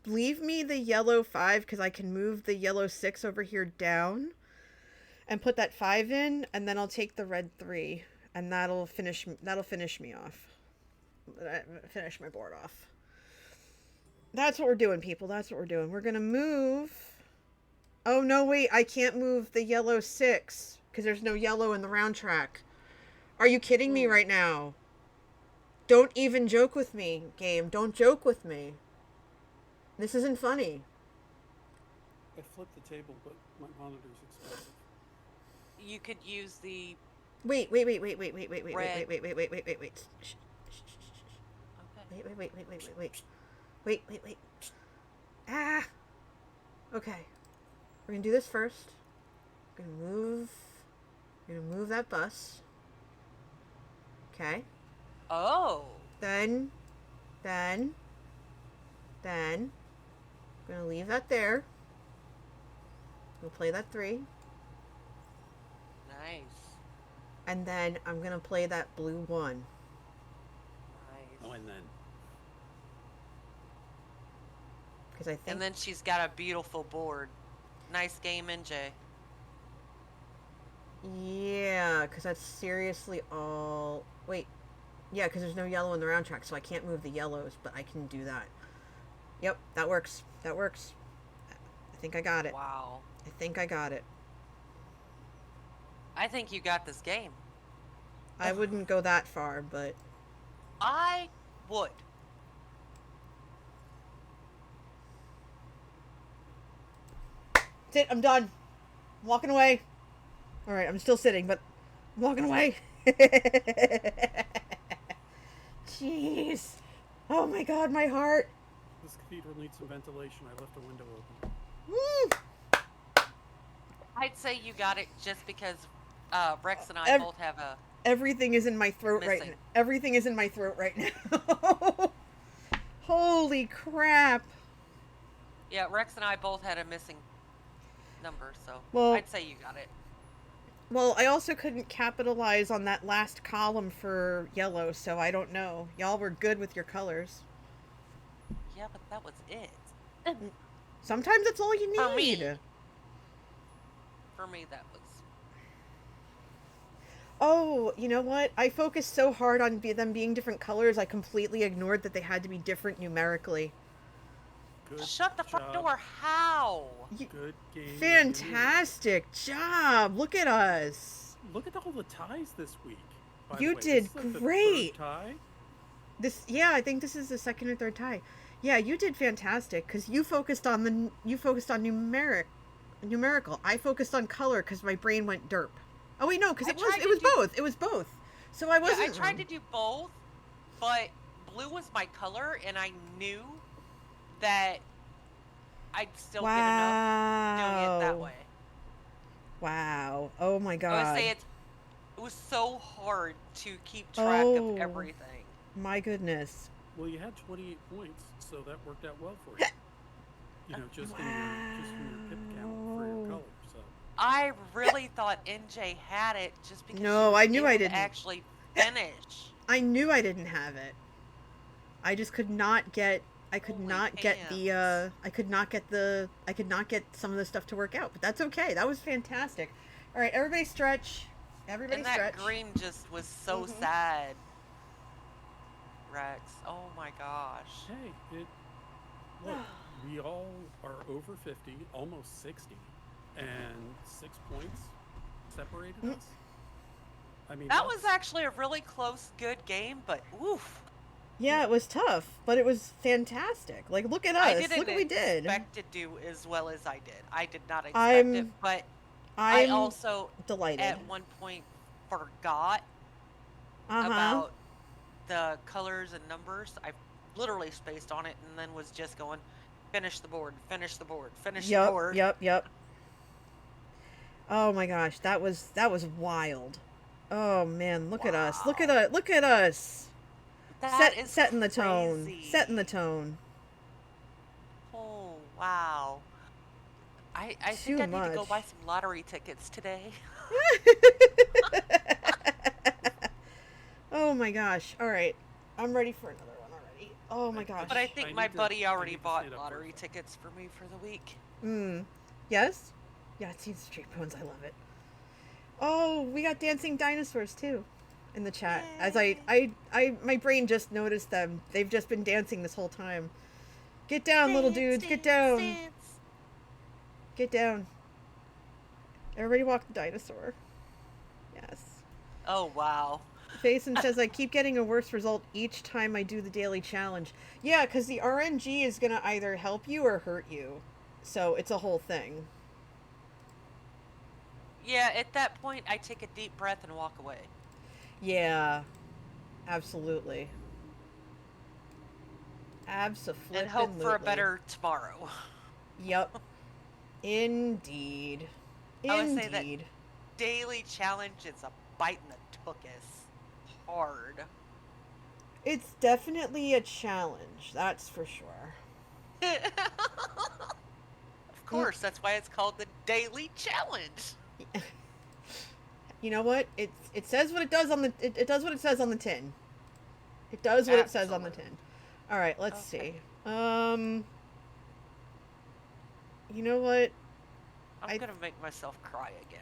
Leave me the yellow 5 because I can move the yellow 6 over here down and put that 5 in, and then I'll take the red 3, and that'll finish me off. Finish my board off. That's what we're doing, people. That's what we're doing. We're gonna move. Oh no, wait! I can't move the yellow 6 because there's no yellow in the round track. Are you kidding me right now? Don't even joke with me, game. Don't joke with me. This isn't funny. I flipped the table, but my monitor's expensive. You could use the. Wait. Red. Wait. Okay. Wait. Ah. Okay. We're gonna do this first. We're gonna move that bus. Okay. Oh. Then I'm gonna leave that there. We'll play that 3. Nice. And then I'm gonna play that blue 1. Nice. Oh, and then Because I think. And then she's got a beautiful board. Nice game, NJ. Yeah, because that's seriously all. Wait. Yeah, because there's no yellow in the round track, so I can't move the yellows, but I can do that. Yep, that works. That works. I think I got it. Wow. I think I got it. I think you got this game. I wouldn't go that far, but. I would. That's it, I'm done. I'm walking away. Alright, I'm still sitting, but I'm walking away. Jeez. Oh my god, my heart. this cathedral needs some ventilation. I left a window open. Woo! I'd say you got it just because Rex and I both have a. Everything is in my throat right Missing. now. Everything is in my throat right now. Holy crap. Yeah, Rex and I both had a missing number, so Well- I'd say you got it. Well, I also couldn't capitalize on that last column for yellow, so I don't know. Y'all were good with your colors. Yeah, but that was it. Sometimes that's all you For me. need. For me, that was. Oh, you know what? I focused so hard on them being different colors, I completely ignored that they had to be different numerically. Good Shut the front job. door. How? Good game. Fantastic job! Look at us. Look at all the ties this week. By You the way. did This is like the great. third tie. Yeah, I think this is the second or third tie. Yeah, you did fantastic because you focused on numerical. I focused on color because my brain went derp. Oh wait, no, because it was both. It was both. So I wasn't. Yeah, I tried wrong. to do both, but blue was my color, and I knew that I'd still get enough doing it that way. Wow. Oh my god. I would say it was so hard to keep track of everything. My goodness. Well, you had 28 points, so that worked out well for you. You know, just from your pip count for your color. So I really thought NJ had it just because No, she was I knew I able to didn't. actually finish. I knew I didn't have it. I just could not get. I could Holy not get the. pants. I could not get some of the stuff to work out. But that's okay. That was fantastic. All right, everybody stretch. Everybody And that stretch. green just was so sad. Rex, oh my gosh. hey, look, we all are over 50, almost 60, and 6 points separated us. I mean, That was actually a really close, good game, but oof. Yeah, it was tough, but it was fantastic. Like, look at I us. didn't Look what we did. expect to do as well as I did. I did not expect it, I'm but I I'm also delighted. at one point forgot Uh-huh. about the colors and numbers. I literally spaced on it and then was just going, finish the board, finish the board, finish the Yep, board. yep, yep. Oh my gosh, that was wild. Oh man, look at us. Look at Wow. us. Look at us. That is Setting the tone. Setting the crazy. tone. Oh, wow. I think Too I need to go much. buy some lottery tickets today. Oh my gosh. All right. I'm ready for another one already. Oh my I gosh. But I just think I my need to buddy I already need to see bought it up for a lottery second. tickets for me for the week. Yes? Yeah, it's seen Street Bones. I love it. Oh, we got dancing dinosaurs too in the chat. As Yay. my brain just noticed them. They've just been dancing this whole time. Get down, little Dance, dudes. Get dance, down. dance. Get down. Everybody walk the dinosaur. Yes. Oh, wow. Faison says, I keep getting a worse result each time I do the daily challenge. Yeah, because the RNG is going to either help you or hurt you. So it's a whole thing. Yeah, at that point, I take a deep breath and walk away. Yeah, absolutely. And hope for a Abso-flippin'-lutely. better tomorrow. Yep. Indeed. I would say that Indeed. daily challenge is a bite in the tuchus. Hard. It's definitely a challenge, that's for sure. Of course, that's why it's called the daily challenge. You know what? It says what it does on the it does what it says on the tin. It does what it says on the Absolutely. tin. All right, let's Okay. see. You know what? I'm gonna make myself cry again.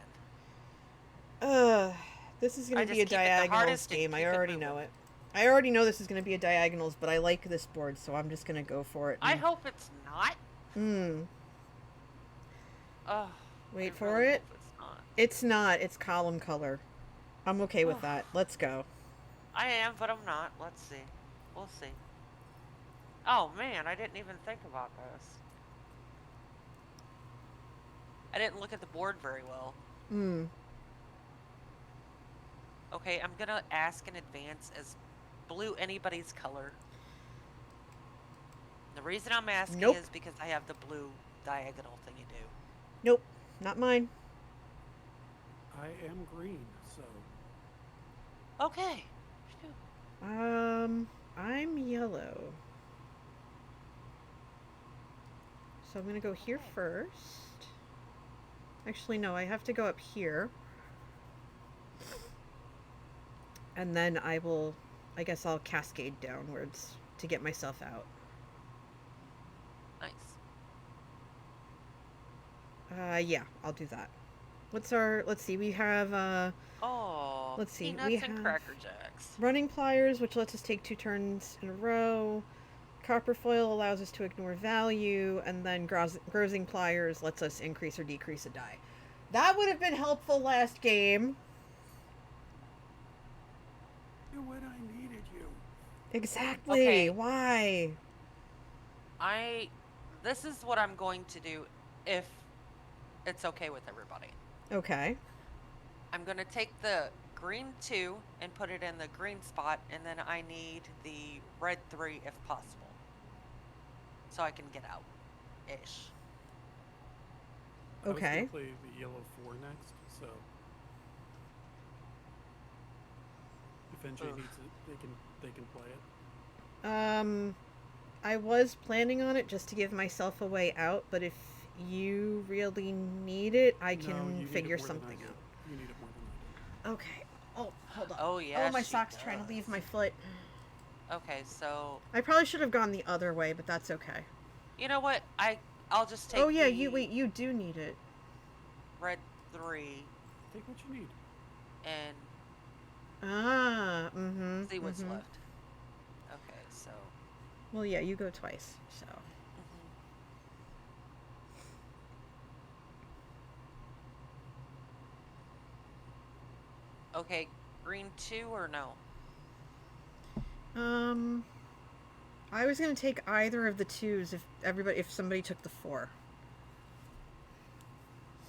This is going I to be just a keep it the diagonals hardest and game. I keep it already know moving. it. I already know this is going to be a diagonals, but I like this board, so I'm just going to go for it. I hope it's not. Hmm. Oh, Wait I for really it. hope it's not. It's not. It's column color. I'm okay with Oh, that. Let's go. I am, but I'm not. Let's see. We'll see. Oh man, I didn't even think about this. I didn't look at the board very well. Hmm. Okay, I'm gonna ask in advance, is blue anybody's color? The reason I'm asking Nope. is because I have the blue diagonal thing you do. Nope. Not mine. I am green, so Okay. Phew. I'm yellow. So I'm gonna go here Okay. first. Actually, no, I have to go up here. And then I guess I'll cascade downwards to get myself out. Nice. Yeah, I'll do that. Let's see, we have, Oh, let's see, we peanuts and have Cracker Jacks. running pliers, which lets us take 2 turns in a row. Copper foil allows us to ignore value, and then grousing pliers lets us increase or decrease a die. That would have been helpful last game. you when I needed you. Exactly. Okay. Why? This is what I'm going to do if it's okay with everybody. Okay. I'm going to take the green 2 and put it in the green spot, and then I need the red 3 if possible. So I can get out. Ish. I was Okay. gonna play the yellow 4 next, so if NJ Ugh. needs it, they can play it. I was planning on it just to give myself a way out, but if you really need it, I No, you can need it figure more than I something do. out. You need it more than I do. Okay. Oh, hold on. Oh, yeah, Oh, my she sock's trying to leave does. my foot. Okay, so I probably should have gone the other way, but that's okay. you know what? I'll just take Oh yeah, the you do need it. red 3 Take what you need. and Ah, mm-hmm. see what's Mm-hmm. left. Okay, so Well, yeah, you go twice, so. okay, green 2 or no? I was gonna take either of the 2s if somebody took the 4.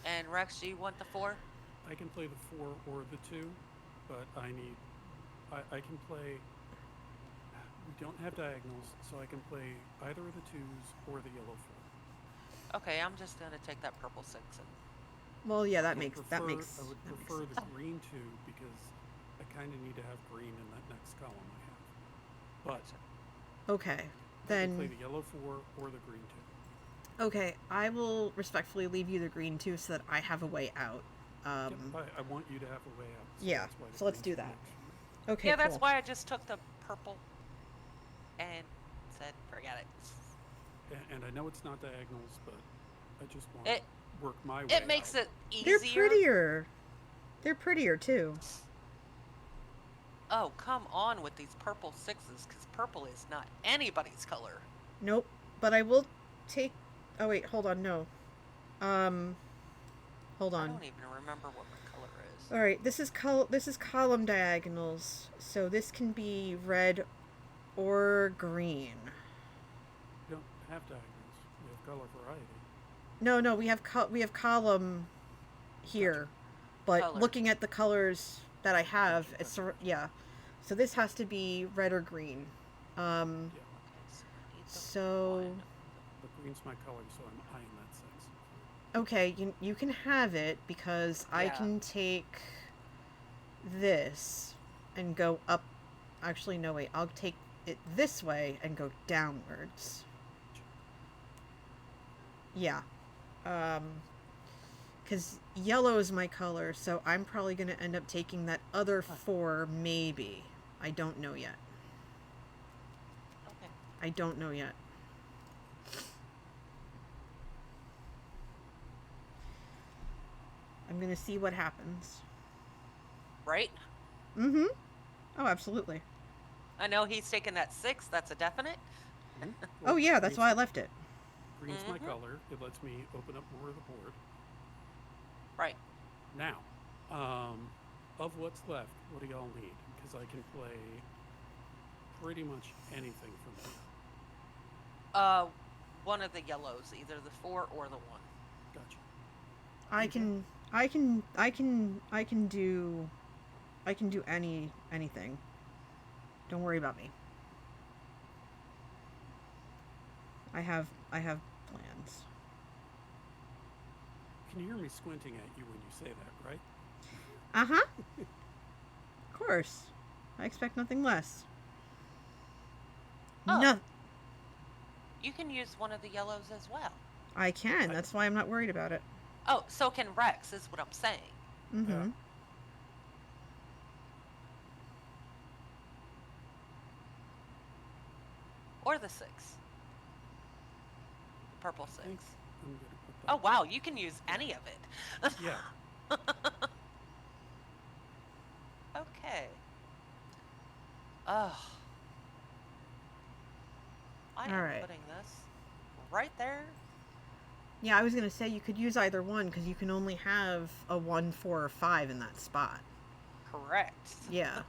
And Rex, do you want the 4? I can play the 4 or the 2, but I can play. We don't have diagonals, so I can play either of the 2s or the yellow 4. Okay, I'm just gonna take that purple 6 and Well, yeah, I that would makes prefer, that makes. I would that makes prefer sense. the green 2 because I kind of need to have green in that next column I have. But Okay, I can play then the yellow 4 or the green 2. okay, I will respectfully leave you the green 2 so that I have a way out. Yep, I want you to have a way out. So Yeah, that's why the so let's green do 2 that. works for me. Okay, yeah, that's cool. why I just took the purple and said forget it. And I know it's not diagonals, but I just want It to work my way it makes out. it They're easier. prettier. They're prettier too. Oh, come on with these purple 6s, because purple is not anybody's color. Nope. But I will take. Oh wait, hold on. No. Hold I on. don't even remember what my color is. All right. This is column diagonals. So this can be red or green. We don't have diagonals. We have color variety. No. We have column here, but Color. looking at the colors that I have, Gotcha, it's gotcha. yeah. So this has to be red or green. Yeah. Okay, so I need the So 1. But green's my color, so I'm eyeing that 6. okay, you can have it because I Yeah. can take this and go up. Actually, no wait. I'll take it this way and go downwards. Yeah. Because yellow is my color, so I'm probably going to end up taking that other 4, maybe. I don't know yet. Okay. I don't know yet. I'm going to see what happens. Right? Mm-hmm. Oh, absolutely. I know he's taking that 6, that's a definite. Oh, yeah, that's why I left it. Green's my Mhm. color. It lets me open up more of the board. Right. Now, of what's left, what do y'all need? Because I can play pretty much anything from here. One of the yellows, either the 4 or the 1. Gotcha. I can do anything. Don't worry about me. I have plans. You can hear me squinting at you when you say that, right? Uh-huh. Of course. I expect nothing less. Oh. No, You can use one of the yellows as well. I can. That's why I'm not worried about it. Oh, so can Rex, is what I'm saying. Mm-hmm. Or the 6. Purple 6. I think I'm going to put that. Oh, wow, you can use any of it. Yeah. Okay. Oh. I am Alright. putting this right there. Yeah, I was gonna say you could use either one because you can only have a 1, 4, or 5 in that spot. Correct. Yeah.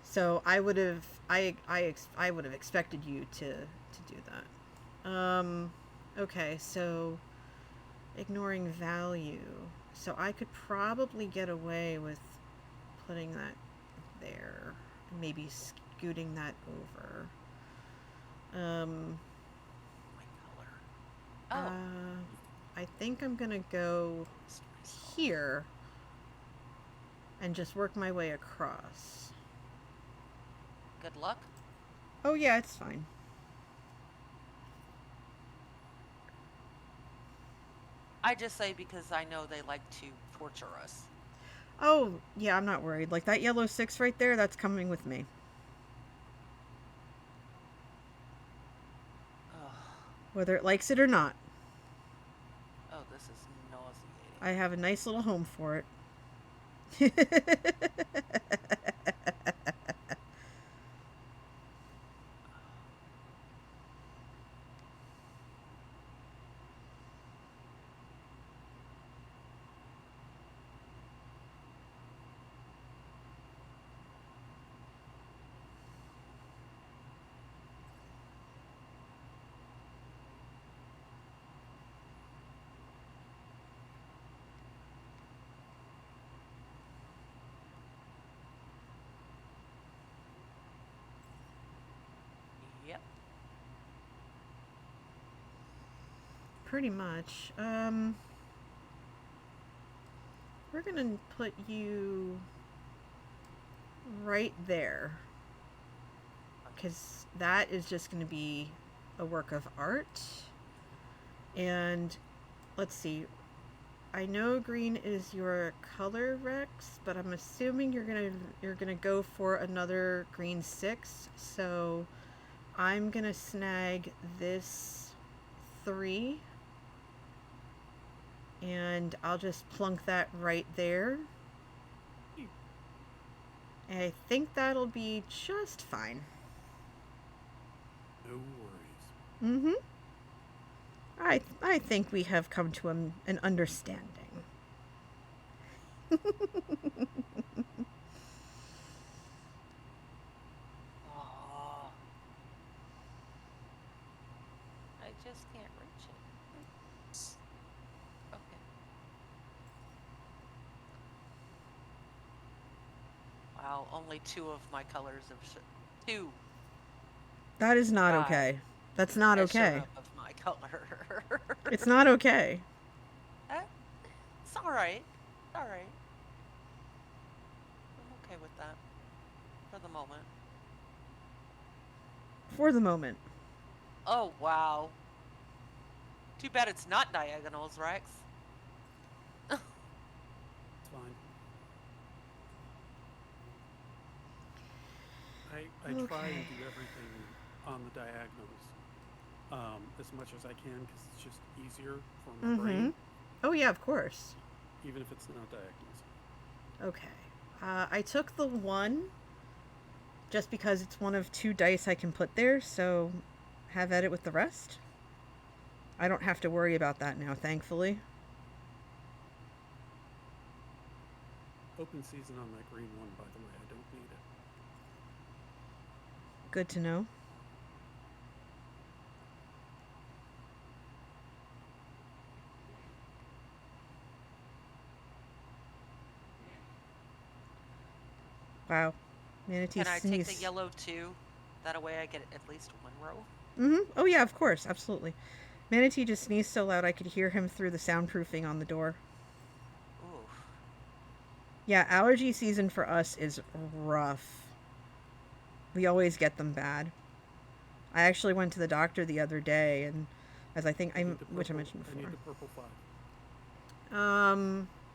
So I would have I would have expected you to do that. Okay, so ignoring value. So I could probably get away with putting that there and maybe scooting that over. My color. Oh. I think I'm gonna go here and just work my way across. Good luck. Oh yeah, it's fine. I just say because I know they like to torture us. Oh yeah, I'm not worried. Like that yellow 6 right there, that's coming with me. Ugh. Whether it likes it or not. Oh, this is nauseating. I have a nice little home for it. pretty much. We're gonna put you right there. Because that is just gonna be a work of art. And let's see. I know green is your color, Rex, but I'm assuming you're gonna go for another green 6. So I'm gonna snag this 3, and I'll just plunk that right there. And I think that'll be just fine. No worries. Mm-hmm. I think we have come to an understanding. Oh, I just can't reach it. Okay. Wow, only 2 of my colors have 2 That is not dye okay. That's not has shown okay. up of my color. It's not okay. Eh, it's all right. All right. I'm okay with that for the moment. For the moment. Oh wow. Too bad it's not diagonals, Rex. It's fine. I try and Okay. do everything on the diagonals as much as I can because it's just easier for my Mm-hmm. brain, Oh yeah, of course. even if it's not diagonals. Okay. I took the 1 just because it's one of 2 dice I can put there, so have at it with the rest. I don't have to worry about that now, thankfully. Open season on that green one, by the way. I don't need it. Good to know. Wow. Manatee Can I take the sneezed. yellow too? That way I get at least 1 row. Mm-hmm. Oh yeah, of course, absolutely. Manatee just sneezed so loud I could hear him through the soundproofing on the door. Ooh. Yeah, allergy season for us is rough. We always get them bad. I actually went to the doctor the other day, and as I think which I mentioned I need before. the purple 5,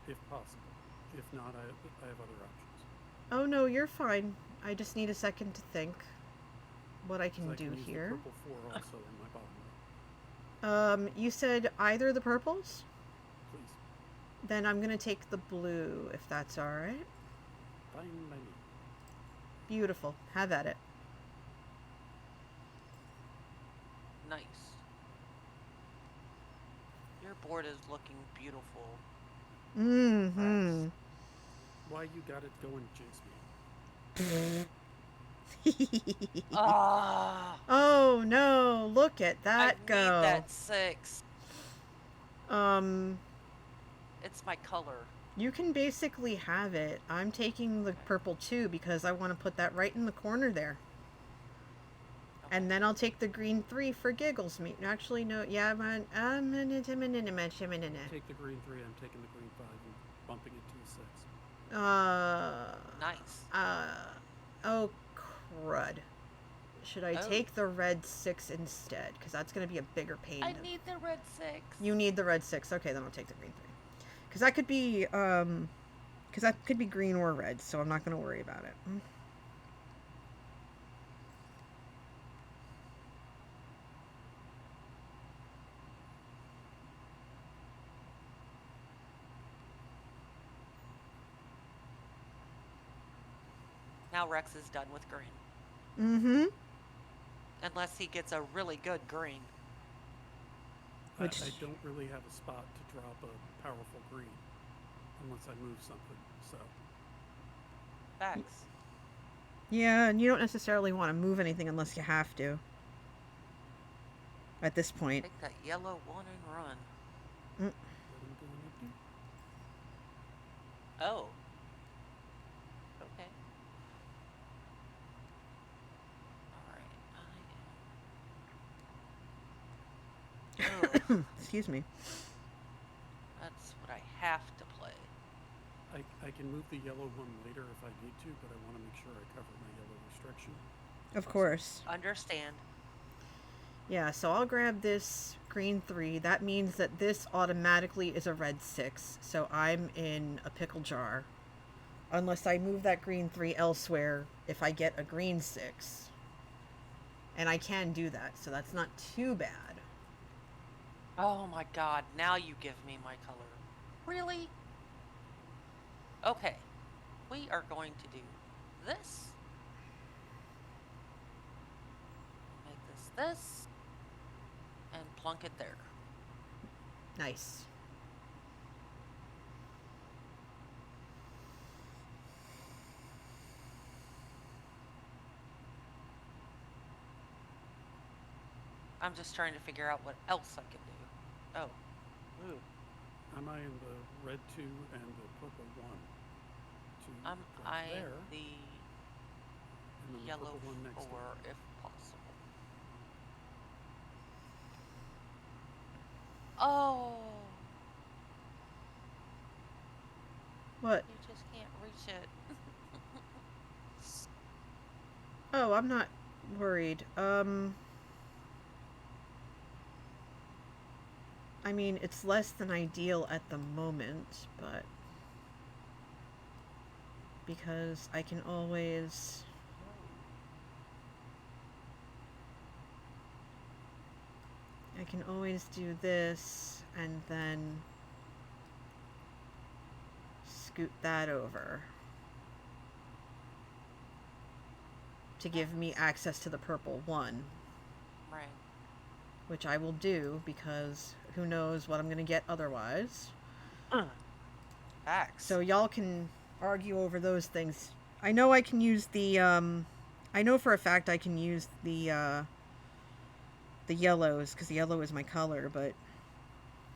if possible. If not, I have other options. Oh no, you're fine. I just need a second to think what I 'Cause can I do can use here. the purple 4 also in my bottom row. You said either the purples? Please. Then I'm gonna take the blue, if that's alright. Fine by me. Beautiful. Have at it. Nice. Your board is looking beautiful. Mm-hmm. Why you got it going, jinx me? Ah, Oh no, look at I that need go. that 6. Um, It's my color. you can basically have it. I'm taking the Okay. purple 2 because I want to put that right in the corner there. Okay. And then I'll take the green 3 for giggles. Actually, no. Yeah, Take the green 3, I'm taking the green 5 and bumping it to a 6. Nice. Oh, crud. Should I Oh. take the red 6 instead? Because that's going to be a bigger pain. I need the red 6. You need the red 6. Okay, then I'll take the green 3. Because that could be, green or red, so I'm not going to worry about it. Now Rex is done with green. Mm-hmm. Unless he gets a really good green. I Which- don't really have a spot to drop a powerful green unless I move something, so Facts. Yeah, and you don't necessarily want to move anything unless you have to. At this point. Take that yellow 1 and run. what I'm gonna do. Oh. Okay. Alright. Excuse me. That's what I have to play. I can move the yellow one later if I need to, but I want to make sure I cover my yellow restriction. Of course. Understand. Yeah, so I'll grab this green 3. That means that this automatically is a red 6. So I'm in a pickle jar. Unless I move that green 3 elsewhere if I get a green 6. And I can do that, so that's not too bad. Oh my god, now you give me my color. Really? Okay. We are going to do this. Make this. And plunk it there. Nice. I'm just trying to figure out what else I can do. Oh. Ooh. I'm eyeing the red 2 and the purple 1. To I'm go eyeing there, the and then the yellow purple one next to 4 it. if possible. Oh. What? You just can't reach it. Oh, I'm not worried. I mean, it's less than ideal at the moment, but because I can always do this and then scoot that over to give me access to the purple 1. Right. Which I will do because who knows what I'm going to get otherwise. Facts. So y'all can argue over those things. I know I can use the I know for a fact I can use the yellows because yellow is my color, but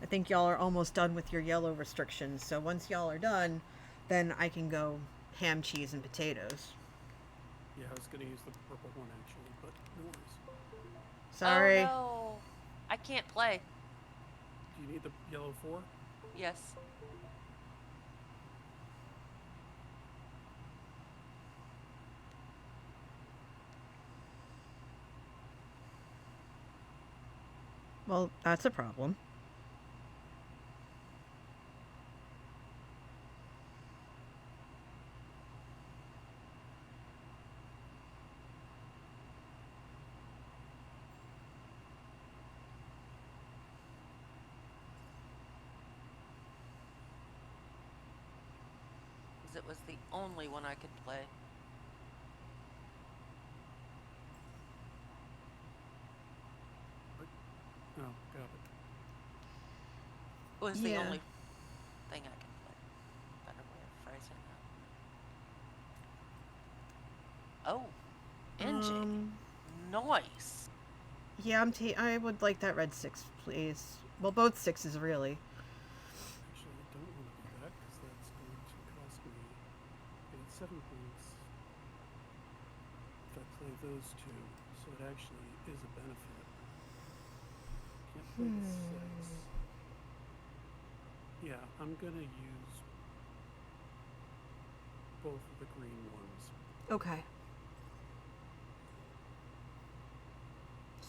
I think y'all are almost done with your yellow restrictions. So once y'all are done, then I can go ham, cheese, and potatoes. Yeah, I was going to use the purple one actually, but no worries. Sorry. Oh no. I can't play. Do you need the yellow 4? Yes. Well, that's a problem. Because it was the only one I could play. Oh, got it. It was the Yeah. only thing I could play. Better way of phrasing that. Oh. NJ. Nice. Yeah, I would like that red 6, please. Well, both 6s, really. Actually, I don't want to do that because that's going to cost me 7 points if I play those 2. So it actually is a benefit. Can't play the 6. Yeah, I'm going to use both of the green ones. Okay.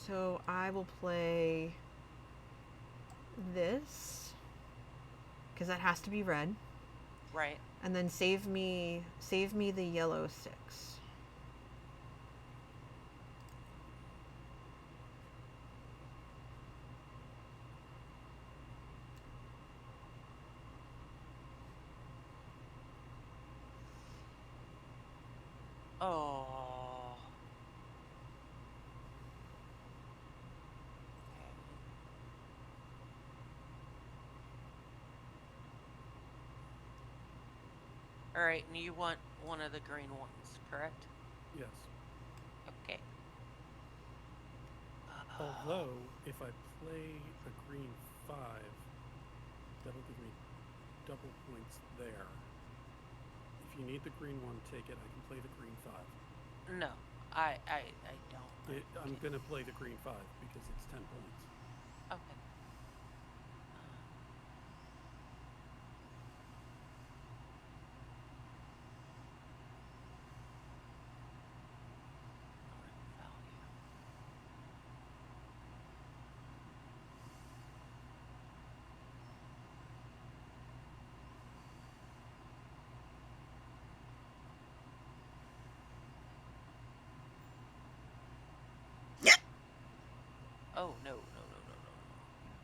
So I will play this because that has to be red, Right. and then save me the yellow 6. Oh. Alright, and you want one of the green ones, correct? Yes. Okay. Although, if I play a green 5, that'll give me double points there. If you need the green one, take it. I can play the green 5. No, I don't. I'm going to play the green 5 because it's 10 points. Okay. Oh, no, no, no, no, no, no.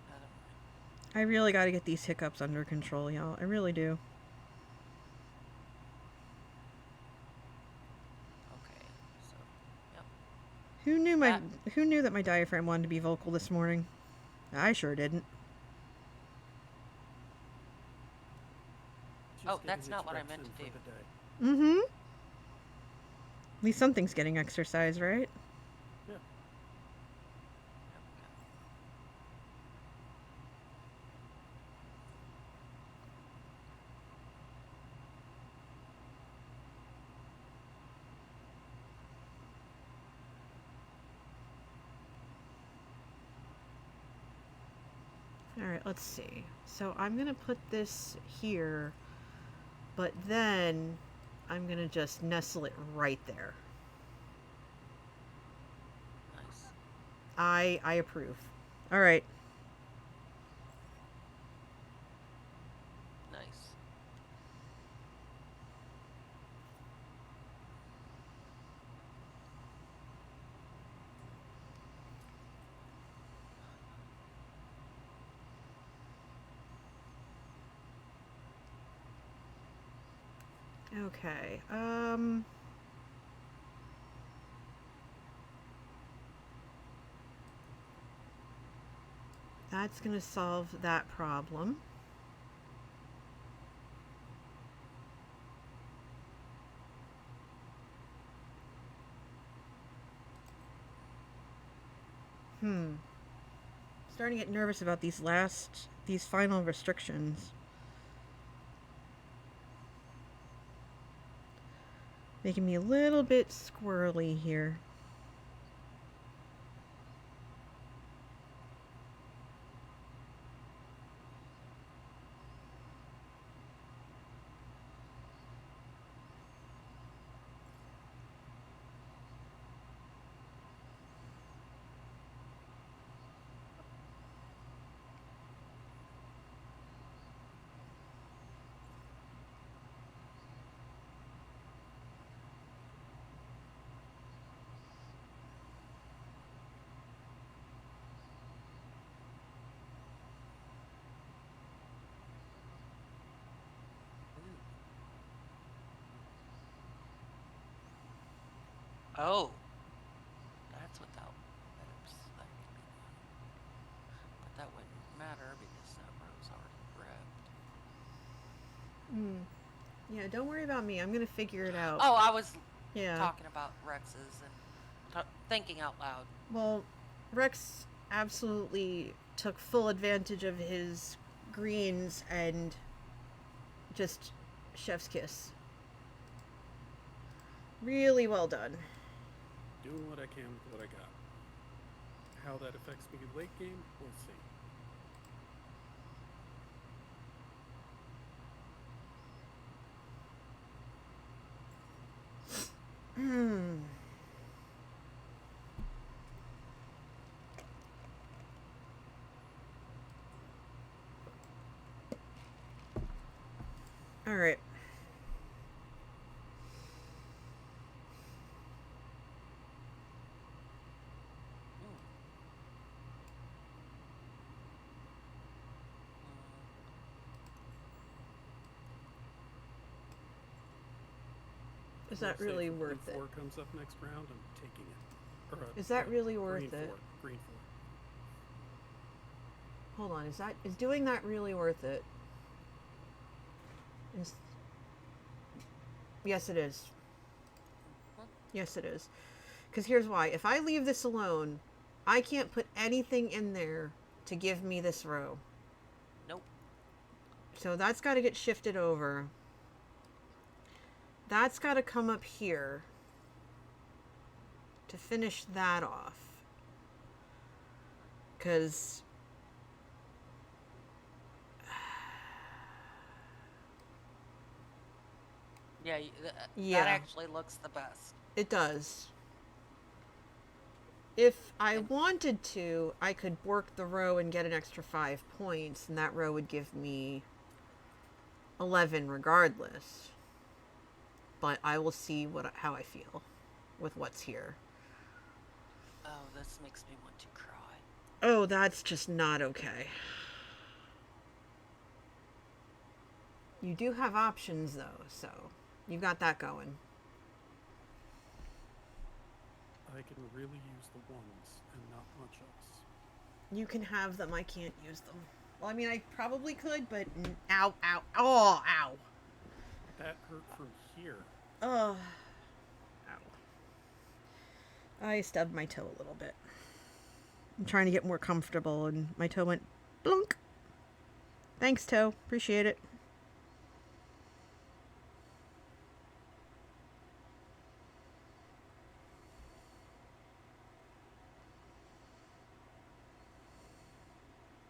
Never mind. I really got to get these hiccups under control, y'all. I really do. Okay, so, yep. Who knew my That, Who knew that my diaphragm wanted to be vocal this morning? I sure didn't. Just oh, getting that's its not what I reps meant in to for do. the day. Mm-hmm. At least something's getting exercise, right? Yeah. All right, let's see. So I'm going to put this here, but then I'm going to just nestle it right there. Nice. I approve. All right. Nice. Okay. That's going to solve that problem. Starting to get nervous about these final restrictions. Making me a little bit squirrely here. Oh, that's without pips. That could be done. But that wouldn't matter because that row's already ripped. Yeah, don't worry about me. I'm going to figure it out. Oh, I was Yeah. talking about Rex's and thinking out loud. Well, Rex absolutely took full advantage of his greens and just chef's kiss. Really well done. Doing what I can with what I got. How that affects me late game, we'll see. All right. Is that We'll really say if worth blue it? 4 comes up next round, I'm taking it. Or, Is that really worth green it? 4. Green 4. Hold on. Is doing that really worth it? Yes, it is. Yes, it is. Because here's why. If I leave this alone, I can't put anything in there to give me this row. Nope. So that's got to get shifted over. That's got to come up here to finish that off. Because... Yeah, Yeah. that actually looks the best. It does. If I wanted to, I could work the row and get an extra 5 points, and that row would give me 11 regardless. But I will see how I feel with what's here. Oh, this makes me want to cry. Oh, that's just not okay. You do have options, though, so you got that going. I can really use the ones and not much else. You can have them. I can't use them. Well, I mean, I probably could, but ow, ow, oh, ow. That hurt from here. Oh, ow. I stubbed my toe a little bit. I'm trying to get more comfortable, and my toe went blunk. Thanks, toe. Appreciate it.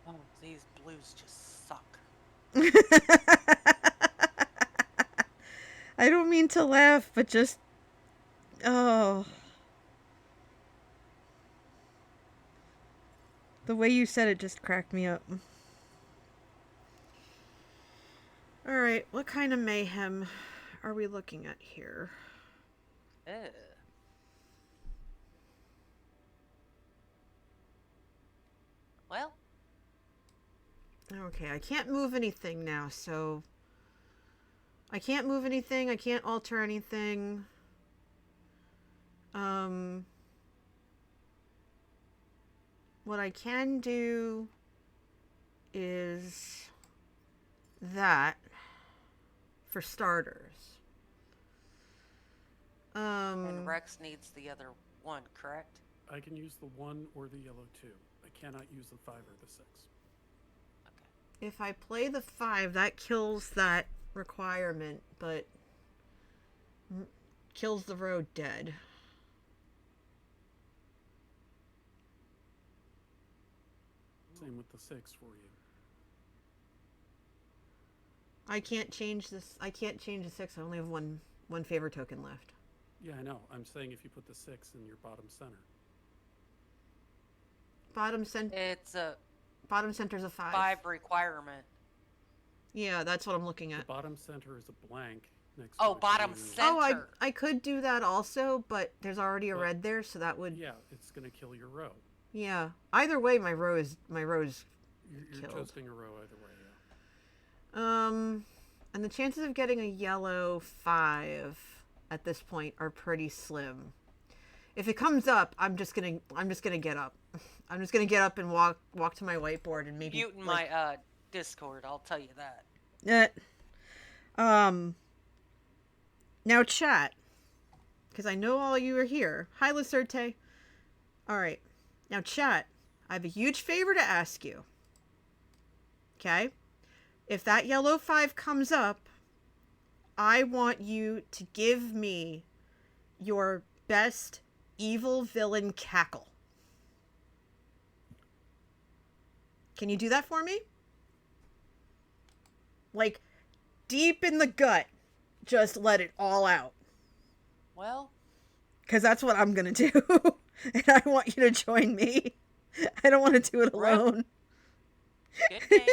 Oh, these blues just suck. I don't mean to laugh, but just... Oh. The way you said it just cracked me up. Alright, what kind of mayhem are we looking at here? Ugh. Well, Okay, I can't move anything now, so... I can't move anything, I can't alter anything. What I can do is that for starters. and Rex needs the other one, correct? I can use the 1 or the yellow 2. I cannot use the 5 or the 6. Okay. If I play the 5, that kills that requirement, but kills the road dead. Same with the 6 for you. I can't change this. I can't change the 6. I only have one favor token left. Yeah, I know. I'm saying if you put the 6 in your bottom center. It's a Bottom center's a 5. 5 requirement. Yeah, that's what I'm looking The at. bottom center is a blank next to Oh, a bottom green- center. Oh, I could do that also, but there's already a But- red there, so that would. Yeah, it's going to kill your row. Yeah. Either way, my row is You're Killed. toasting a row either way, yeah. And the chances of getting a yellow 5 at this point are pretty slim. If it comes up, I'm just gonna get up. I'm just gonna get up and walk to my whiteboard and maybe Muting my Discord, I'll tell you that. Now chat, because I know all you are here. Hi, Lacerte. All right, now chat. I have a huge favor to ask you. Okay, if that yellow 5 comes up, I want you to give me your best evil villain cackle. Can you do that for me? Like, deep in the gut. Just let it all out. Well, Because that's what I'm going to do. And I want you to join me. I don't want to do it Right. alone. good game.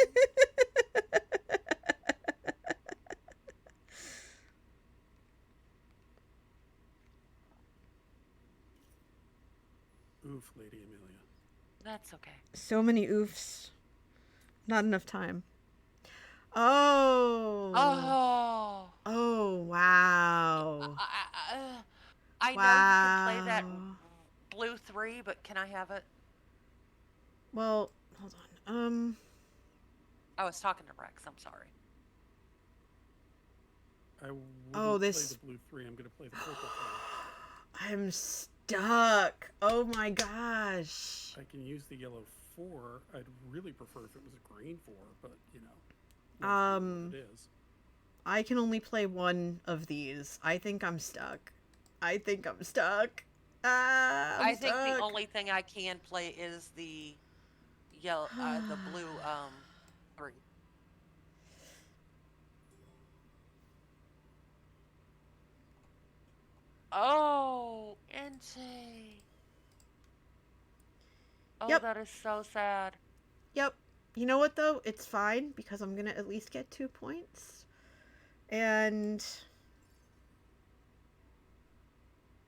Oof, Lady Amelia. That's okay. So many oofs. Not enough time. Oh. Oh. Oh, wow. I know you can play that Wow. blue 3, but can I have it? Well, hold on. I was talking to Rex. I'm sorry. I wouldn't Oh, play this- the blue 3. I'm going to play the purple 3. I'm stuck. Oh my gosh. I can use the yellow 4. I'd really prefer if it was a green 4, but, you know. It is. I can only play one of these. I think I'm stuck. I think I'm stuck. I'm I think the stuck. only thing I can play is the yellow, the blue 3. Oh, NJ. Oh, Yep. that is so sad. Yep. You know what though? It's fine because I'm gonna at least get 2 points. And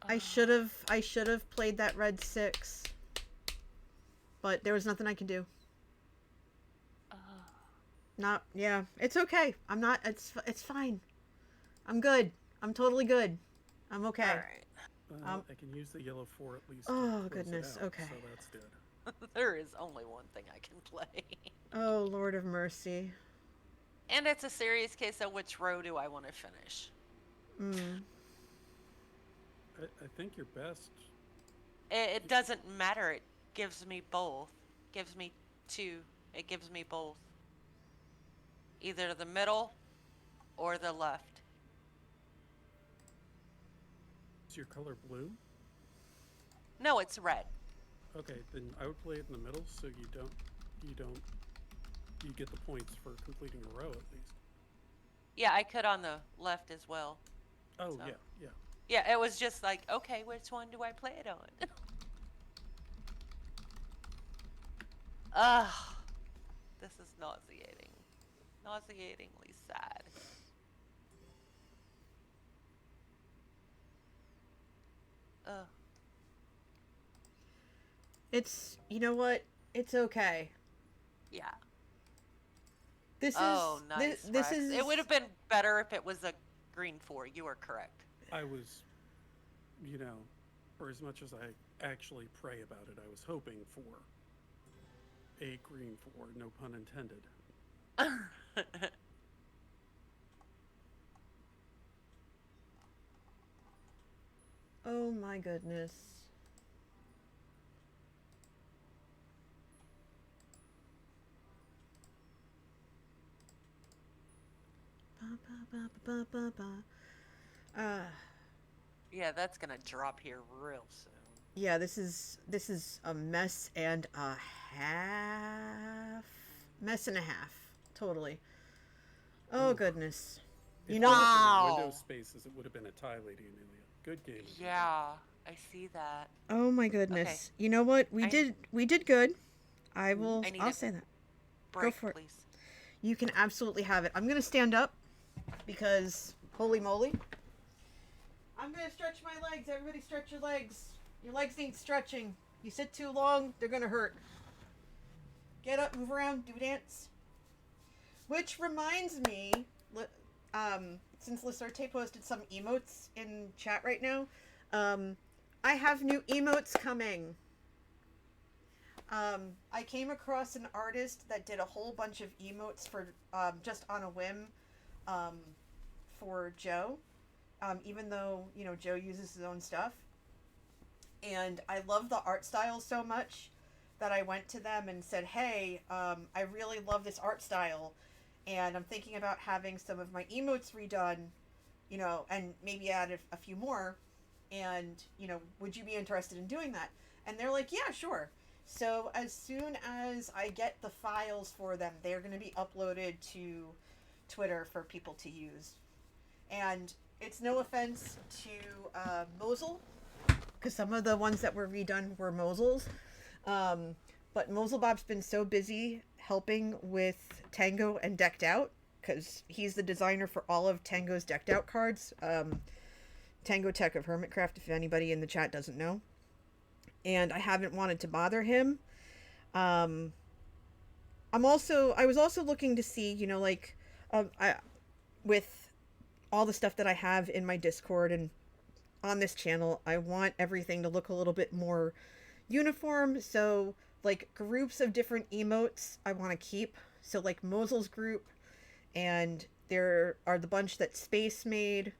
I should have played that red 6. but there was nothing I could do. Uh, Not, yeah, it's okay. I'm not, it's fine. I'm good. I'm totally good. I'm okay. all right. I can use the yellow 4 at least. Oh, to close goodness, It out, okay. So that's good. There is only one thing I can play. Oh, Lord of mercy. And it's a serious case of which row do I want to finish. Mm. I think your best. It doesn't matter. It gives me both. Gives me two. It gives me both. Either the middle or the left. Is your color blue? No, it's red. Okay, then I would play it in the middle so you get the points for completing a row at least. Yeah, I could on the left as well. Oh, So. yeah. Yeah, it was just like, okay, which one do I play it on? Ugh. This is nauseating. Nauseatingly sad. Ugh. It's, you know what? It's okay. Yeah. This Oh, is, nice. this Rex. is, It would have been better if it was a green 4. You are correct. I was, for as much as I actually pray about it, I was hoping for a green 4, no pun intended. oh my goodness. Yeah, that's gonna drop here real soon. Yeah, this is a mess and a half. Mess and a half. Totally. Oh goodness. If You there know, wasn't window spaces, it would have been a tie, Lady Amelia. Good game. Yeah, I see that. oh my goodness. Okay. You know what? We I- did good. I need I'll a say that. Break, for it. please. You can absolutely have it. I'm going to stand up because holy moly. I'm going to stretch my legs. Everybody stretch your legs. Your legs need stretching. You sit too long, they're going to hurt. Get up, move around, do a dance. Which reminds me, since Laserte posted some emotes in chat right now, I have new emotes coming. I came across an artist that did a whole bunch of emotes for just on a whim for Joe, even though Joe uses his own stuff. And I love the art style so much that I went to them and said, hey, I really love this art style, and I'm thinking about having some of my emotes redone, and maybe add a few more, and, would you be interested in doing that? And they're like, yeah, sure. So as soon as I get the files for them, they're going to be uploaded to Twitter for people to use. And it's no offense to Mosul, because some of the ones that were redone were Mosul's. But Mosul Bob's been so busy helping with Tango and Decked Out, because he's the designer for all of Tango's Decked Out cards. Tango Tech of Hermitcraft, if anybody in the chat doesn't know. And I haven't wanted to bother him. I was also looking to see, with all the stuff that I have in my Discord and on this channel, I want everything to look a little bit more uniform. So, like, groups of different emotes I want to keep. So, like, Mosul's group, and there are the bunch that Space made,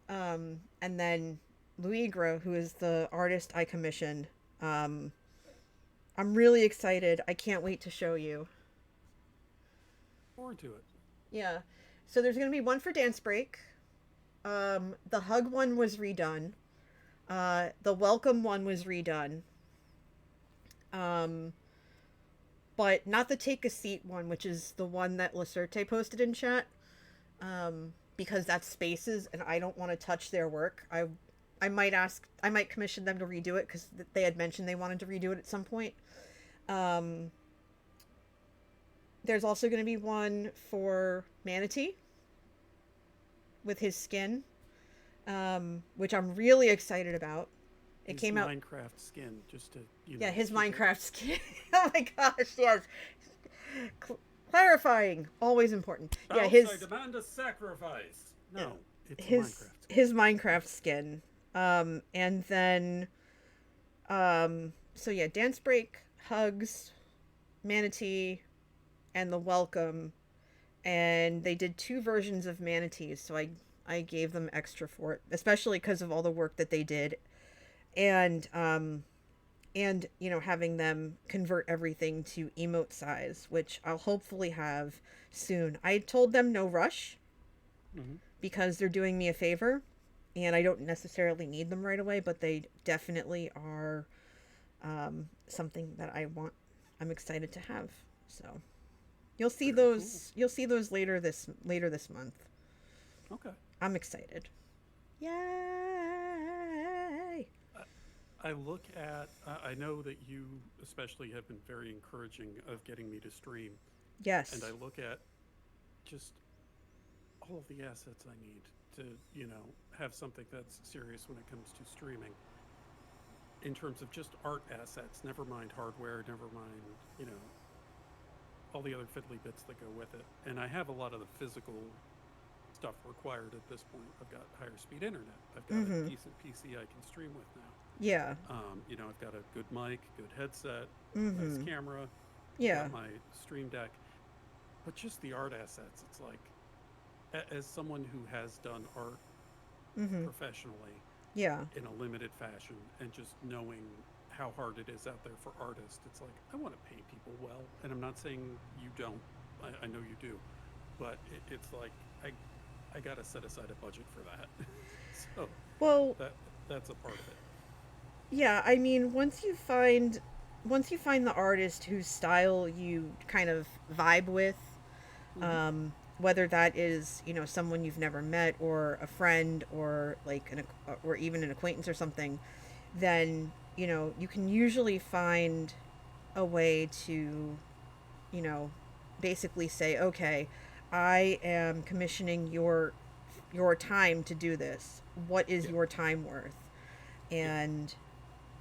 and then Luigra, who is the artist I commissioned. I'm really excited. I can't wait to show you. Forward to it. Yeah. So there's going to be one for Dance Break. The Hug one was redone. The Welcome one was redone. But not the Take a Seat one, which is the one that Laserte posted in chat. Because that's Spaces, and I don't want to touch their work. I might commission them to redo it, because they had mentioned they wanted to redo it at some point. There's also going to be one for Manatee with his skin, which I'm really excited about. It his came out. Minecraft skin, just to Yeah, his keep it- Minecraft skin. Oh my gosh, yes. Clarifying, always important. Yeah, Bounce, I his demand a sacrifice. No, it's a his Minecraft skin. his Minecraft skin. And then so yeah, dance break, hugs, manatee, and the welcome. And they did two versions of manatees, so I gave them extra for it, especially because of all the work that they did, and having them convert everything to emote size, which I'll hopefully have soon. I told them no rush Mm-hmm. because they're doing me a favor, and I don't necessarily need them right away, but they definitely are something that I'm excited to have. So you'll see Very those. You'll see those later this month. Okay. I'm excited. Yay! I look at. I know that you especially have been very encouraging of getting me to stream, Yes. and I look at just all of the assets I need to, have something that's serious when it comes to streaming. In terms of just art assets, never mind hardware, never mind, all the other fiddly bits that go with it. And I have a lot of the physical stuff required at this point. I've got higher speed internet. I've got a decent PC I can stream with now. Yeah. I've got a good mic, good headset, Mm-hmm. nice camera. Yeah. Got my stream deck. But just the art assets, it's like, as someone who has done art Mm-hmm. professionally Yeah. in a limited fashion, and just knowing how hard it is out there for artists, it's like, I want to pay people well. And I'm not saying you don't. I know you do. But it's like, I got to set aside a budget for that. So Well, that's a part of it. yeah, I mean, once you find the artist whose style you kind of vibe with, whether that is, someone you've never met or a friend or like or even an acquaintance or something, then, you can usually find a way to, basically say, okay, I am commissioning your time to do this. What is Yeah. your time worth? And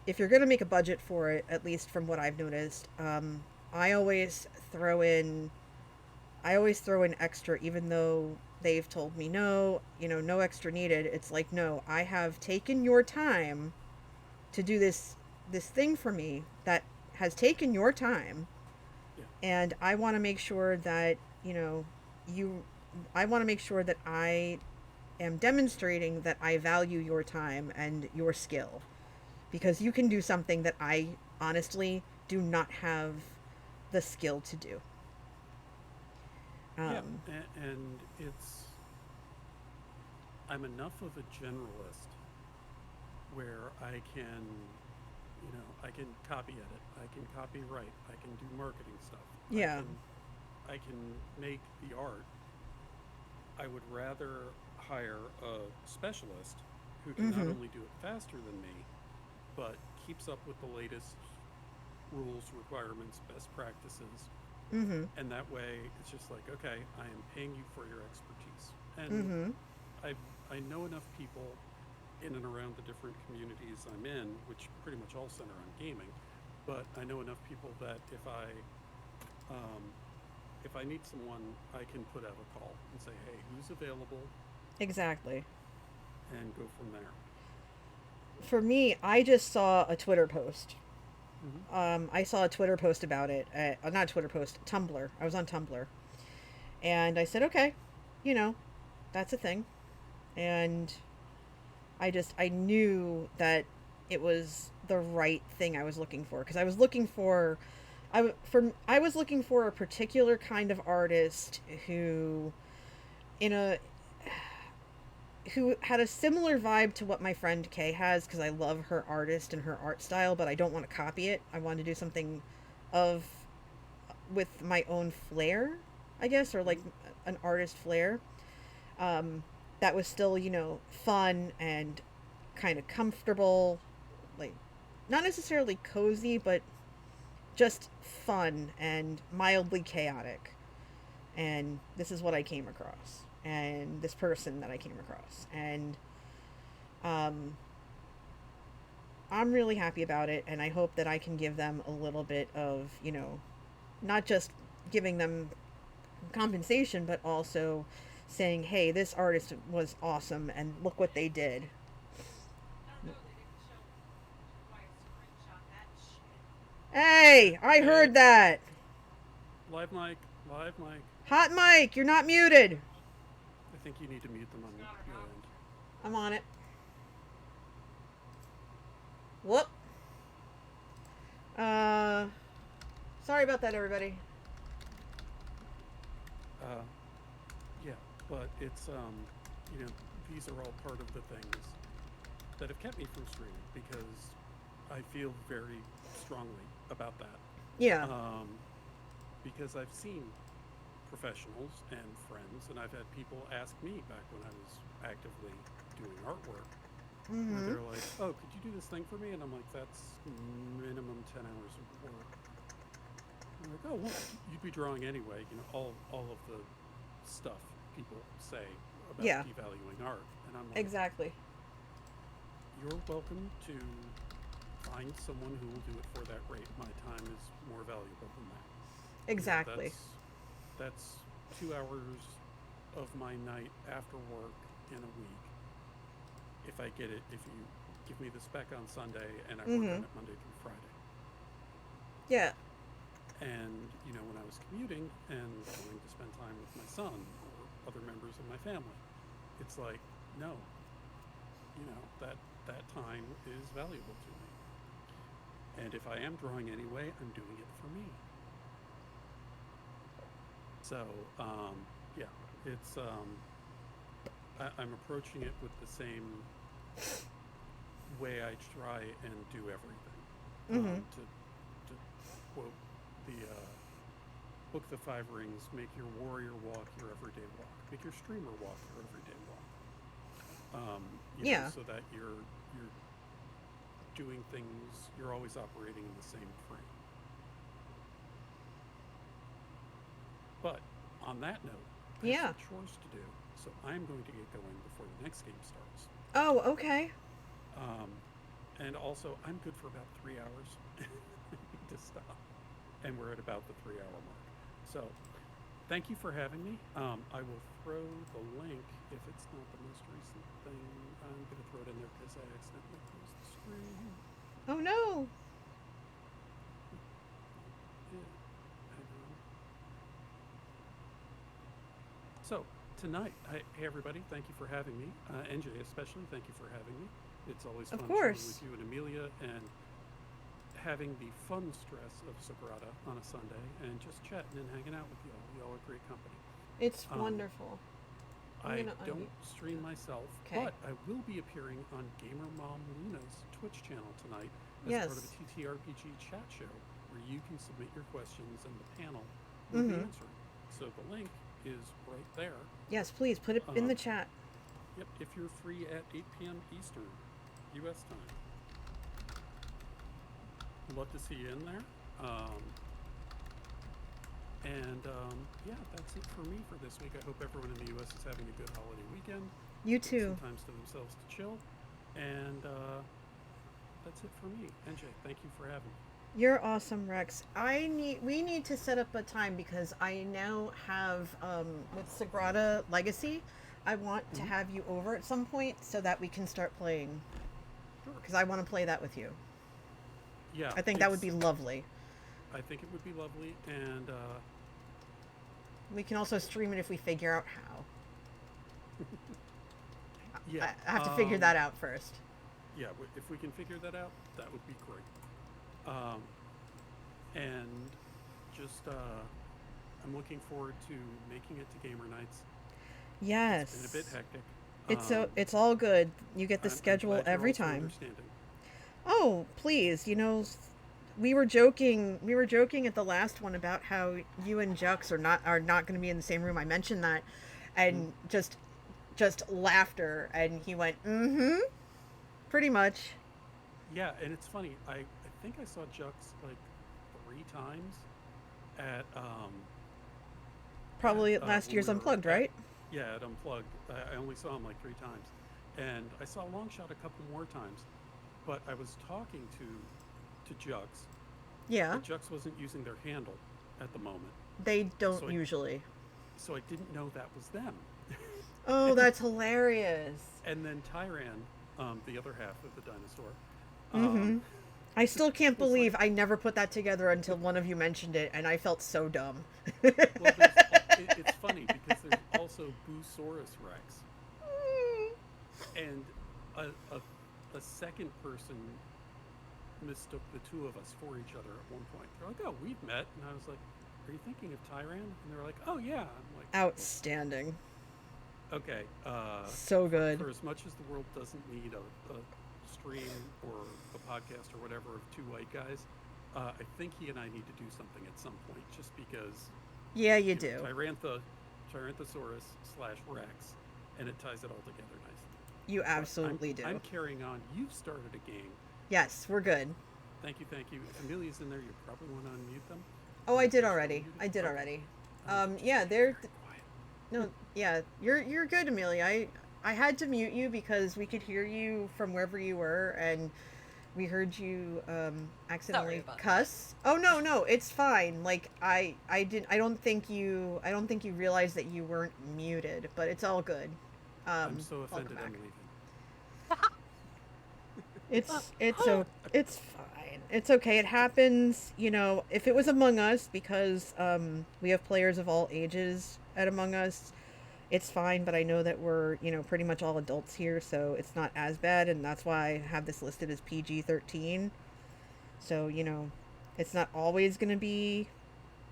if you're going to make a budget for it, at least from what I've noticed, I always throw in extra, even though they've told me no, no extra needed. It's like, no, I have taken your time to do this thing for me that has taken your time, Yeah. and I want to make sure that I want to make sure that I am demonstrating that I value your time and your skill, because you can do something that I honestly do not have the skill to do. Yeah. And I'm enough of a generalist where I can copy edit, I can copyright, I can do marketing stuff. Yeah. I can make the art. I would rather hire a specialist who can not only do it faster than me, but keeps up with the latest rules, requirements, best practices. And that way it's just like, okay, I am paying you for your expertise. And I know enough people in and around the different communities I'm in, which pretty much all center on gaming, but I know enough people that if I need someone, I can put out a call and say, hey, who's available, Exactly. and go from there. For me, I just saw a Twitter post. I saw a Twitter post about it. Not Twitter post, Tumblr. I was on Tumblr. And I said, okay, that's a thing. And I knew that it was the right thing I was looking for. Because I was looking for, I was looking for a particular kind of artist who had a similar vibe to what my friend Kay has, because I love her artist and her art style, but I don't want to copy it. I want to do something with my own flair, I guess, or like an artist flair. That was still, fun and kind of comfortable, like not necessarily cozy, but just fun and mildly chaotic. And this is what I came across, and this person that I came across, and I'm really happy about it, and I hope that I can give them a little bit of, not just giving them compensation, but also saying, hey, this artist was awesome, and look what they did. Hey, I heard that. Live mic, live mic. Hot mic, you're not muted. I think you need to mute them on your end. I'm on it. Whoop. Sorry about that, everybody. Yeah, but it's these are all part of the things that have kept me from streaming because I feel very strongly about that. Yeah. Because I've seen professionals and friends, and I've had people ask me back when I was actively doing artwork, where they're like, "Oh, could you do this thing for me?" And I'm like, "That's minimum 10 hours of work." I'm like, "Oh, well, you'd be drawing anyway." All of the stuff people say about devaluing art, and I'm like, Exactly. "You're welcome to find someone who will do it for that rate. My time is more valuable than that." Exactly. That's 2 hours of my night after work in a week. If I get it, if you give me the spec on Sunday and I work on it Monday through Friday. Yeah. And, when I was commuting and going to spend time with my son or other members of my family, it's like, no, that time is valuable to me. And if I am drawing anyway, I'm doing it for me. So, yeah, it's, I'm approaching it with the same way I try and do everything. To quote the book, The Five Rings, make your warrior walk your everyday walk. Make your streamer walk your everyday walk. So that you're doing things, you're always operating in the same frame. But on that note, I have some chores to do, so I'm going to get going before the next game starts. Oh, okay. And also, I'm good for about 3 hours. I need to stop. And we're at about the 3 hour mark. So, thank you for having me. I will throw the link, if it's not the most recent thing, I'm going to throw it in there because I accidentally closed the screen. Oh, no. So, tonight, hey everybody, thank you for having me. NJ especially, thank you for having me. It's always fun chatting with you and Amelia and having the fun stress of Sagrada on a Sunday and just chatting and hanging out with y'all. Y'all are great company. It's wonderful. I don't stream myself, but I will be appearing on Gamer Mom Luna's Twitch channel tonight as part of a TTRPG chat show where you can submit your questions and the panel will be answering. So the link is right there. Yes, please put it in the chat. Yep, if you're free at 8 p.m. Eastern, U.S. time. I'd love to see you in there. Yeah, that's it for me for this week. I hope everyone in the U.S. is having a good holiday weekend. You too. Some time to themselves to chill. And that's it for me. NJ, thank you for having me. You're awesome, Rex. We need to set up a time because I now have with Sagrada Legacy, I want to have you over at some point so that we can start playing. Sure. Because I want to play that with you. Yeah. I think that would be lovely. I think it would be lovely, and we can also stream it if we figure out how. Yeah. I have to figure that out first. Yeah, if we can figure that out, that would be great. And just, I'm looking forward to making it to Gamer Nights. Yes. It's been a bit hectic. It's all good. You get the schedule every time. Oh, please. We were joking at the last one about how you and Jux are not going to be in the same room. I mentioned that, and just laughter, and he went, pretty much. Yeah, and it's funny. I think I saw Jux like 3 times at probably at last year's Unplugged, right? Yeah, at Unplugged. I only saw him like 3 times, and I saw Longshot a couple more times. but I was talking to Jux, Yeah, but Jux wasn't using their handle at the moment, they don't so usually. so I didn't know that was them. Oh, that's hilarious. And then Tyran, the other half of the dinosaur, Mm-hmm. um, I still can't was like, believe I never put that together until one of you mentioned it, and I felt so dumb. well, it's funny because there's also Busaurus Rex, and a second person mistook the two of us for each other at one point. They're like, "Oh, we've met," and I was like, "Are you thinking of Tyran?" And they're like, "Oh yeah." I'm like, Outstanding. "Okay." So good. For as much as the world doesn't need a stream or a podcast or whatever of two white guys, I think he and I need to do something at some point, just because Yeah, you you know, do. Tyranthosaurus / Rex, and it ties it all together nicely. You But absolutely do. I'm carrying on. You've started a game. Yes, we're good. Thank you, thank you. If Amelia's in there, you probably want to unmute them. Oh, I did They're still already. muted? I did Okay. already. Just Yeah, be they're very quiet. no, yeah, you're good, Amelia. I had to mute you because we could hear you from wherever you were, and we heard you accidentally about that. cuss. Oh no, it's fine. Like I don't think you realized that you weren't muted, but it's all good. I'm so Welcome offended back. I'm leaving. It's fine. It's okay. It happens. You know, if it was Among Us, because we have players of all ages at Among Us, it's fine. But I know that we're pretty much all adults here, so it's not as bad, and that's why I have this listed as PG-13. So it's not always gonna be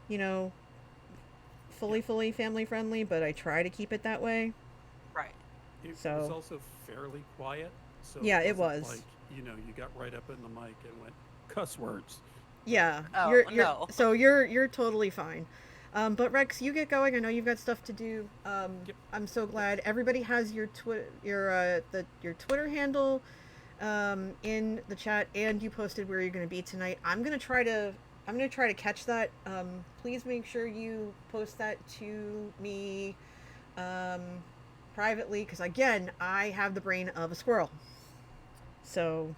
you know fully family friendly, but I try to keep it that way. Right. It So- was also fairly quiet, so Yeah, it wasn't was. like, you got right up in the mic and went cuss words. Yeah, Oh, you're no. so you're totally fine. But Rex, you get going. I know you've got stuff to do. Yep. I'm so glad everybody has your your Twitter handle in the chat, and you posted where you're going to be tonight. I'm gonna try to catch that. Please make sure you post that to me um, privately, because again, I have the brain of a squirrel. So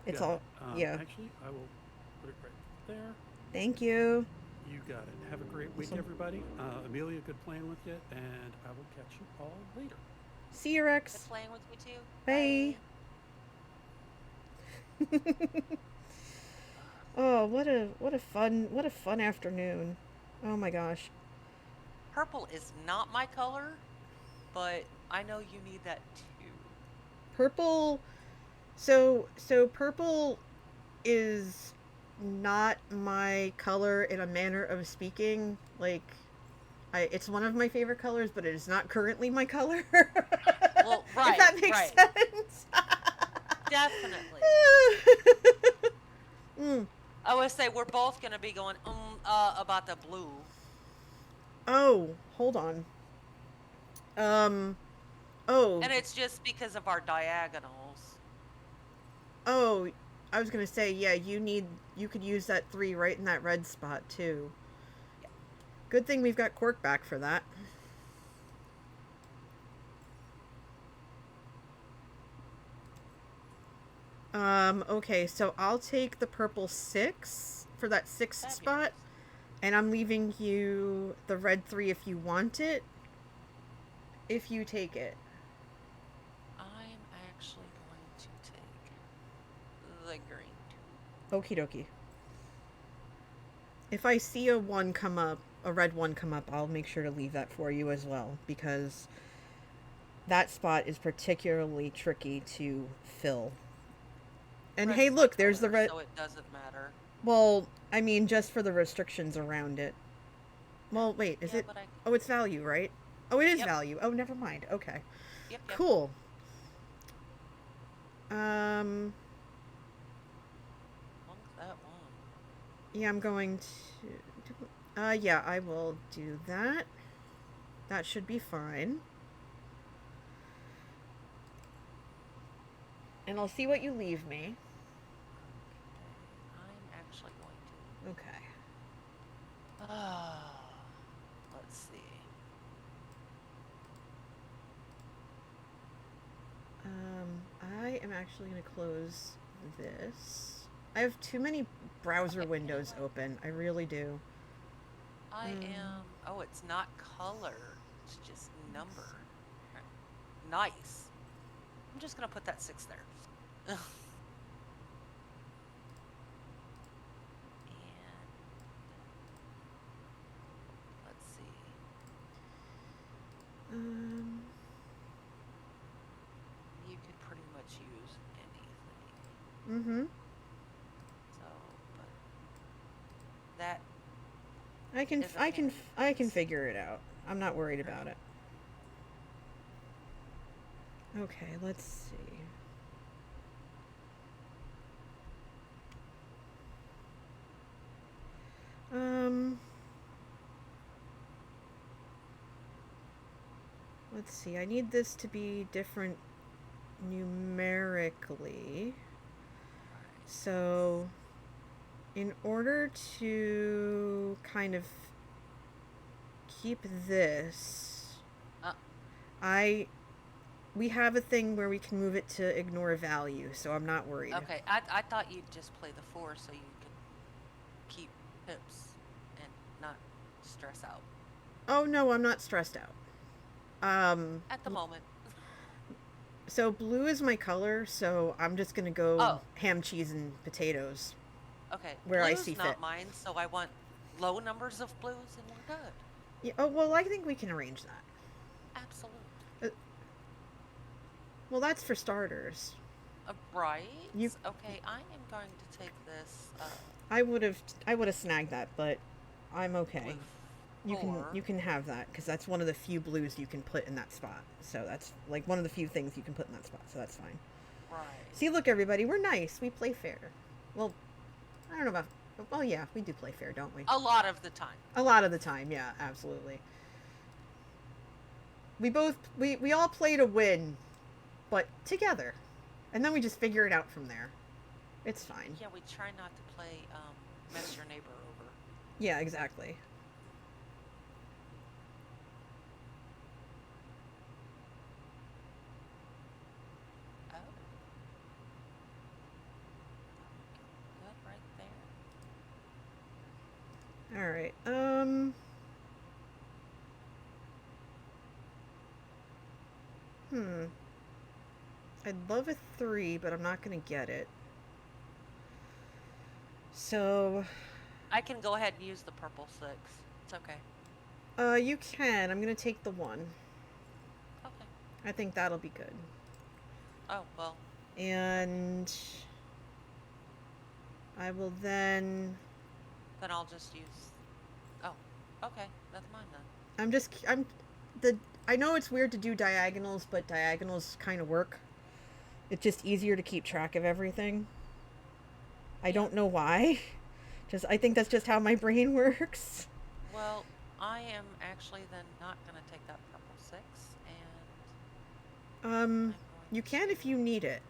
it's Got all it. yeah. Actually, I will put it right there. Thank you. You got it. Have a great week, Awesome. everybody. Amelia, good playing with you, and I will catch you all later. See you, Good Rex. playing with me too. Bye. Oh, what a fun afternoon. Oh my gosh. Purple is not my color, but I know you need that too. Purple purple is not my color in a manner of speaking. Like it's one of my favorite colors, but it is not currently my color. Well, right, If that makes right. sense. Definitely. Mm. I would say we're both gonna be going about the blue. Oh, hold on. Oh. And it's just because of our diagonals. Oh, I was gonna say, yeah, you could use that 3 right in that red spot too. Yeah. Good thing we've got Cork back for that. Okay, so I'll take the purple 6 for that 6th That'd be spot, nice. and I'm leaving you the red 3 if you want it. If you take it. I'm actually going to take the green. Okie dokie. If I see a red 1 come up, I'll make sure to leave that for you as well, because that spot is particularly tricky to fill. And Red's hey, my look, there's the color, red. So it doesn't matter. Well, I mean, just for the restrictions around it. Well, wait, is Yeah, it? but I- Oh, it's value, right? Oh, it is Yep. value. Oh, never mind. Okay. Yep. Cool. As long as that one. Yeah, I'm going to. Yeah, I will do that. That should be fine. And I'll see what you leave me. I'm actually going Okay. to. Let's see. I am actually going to close this. I have too many browser Okay, windows open. I really do. I am. Oh, it's not color. It's just number. Nice. I'm just gonna put that 6 there. And let's see. You could pretty much use anything. So, but that isn't I can figure it out. I'm not worried about it. Okay, let's see. Let's see. I need this to be different numerically. So, in order to kind of keep this, we have a thing where we can move it to ignore a value, so I'm not worried. Okay, I thought you'd just play the 4 so you could keep pips and not stress out. Oh no, I'm not stressed out. At the moment. So blue is my color, so I'm just gonna go ham, cheese, and potatoes. Okay. Where Blue's I see not fit. mine, so I want low numbers of blues, and we're good. Yeah, oh well, I think we can arrange that. Absolutely. Well, that's for starters. Right. Okay, I am going to take this. I would have snagged that, but I'm okay. Blue You can have that because that's one of the few blues you can put in that spot. So that's like one of the few things you can put in that spot. So that's fine. Right. See, look, everybody, we're nice. We play fair. Well, I don't know about. Well, yeah, we do play fair, don't we? A lot of the time. A lot of the time, yeah, absolutely. We all play to win, but together, and then we just figure it out from there. It's fine. Yeah, we try not to play mess your neighbor over. Yeah, exactly. Oh. Good right there. All right. I'd love a 3, but I'm not gonna get it. So. I can go ahead and use the purple 6. It's okay. You can. I'm gonna take the 1. Okay. I think that'll be good. Oh, well. And I will then. Then I'll just use. Oh, okay. That's mine then. I know it's weird to do diagonals, but diagonals kind of work. It's just easier to keep track of everything. I don't know why. I think that's just how my brain works. Well, I am actually then not going to take that purple 6, and you can if you need it.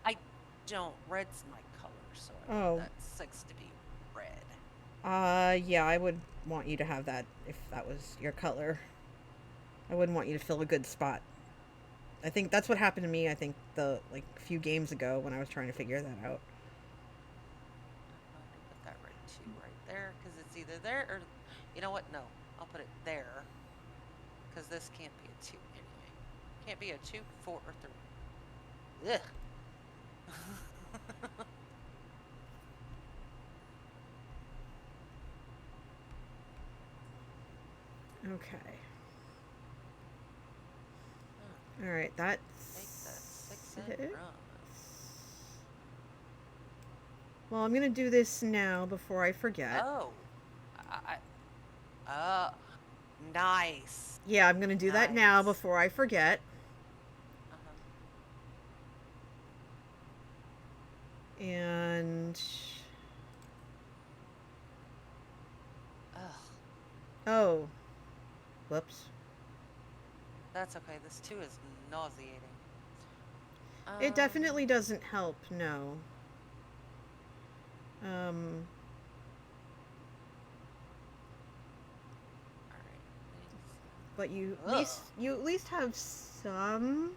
I don't. Red's my color, so I want that 6 to be red. Yeah, I would want you to have that if that was your color. I wouldn't want you to fill a good spot. I think that's what happened to me, I think, a few games ago when I was trying to figure that out. I'm going to put that red 2 right there, because it's either there or... You know what? No. I'll put it there, because this can't be a 2 anyway. Can't be a 2, 4, or 3. Ugh. Okay. All right, that's Take that 6 and run. Well, I'm gonna do this now before I forget. Oh. Nice. Yeah, I'm gonna do that now Nice. before I forget. And Ugh. oh, whoops. That's okay. This 2 is nauseating. It definitely doesn't help. No. Alright. But you at least have some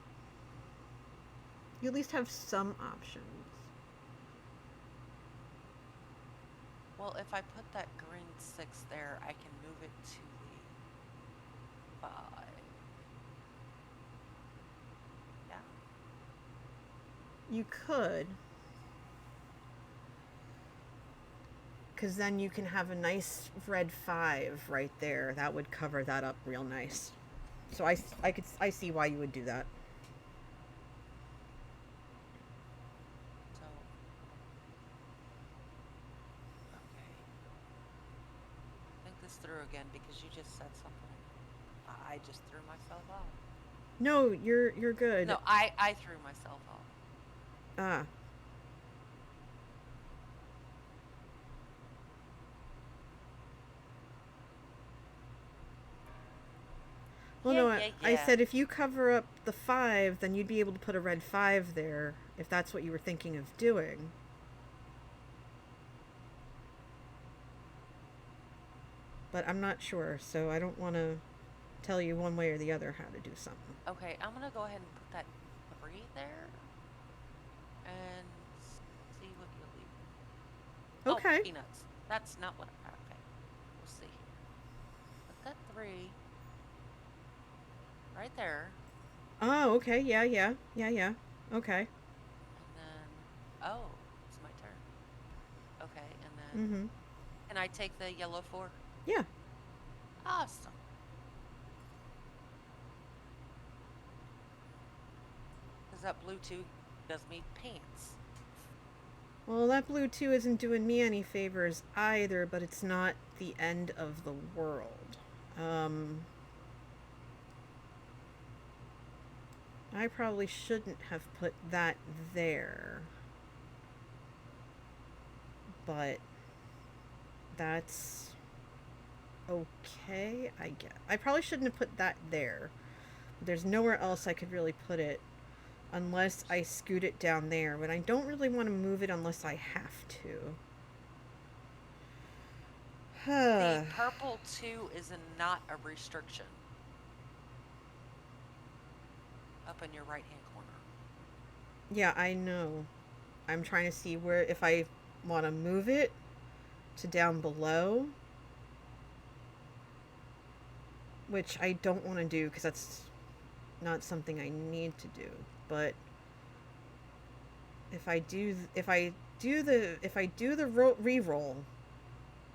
You at least have some options. Well, if I put that green 6 there, I can move it to the 5. Yeah. You could. Because then you can have a nice red 5 right there. That would cover that up real nice. So I see why you would do that. So, okay. Think this through again because you just said something. I just threw myself off. No, you're good. No, I threw myself off. Ah. Well, Yeah, no, yeah, I yeah. said if you cover up the 5, then you'd be able to put a red 5 there, if that's what you were thinking of doing. But I'm not sure, so I don't want to tell you one way or the other how to do something. Okay, I'm gonna go ahead and put that 3 there and see what you leave. Okay. Oh, peanuts. That's not what. Okay, we'll see here. Put that 3 right there, Oh, okay. Yeah. Okay. and then it's my turn. Okay, and then Mm-hmm. can I take the yellow 4? Yeah. Awesome. Because that blue 2 does me pants. Well, that blue 2 isn't doing me any favors either, but it's not the end of the world. I probably shouldn't have put that there. But that's okay, I guess. I probably shouldn't have put that there. There's nowhere else I could really put it unless I scoot it down there, but I don't really want to move it unless I have The to. purple 2 is not a restriction. Up in your right hand corner. Yeah, I know. I'm trying to see where, if I want to move it to down below, which I don't want to do because that's not something I need to do. But if I do the re-roll,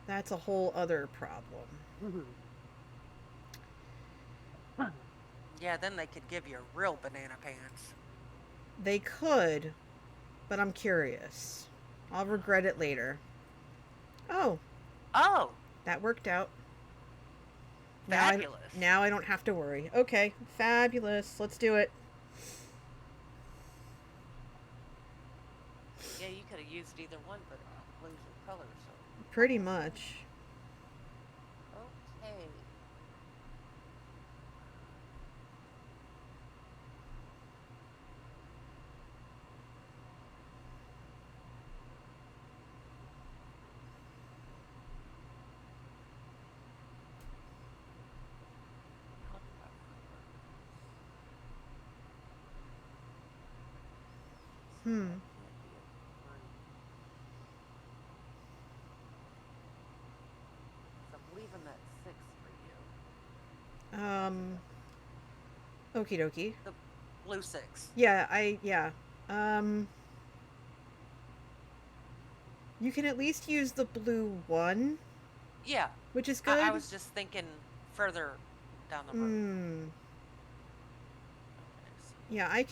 that's a whole other problem. Yeah, then they could give you real banana pants. They could, but I'm curious. I'll regret it later. Oh, Oh, that worked out. fabulous. Now I don't have to worry. Okay, fabulous. Let's do it. Yeah, you could have used either one, but lose your color, so. Pretty much. Okay. How do I remember? Hmm. That can't be a 3. So I'm leaving that 6 for you. Okie dokie. The blue 6. Yeah. Um, you can at least use the blue 1, Yeah, which is good. I was just thinking further down the road. Hmm. Okay, so Yeah, I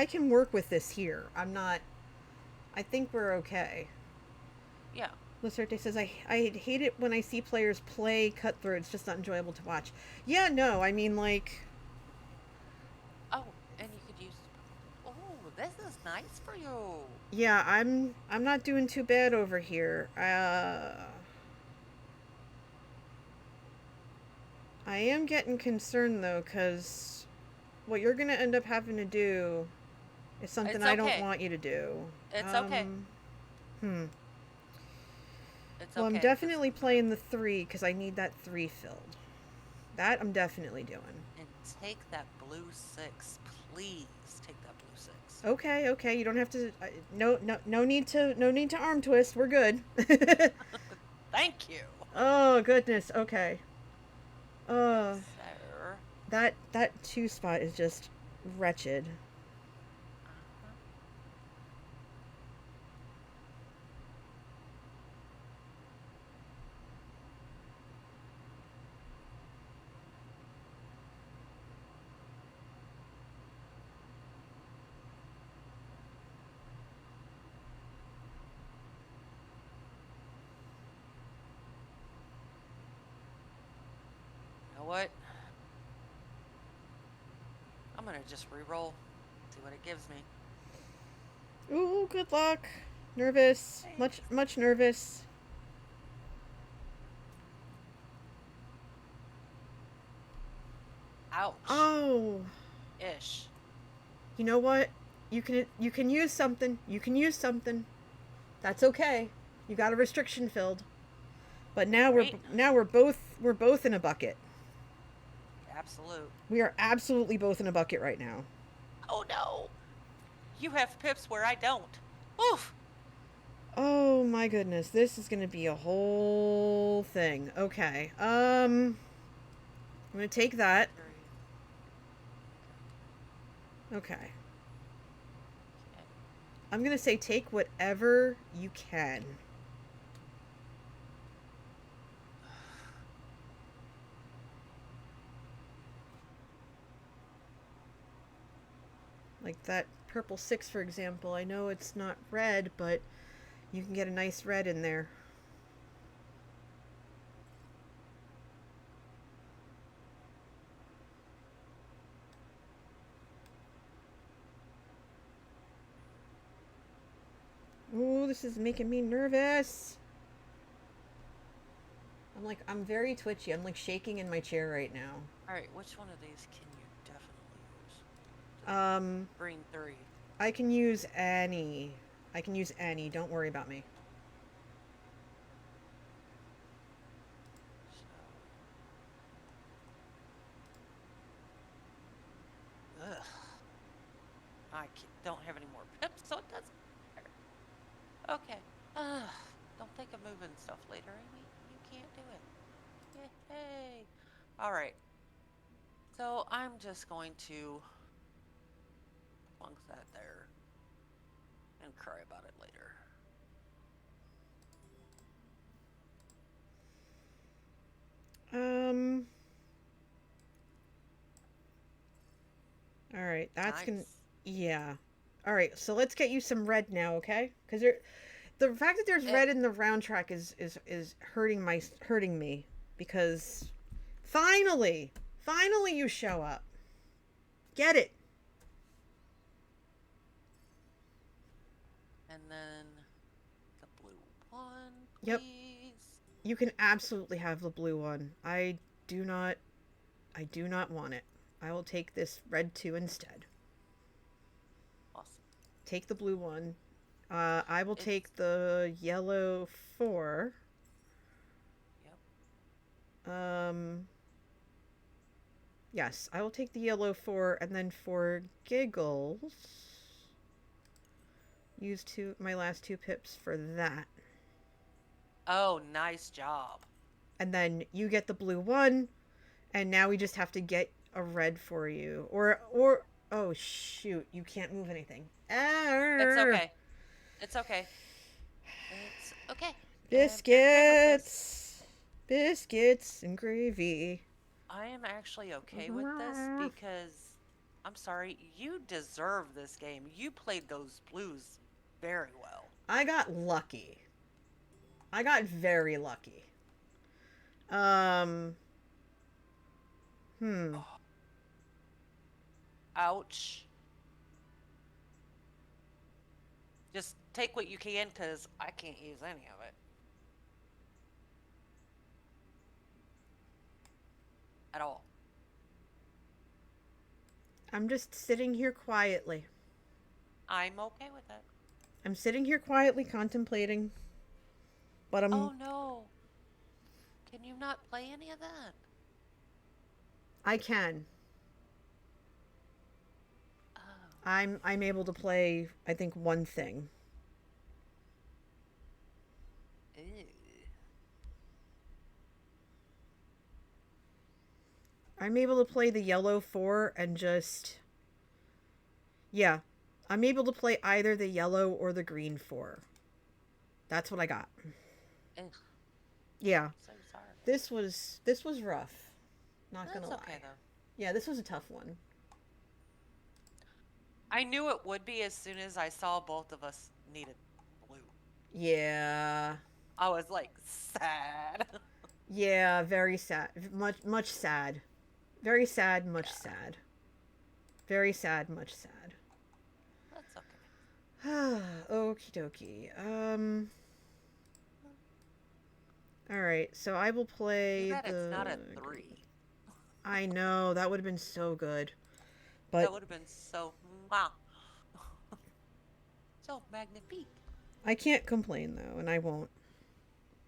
can work with this here. I think we're okay. yeah. Lacerte says, I hate it when I see players play cutthroat. It's just not enjoyable to watch. Yeah, no, I mean, like, Oh, and you could use. Oh, this is nice for you. yeah, I'm not doing too bad over here. I am getting concerned, though, because what you're going to end up having to do is something It's I don't okay. want you to do. It's okay. It's Well, I'm okay. definitely playing the 3 because I need that 3 filled. That I'm definitely doing. And take that blue 6. Please take that blue 6. Okay, okay. You don't have to. No need to. No need to arm twist. We're good. Thank you. Oh goodness. Okay. Sir. That 2 spot is just wretched. Uh-huh. You know what? I'm gonna just re-roll. See what it gives me. Ooh, good luck. Nervous. Thanks. Much nervous. Ouch. Oh. Ish. You know what? You can use something. You can use something. That's okay. You got a restriction filled. But now Right? we're both in a bucket. Absolute. We are absolutely both in a bucket right now. Oh no! You have pips where I don't. Oof! Oh my goodness, this is gonna be a whole thing. Okay. I'm gonna take that. Okay. Okay. I'm gonna say take whatever you can. Like that purple 6, for example. I know it's not red, but you can get a nice red in there. Ooh, this is making me nervous. I'm very twitchy. I'm like shaking in my chair right now. Alright, which one of these can you definitely use? Green 3. I can use any. I can use any. Don't worry about me. So. Ugh. Don't have any more pips, so it doesn't matter. Okay. Don't think of moving stuff later, Amy. You can't do it. Yay! Alright. So I'm just going to plunk that there and cry about it later. All right, that's gonna. Nice. Yeah. All right, so let's get you some red now, okay? Because the fact that there's red in the round track is hurting me because finally you show up. Get it. And then the blue one, Yep. please. You can absolutely have the blue one. I do not want it. I will take this red 2 instead. Awesome. Take the blue one. I will take the yellow 4. Yep. Yes, I will take the yellow 4, and then for giggles, use my last 2 pips for that. Oh, nice job. And then you get the blue 1, and now we just have to get a red for you. Or oh shoot, you can't move anything. It's okay. It's okay. It's okay. Biscuits. Biscuits and gravy. I am actually okay with this because I'm sorry, you deserve this game. You played those blues very well. I got lucky. I got very lucky. Ouch. Just take what you can because I can't use any of it. At all. I'm just sitting here quietly. I'm okay with it. I'm sitting here quietly contemplating. But Oh no. Can you not play any of that? I can. Oh. I'm able to play, I think, one thing. Ew. I'm able to play the yellow 4 and just... Yeah. I'm able to play either the yellow or the green 4. That's what I got. Ugh. Yeah. So sorry. This was rough. Not That's gonna lie. okay though. Yeah, this was a tough one. I knew it would be as soon as I saw both of us needed blue. Yeah. I was like sad. Yeah, very sad. Much sad. Very sad, much Yeah, sad. Very sad, much sad. that's okay. Okie dokie. Alright, so I will Too play bad it's not a the... 3. I know, that would have been so good. That But would have been so wow. So magnifique. I can't complain, though, and I won't.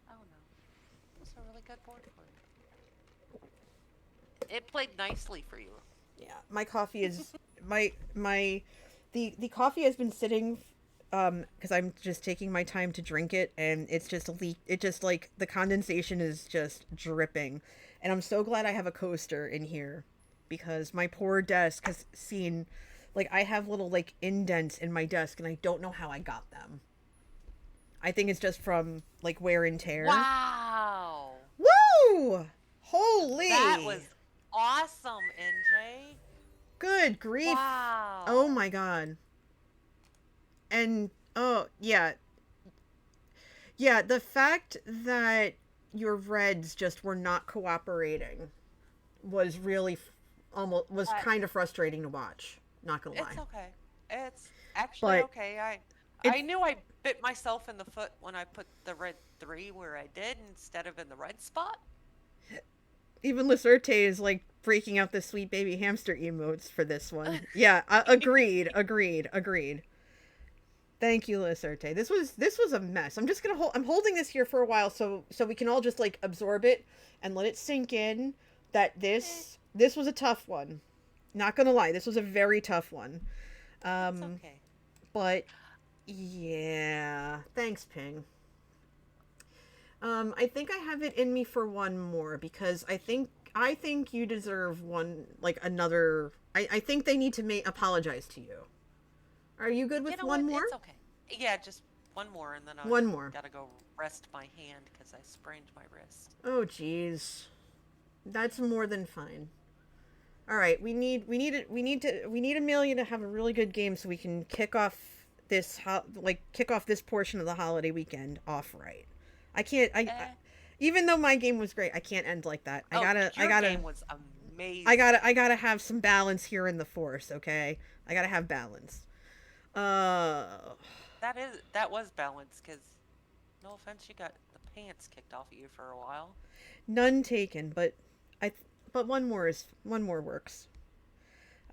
Oh no. That's a really good board for it. It played nicely for you. Yeah, my coffee is... The coffee has been sitting... because I'm just taking my time to drink it, and it's just it just, like, the condensation is just dripping. And I'm so glad I have a coaster in here, because my poor desk has seen, like, I have little, like, indents in my desk, and I don't know how I got them. I think it's just from, like, wear and tear. Wow. Woo! Holy! That was awesome, NJ. Good grief. Wow. Oh my god. And, oh, yeah. Yeah, the fact that your reds just were not cooperating was really was kind of frustrating to watch. Not gonna lie. It's okay. It's actually But okay. I it's- knew I bit myself in the foot when I put the red 3 where I did instead of in the red spot. Even Laserte is like breaking out the sweet baby hamster emotes for this one. Yeah, agreed. Thank you, Laserte. This was a mess. I'm just gonna I'm holding this here for a while so we can all just like absorb it and let it sink in that this was a tough one. Not gonna lie, this was a very tough one. It's okay. But yeah, thanks, Ping. I think I have it in me for one more because I think you deserve one, like another. I think they need to apologize to you. Are you good with one more? It's okay. Yeah, just one more, and then I One more. gotta go rest my hand because I sprained my wrist. Oh, jeez, that's more than fine. All right, we need Amelia to have a really good game so we can kick off this portion of the holiday weekend off right. I can't. Even though my game was great, I can't end like that. Your game was amazing. I gotta have some balance here in the force. Okay, I gotta have balance. That was balanced because, no offense, you got the pants kicked off of you for a while. None taken, but one more works.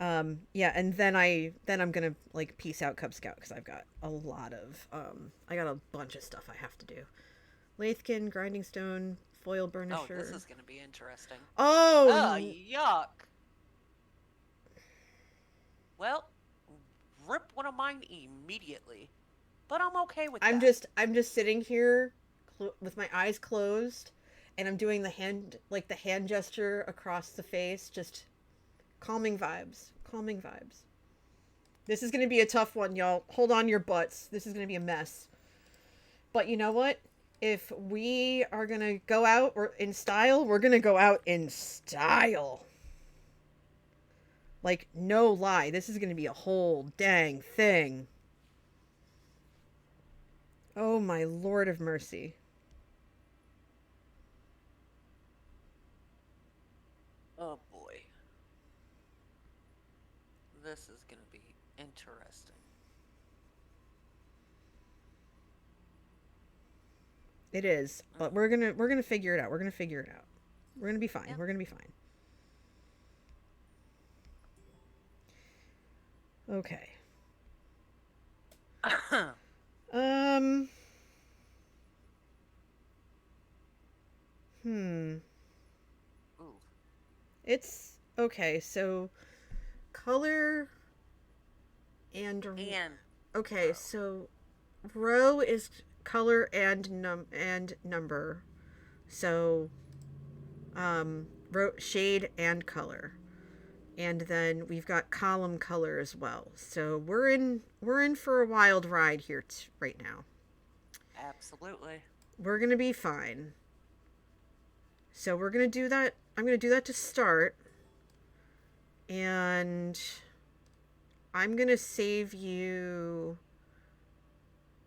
Yeah, and then I'm gonna like peace out Cub Scout because I've got a lot of I got a bunch of stuff I have to do. Lathkin, grinding stone, foil burnisher. Oh, this is gonna be interesting. Oh, yuck. Well, rip one of mine immediately. But I'm okay with that. I'm just sitting here with my eyes closed, and I'm doing the hand gesture across the face, just calming vibes. This is gonna be a tough one, y'all. Hold on your butts. This is gonna be a mess. But you know what? If we are gonna go out in style, we're gonna go out in style. Like, no lie, this is gonna be a whole dang thing. Oh my Lord of mercy. Oh boy. This is gonna be interesting. It is, but we're gonna figure it out. We're gonna be fine. Yep. We're gonna be fine. Okay. Ooh. It's Okay, so color and And okay, row. so row is color and number. So shade and color. And then we've got column color as well. So we're in for a wild ride here right now. Absolutely. We're going to be fine. So we're going to do that. I'm going to do that to start. And I'm going to save you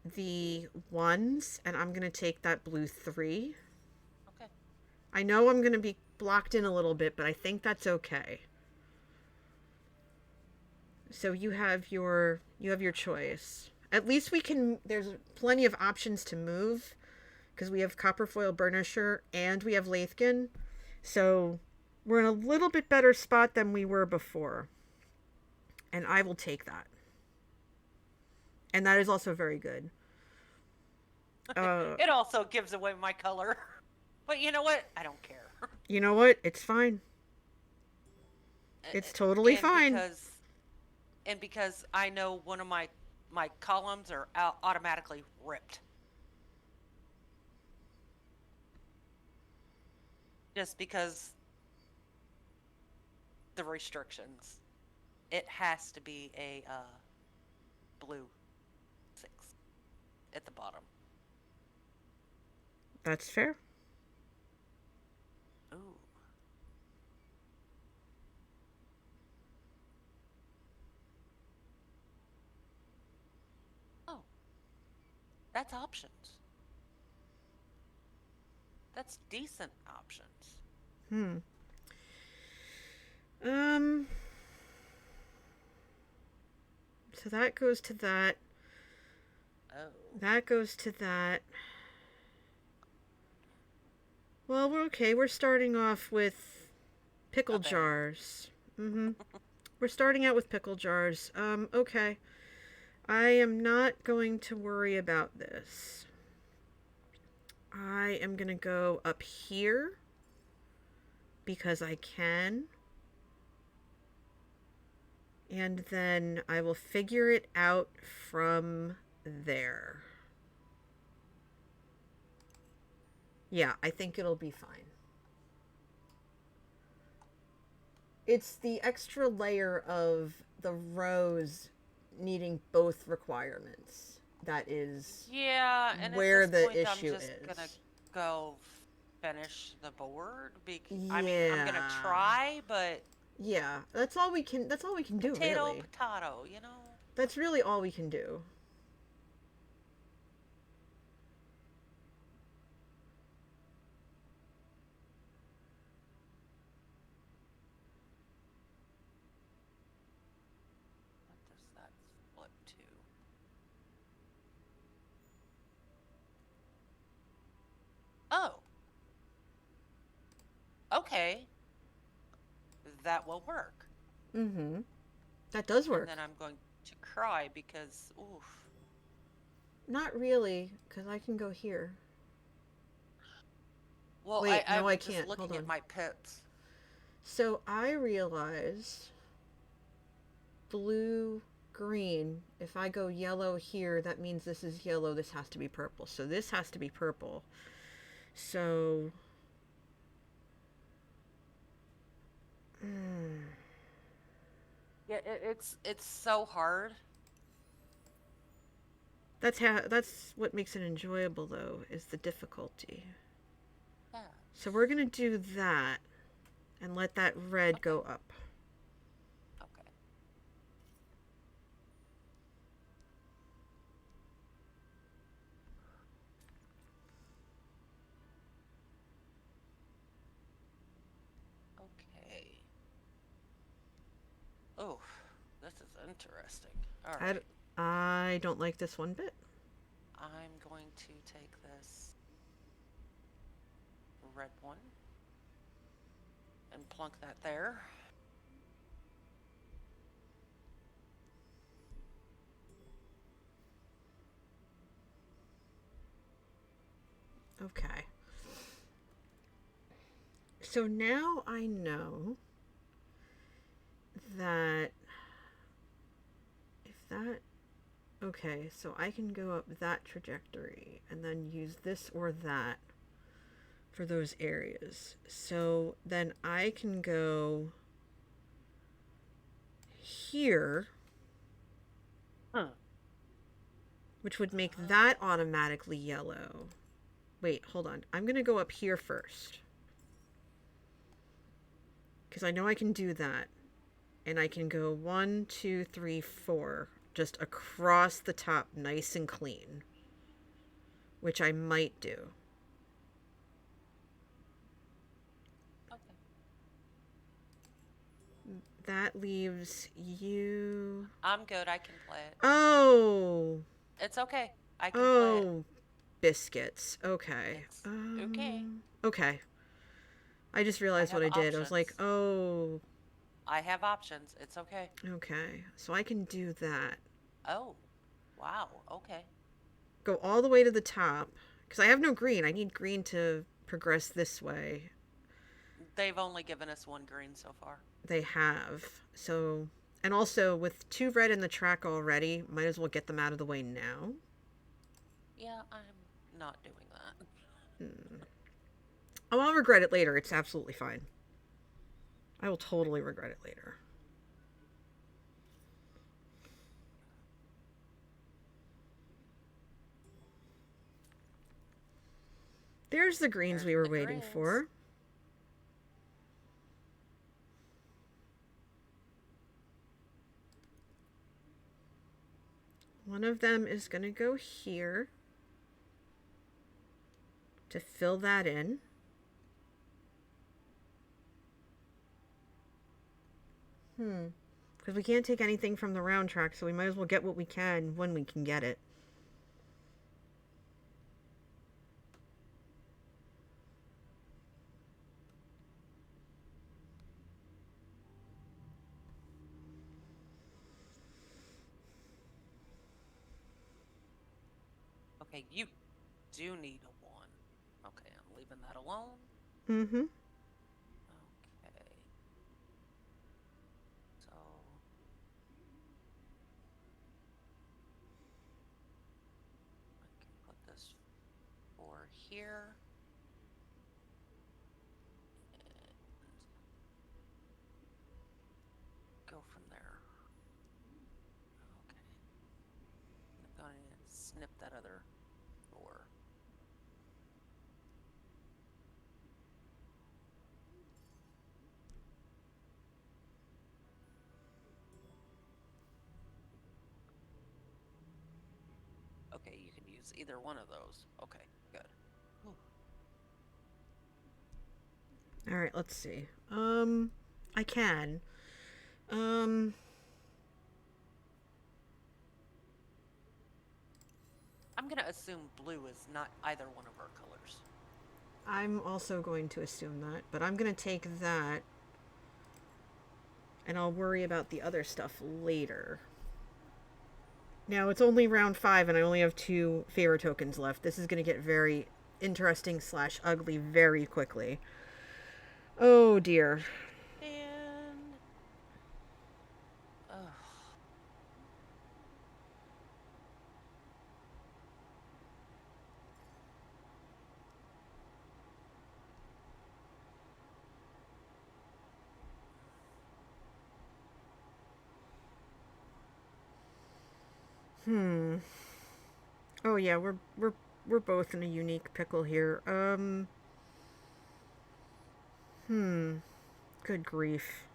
the ones, and I'm going to take that blue 3. Okay. I know I'm going to be blocked in a little bit, but I think that's okay. So you have your choice. At least we can. There's plenty of options to move because we have copperfoil burnisher and we have Lathkin. So we're in a little bit better spot than we were before. And I will take that. And that is also very good. It also gives away my color. But you know what? I don't care. You know what? It's fine. It's totally fine. Because I know one of my columns are automatically ripped. Just because the restrictions. It has to be a blue 6 at the bottom. That's fair. Ooh. Oh. That's options. That's decent options. So that goes to that. Oh. That goes to that. Well, we're okay. We're starting off with pickle jars. We're starting out with pickle jars. Okay. I am not going to worry about this. I am going to go up here because I can. And then I will figure it out from there. Yeah, I think it'll be fine. It's the extra layer of the rows needing both requirements that is where the issue is. I'm just gonna go finish the board Yeah. I mean, I'm gonna try, but yeah, that's all we can do, really. Potato, you know. That's really all we can do. What does that flip to? Oh. Okay. That will work. That does work. And then I'm going to cry because, oof. Not really, because I can go here. Well, Wait, I'm I just can't. looking Hold on. at my pits. So I realized blue, green. If I go yellow here, that means this is yellow. This has to be purple. So this has to be purple. So... Yeah, it's so hard. That's what makes it enjoyable, though, is the difficulty. Yeah. So we're gonna do that and let that red go up. Okay. Okay. Oh, this is interesting. All right. I don't like this one bit. I'm going to take this red one and plunk that there. Okay. So now I know that, if that, okay, so I can go up that trajectory and then use this or that for those areas. So then I can go here, Huh. which would make that automatically yellow. Wait, hold on. I'm going to go up here first. Because I know I can do that. And I can go 1, 2, 3, 4. Just across the top, nice and clean. Which I might do. Okay. That leaves you... I'm good. I can play it. Oh! It's okay. I can play it. Oh, biscuits. Okay. It's okay. Okay. I just realized what I have did. I was like, options. oh, I have options. It's okay. okay. So I can do that. Oh, wow. Okay. Go all the way to the top. Because I have no green. I need green to progress this way. They've only given us one green so far. They have. So, and also with 2 red in the track already, might as well get them out of the way now. Yeah, I'm not doing that. Oh, I'll regret it later. It's absolutely fine. I will totally regret it later. There's the greens There's we were the waiting greens. for. One of them is going to go here to fill that in. Because we can't take anything from the round track, so we might as well get what we can when we can get it. Okay, you do need a 1. Okay, I'm leaving that alone. Mm-hmm. Okay. So I can put this 4 here. And go from there. Okay. I'm going to snip that other 4. Okay, you can use either one of those. Okay, good. Whew. All right, let's see. I can. I'm going to assume blue is not either one of our colors. I'm also going to assume that, but I'm going to take that, and I'll worry about the other stuff later. Now, it's only round 5, and I only have 2 favor tokens left. This is going to get very interesting / ugly very quickly. Oh, dear. And Oh, yeah, we're both in a unique pickle here. Good grief.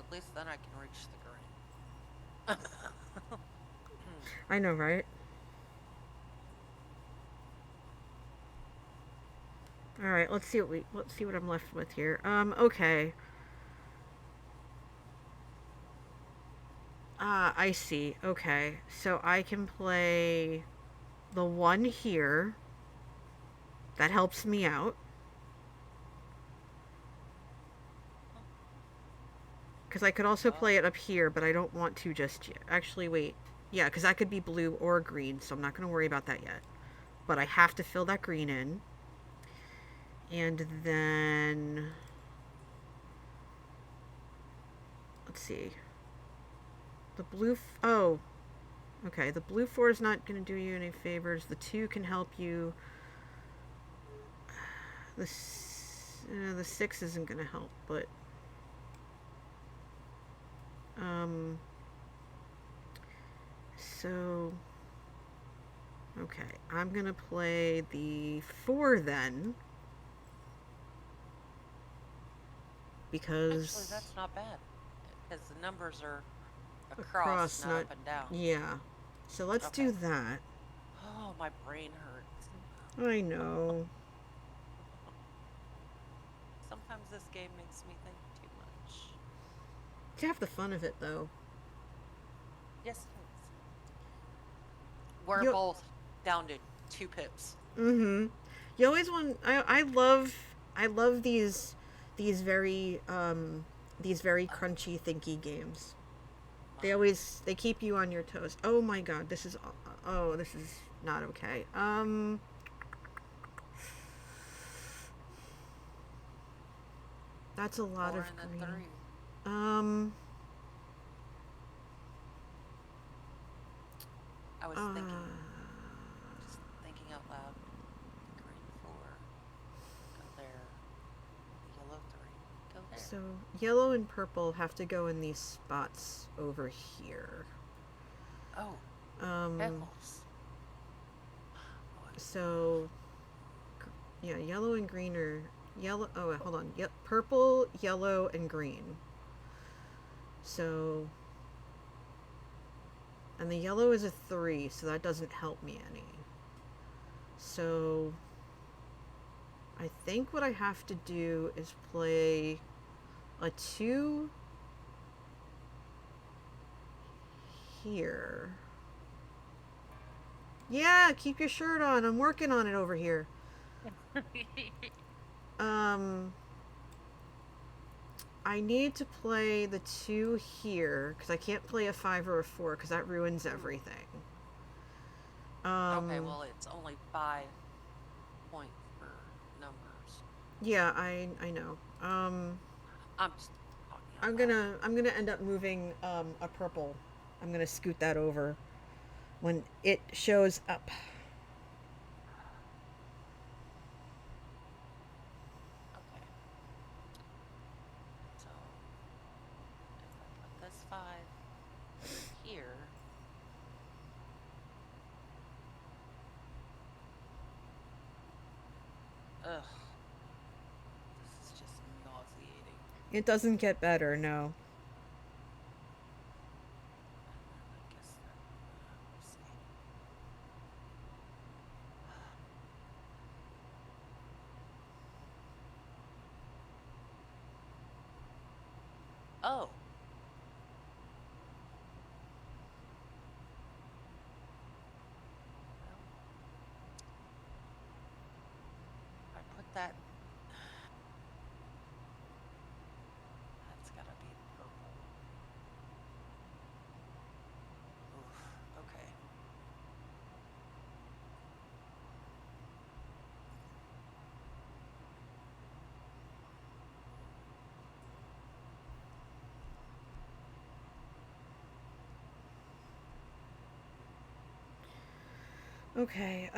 at least then I can reach the green. I know, right? All right, let's see what I'm left with here. Okay. Ah, I see. Okay. So I can play the one here. That helps me out. Because I could also play it up here, but I don't want to just yet. Actually, wait. Yeah, because that could be blue or green, so I'm not going to worry about that yet. But I have to fill that green in. And then... Let's see. The blue... Oh. Okay, the blue 4 is not going to do you any favors. The 2 can help you. The 6 isn't going to help, but... So... Okay, I'm going to play the 4 then. Because... Actually, that's not bad. Because the numbers are across, not up and down. Yeah. So let's do that. Oh, my brain hurts. I know. Sometimes this game makes me think too much. It's half the fun of it, though. Yes, it is. We're both down to 2 pips. Mm-hmm. You always want... I love these very crunchy, thinky games. They keep you on your toes. Oh my god, this is not okay. That's a lot 4 of and green. then 3. I was just thinking out loud. Green 4. Go there. Yellow 3. Go there. So yellow and purple have to go in these spots over here. Oh. Heavens. So yeah, yellow and green are yellow. Oh, wait, hold on. Yep, purple, yellow, and green. So, and the yellow is a 3, so that doesn't help me any. So, I think what I have to do is play a 2 here. Yeah, keep your shirt on. I'm working on it over here. I need to play the 2 here because I can't play a 5 or a 4 because that ruins everything. Okay, well, it's only 5 points for numbers. Yeah, I know. I'm just talking. I'm gonna end up moving a purple. I'm gonna scoot that over when it shows up. Okay. So if I put this 5 here. Ugh. This is just nauseating. It doesn't get better, no. I guess that, we'll see. Oh. I put that. That's gotta be purple. Oof, okay. Okay,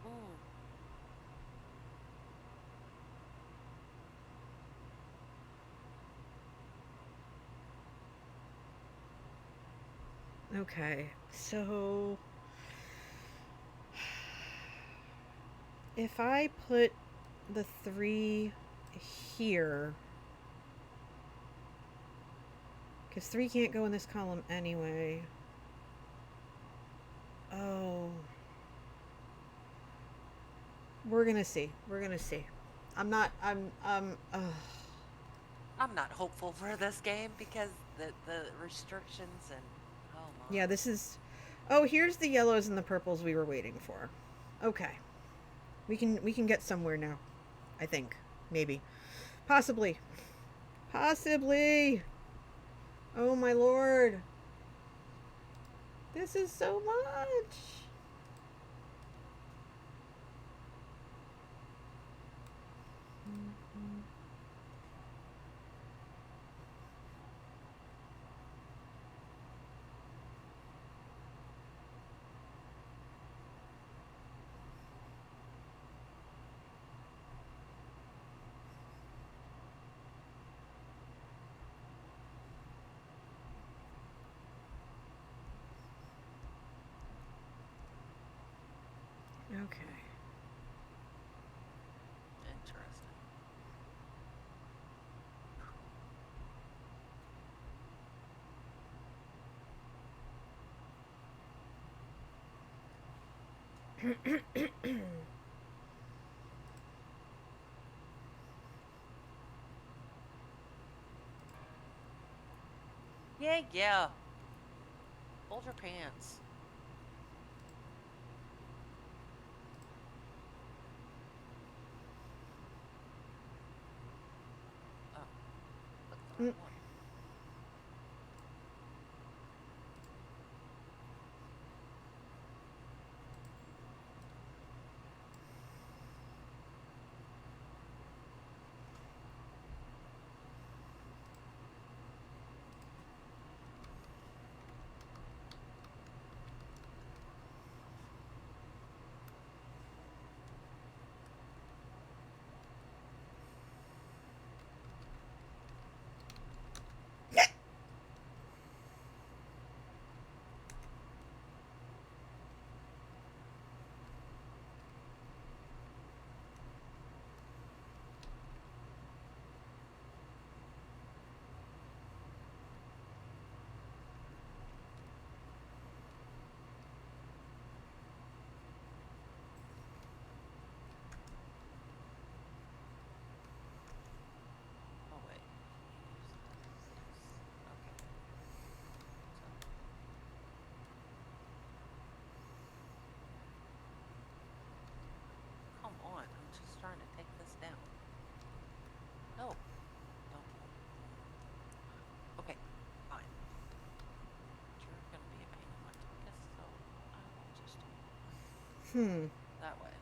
Ooh. Okay, so if I put the 3 here, because 3 can't go in this column anyway. Oh. We're gonna see. We're gonna see. I'm not, I'm not hopeful for this game because the restrictions and oh my. yeah, this is, oh, here's the yellows and the purples we were waiting for. Okay. We can get somewhere now. I think. Maybe. Possibly. Possibly. Oh my lord. This is so much. Okay. Interesting. Yeah, yeah. Hold your pants. Oh, click the wrong Mm, one. Oh wait. Okay. So come on. I'm just trying to take this down. No. No. Okay. Fine. You're gonna be a pain in my tuchus, so I will just do Hmm. that way.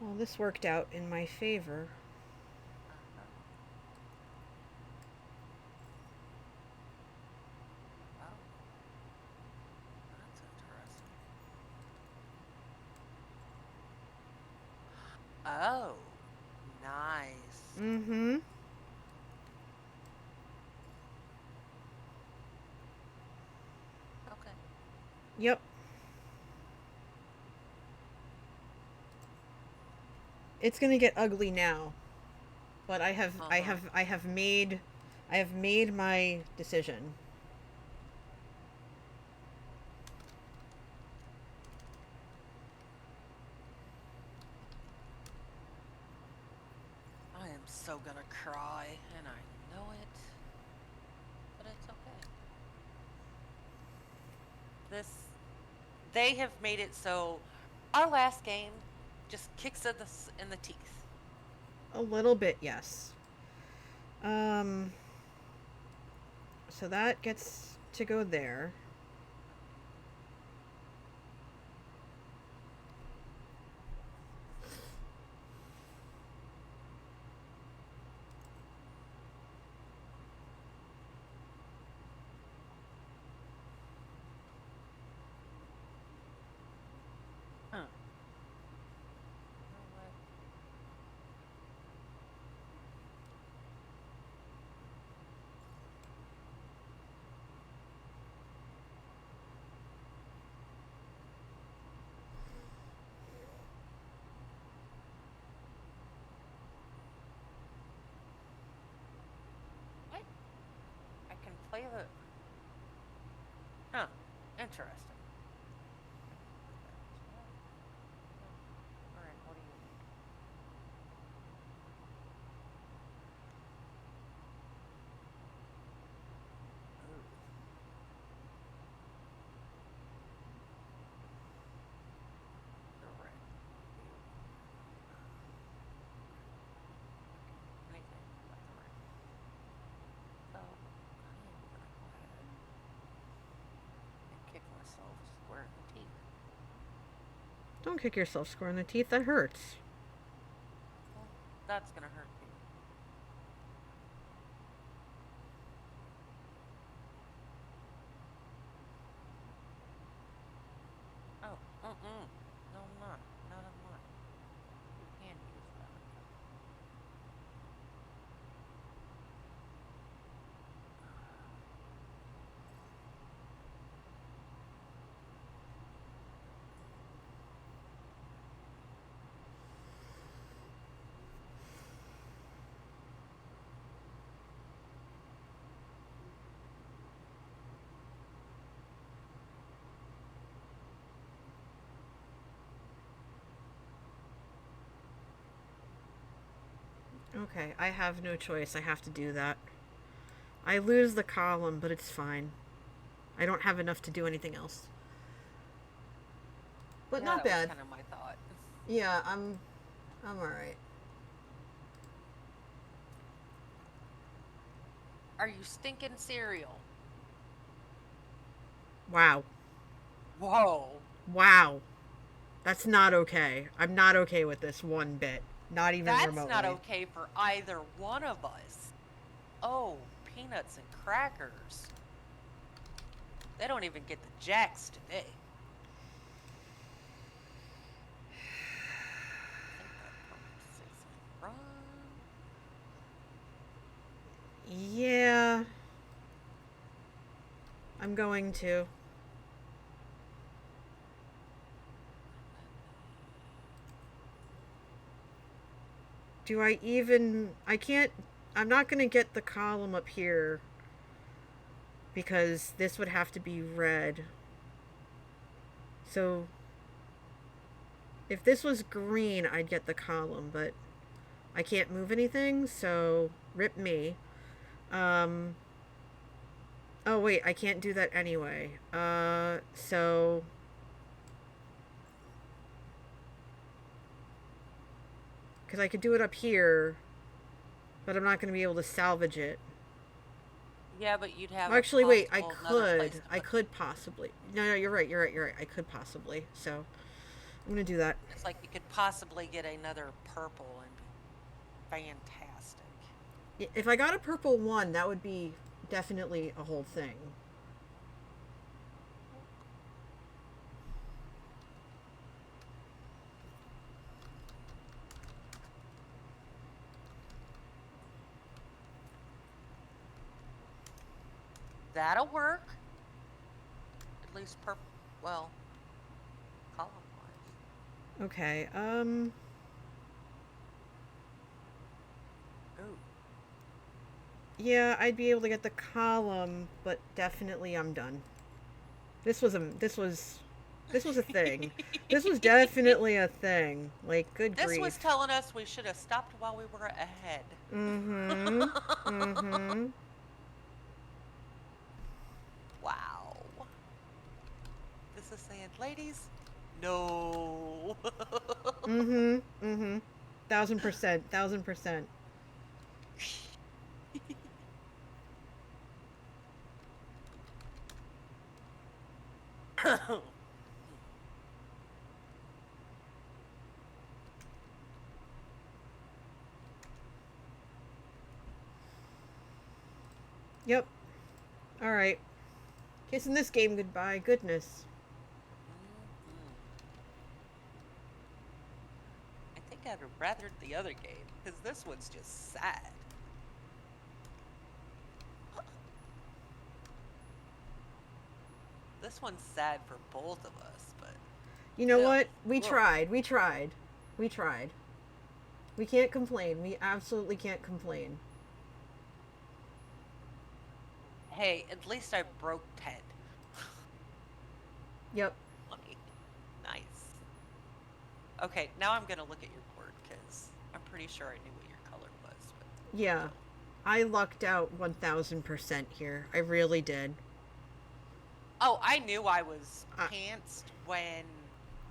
Well, this worked out in my favor. Uh-huh. Oh, that's interesting. Oh, nice. Mm-hmm. Okay. Yep. It's gonna get ugly now, but I have, I Uh-huh. have, I have made, I have made my decision. I am so gonna cry, and I know it, but it's okay. This, they have made it so our last game just kicks us in the teeth. A little bit, yes. Um. So that gets to go there. play the. Huh. Interesting. Alright, what do you need? Alright. Anything but the ring. So, I am gonna go ahead and kick myself square in the teeth. Don't kick yourself square in the teeth. That hurts. Well, that's gonna hurt me. Oh, no, I'm not. Not on mine. You can use that. Okay, I have no choice. I have to do that. I lose the column, but it's fine. I don't have enough to do anything else. But Yeah, not that bad. was kind of my thought. Yeah, I'm all right. Are you stinking cereal? Wow. Whoa. Wow. That's not okay. I'm not okay with this one bit. Not even That's remotely. not okay for either one of us. Oh, peanuts and crackers. They don't even get the jacks today. I think that purpose is run. Yeah. I'm going to. Do I even... I can't... I'm not going to get the column up here because this would have to be red. So if this was green, I'd get the column, but I can't move anything, so rip me. Oh wait, I can't do that anyway. So because I could do it up here, but I'm not going to be able to salvage it. Yeah, but you'd have. Actually, wait, I another place could. to I put- could possibly. No, you're right. I could possibly. So I'm going to do that. It's like you could possibly get another purple and be fantastic. If I got a purple one, that would be definitely a whole thing. That'll work. At least well, column wise. Okay. Ooh. Yeah, I'd be able to get the column, but definitely I'm done. This was a thing. This was definitely a thing. Like, good This grief. was telling us we should have stopped while we were ahead. Mm-hmm. Mm-hmm. Wow. This is saying, ladies, no. Mm-hmm. Mm-hmm. 1000%. 1000%. Yep. Alright. Kissing this game goodbye. Goodness. I think I'd have rathered the other game, because this one's just sad. This one's sad for both of us, but You know still, what? We ugh. tried. We tried. We tried. We can't complain. We absolutely can't complain. Hey, at least I broke 10. Yep. Like, nice. Okay, now I'm gonna look at your board because I'm pretty sure I knew what your color was, but Yeah. don't. I lucked out 1000% here. I really did. Oh, I knew I was I, pantsed when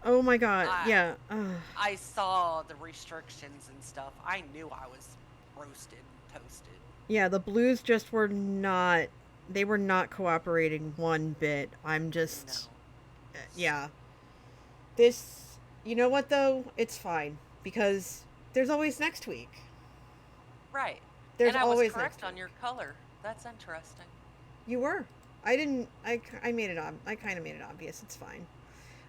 oh my god. I Yeah. Ugh. I saw the restrictions and stuff. I knew I was roasted and toasted. Yeah, the Blues just were not. They were not cooperating one bit. I'm just. No. Yeah. This. You know what, though? It's fine. Because there's always next week. Right. There's And I was always correct next on week. your color. That's interesting. You were. I didn't. I made it ob. I kind of made it obvious. It's fine.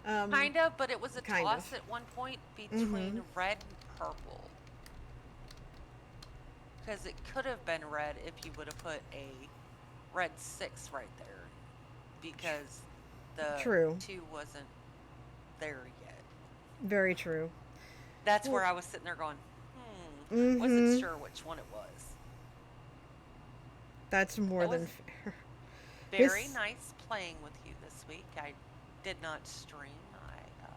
Kind of, but it was a Kind of. toss at one point Mm-hmm. between red and purple. Because it could have been red if you would have put a red 6 right there. Because the True. 2 wasn't there yet. Very true. That's Well, where I was sitting there going, wasn't mm-hmm. sure which one it was. That's more It than was fair. very This. nice playing with you this week. I did not stream. I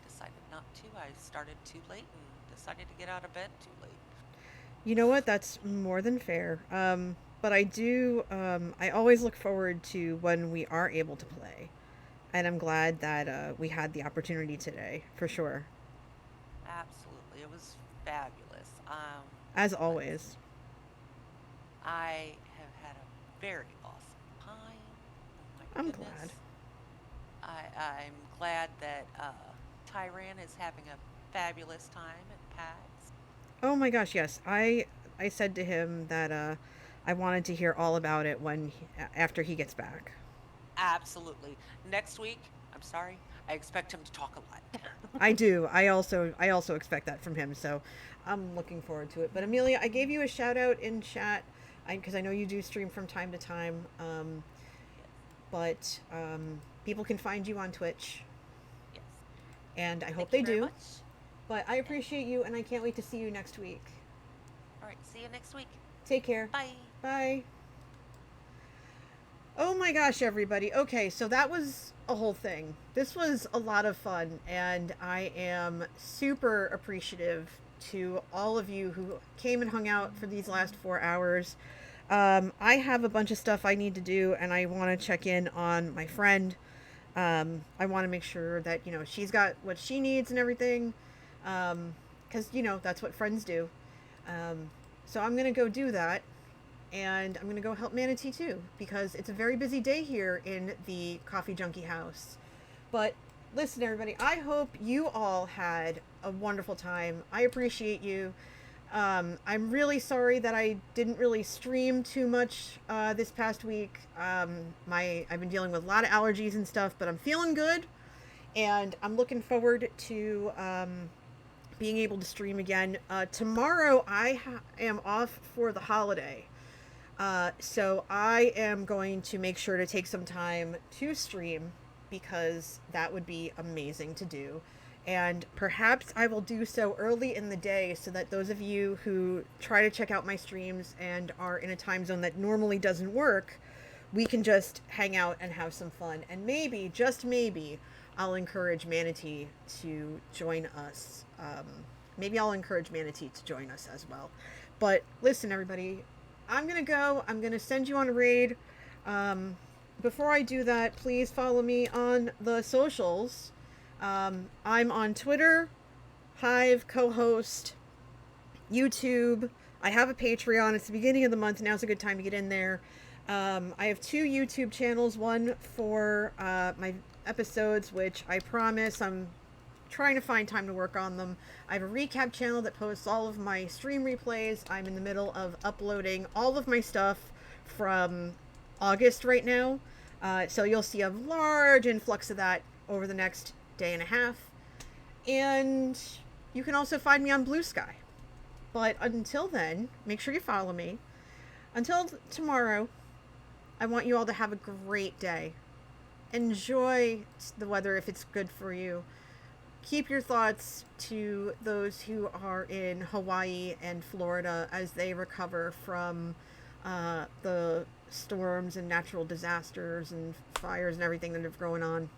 decided not to. I started too late and decided to get out of bed too late. You know what? That's more than fair. But I do. I always look forward to when we are able to play, and I'm glad that we had the opportunity today, for sure. Absolutely. It was fabulous. As Let's see. always. I have had a very awesome time. Oh my I'm glad. goodness. I'm glad that Tyran is having a fabulous time at PAX. Oh my gosh, yes. I said to him that I wanted to hear all about it after he gets back. Absolutely. Next week, I'm sorry, I expect him to talk a lot. I do. I also expect that from him, so I'm looking forward to it. But Amelia, I gave you a shout out in chat because I know you do stream from time to time. Yes. But people can find you on Twitch, Yes. and I hope Thank you they very do. much. But I And appreciate you, and I can't wait to see you next week. all right, see you next week. Take care. Bye. Bye. Oh my gosh, everybody. Okay, so that was a whole thing. This was a lot of fun, and I am super appreciative to all of you who came and hung out for these last 4 hours. I have a bunch of stuff I need to do, and I want to check in on my friend. I want to make sure that, she's got what she needs and everything, because, that's what friends do. So I'm going to go do that. And I'm going to go help Manatee too, because it's a very busy day here in the Coffee Junkie house. But listen, everybody, I hope you all had a wonderful time. I appreciate you. I'm really sorry that I didn't really stream too much this past week. I've been dealing with a lot of allergies and stuff, but I'm feeling good, and I'm looking forward to being able to stream again. Tomorrow, I am off for the holiday. So I am going to make sure to take some time to stream because that would be amazing to do. And perhaps I will do so early in the day so that those of you who try to check out my streams and are in a time zone that normally doesn't work, we can just hang out and have some fun. And maybe, just maybe, I'll encourage Manatee to join us. Maybe I'll encourage Manatee to join us as well. But listen, everybody, I'm going to go. I'm going to send you on a raid. Before I do that, please follow me on the socials. I'm on Twitter, Hive, co-host, YouTube. I have a Patreon. It's the beginning of the month. Now's a good time to get in there. I have 2 YouTube channels. One for my episodes, which I promise I'm trying to find time to work on them. I have a recap channel that posts all of my stream replays. I'm in the middle of uploading all of my stuff from August right now. So you'll see a large influx of that over the next day and a half. And you can also find me on Blue Sky. But until then, make sure you follow me. Until tomorrow, I want you all to have a great day. Enjoy the weather if it's good for you. Keep your thoughts to those who are in Hawaii and Florida as they recover from the storms and natural disasters and fires and everything that are going on.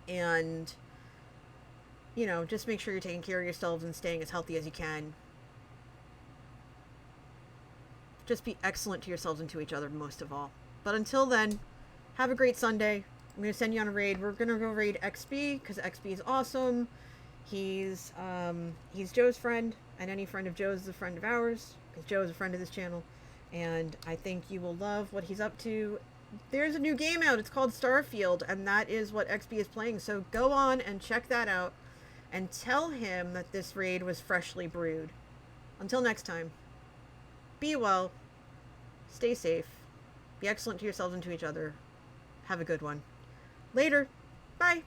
And, you know, just make sure you're taking care of yourselves and staying as healthy as you can. Just be excellent to yourselves and to each other, most of all. But until then, have a great Sunday. I'm going to send you on a raid. We're going to go raid XB, because XB is awesome. He's Joe's friend, and any friend of Joe's is a friend of ours, because Joe is a friend of this channel. And I think you will love what he's up to. There's a new game out. It's called Starfield, and that is what XB is playing. So go on and check that out, and tell him that this raid was freshly brewed. Until next time, be well, stay safe, be excellent to yourselves and to each other. Have a good one. Later. Bye.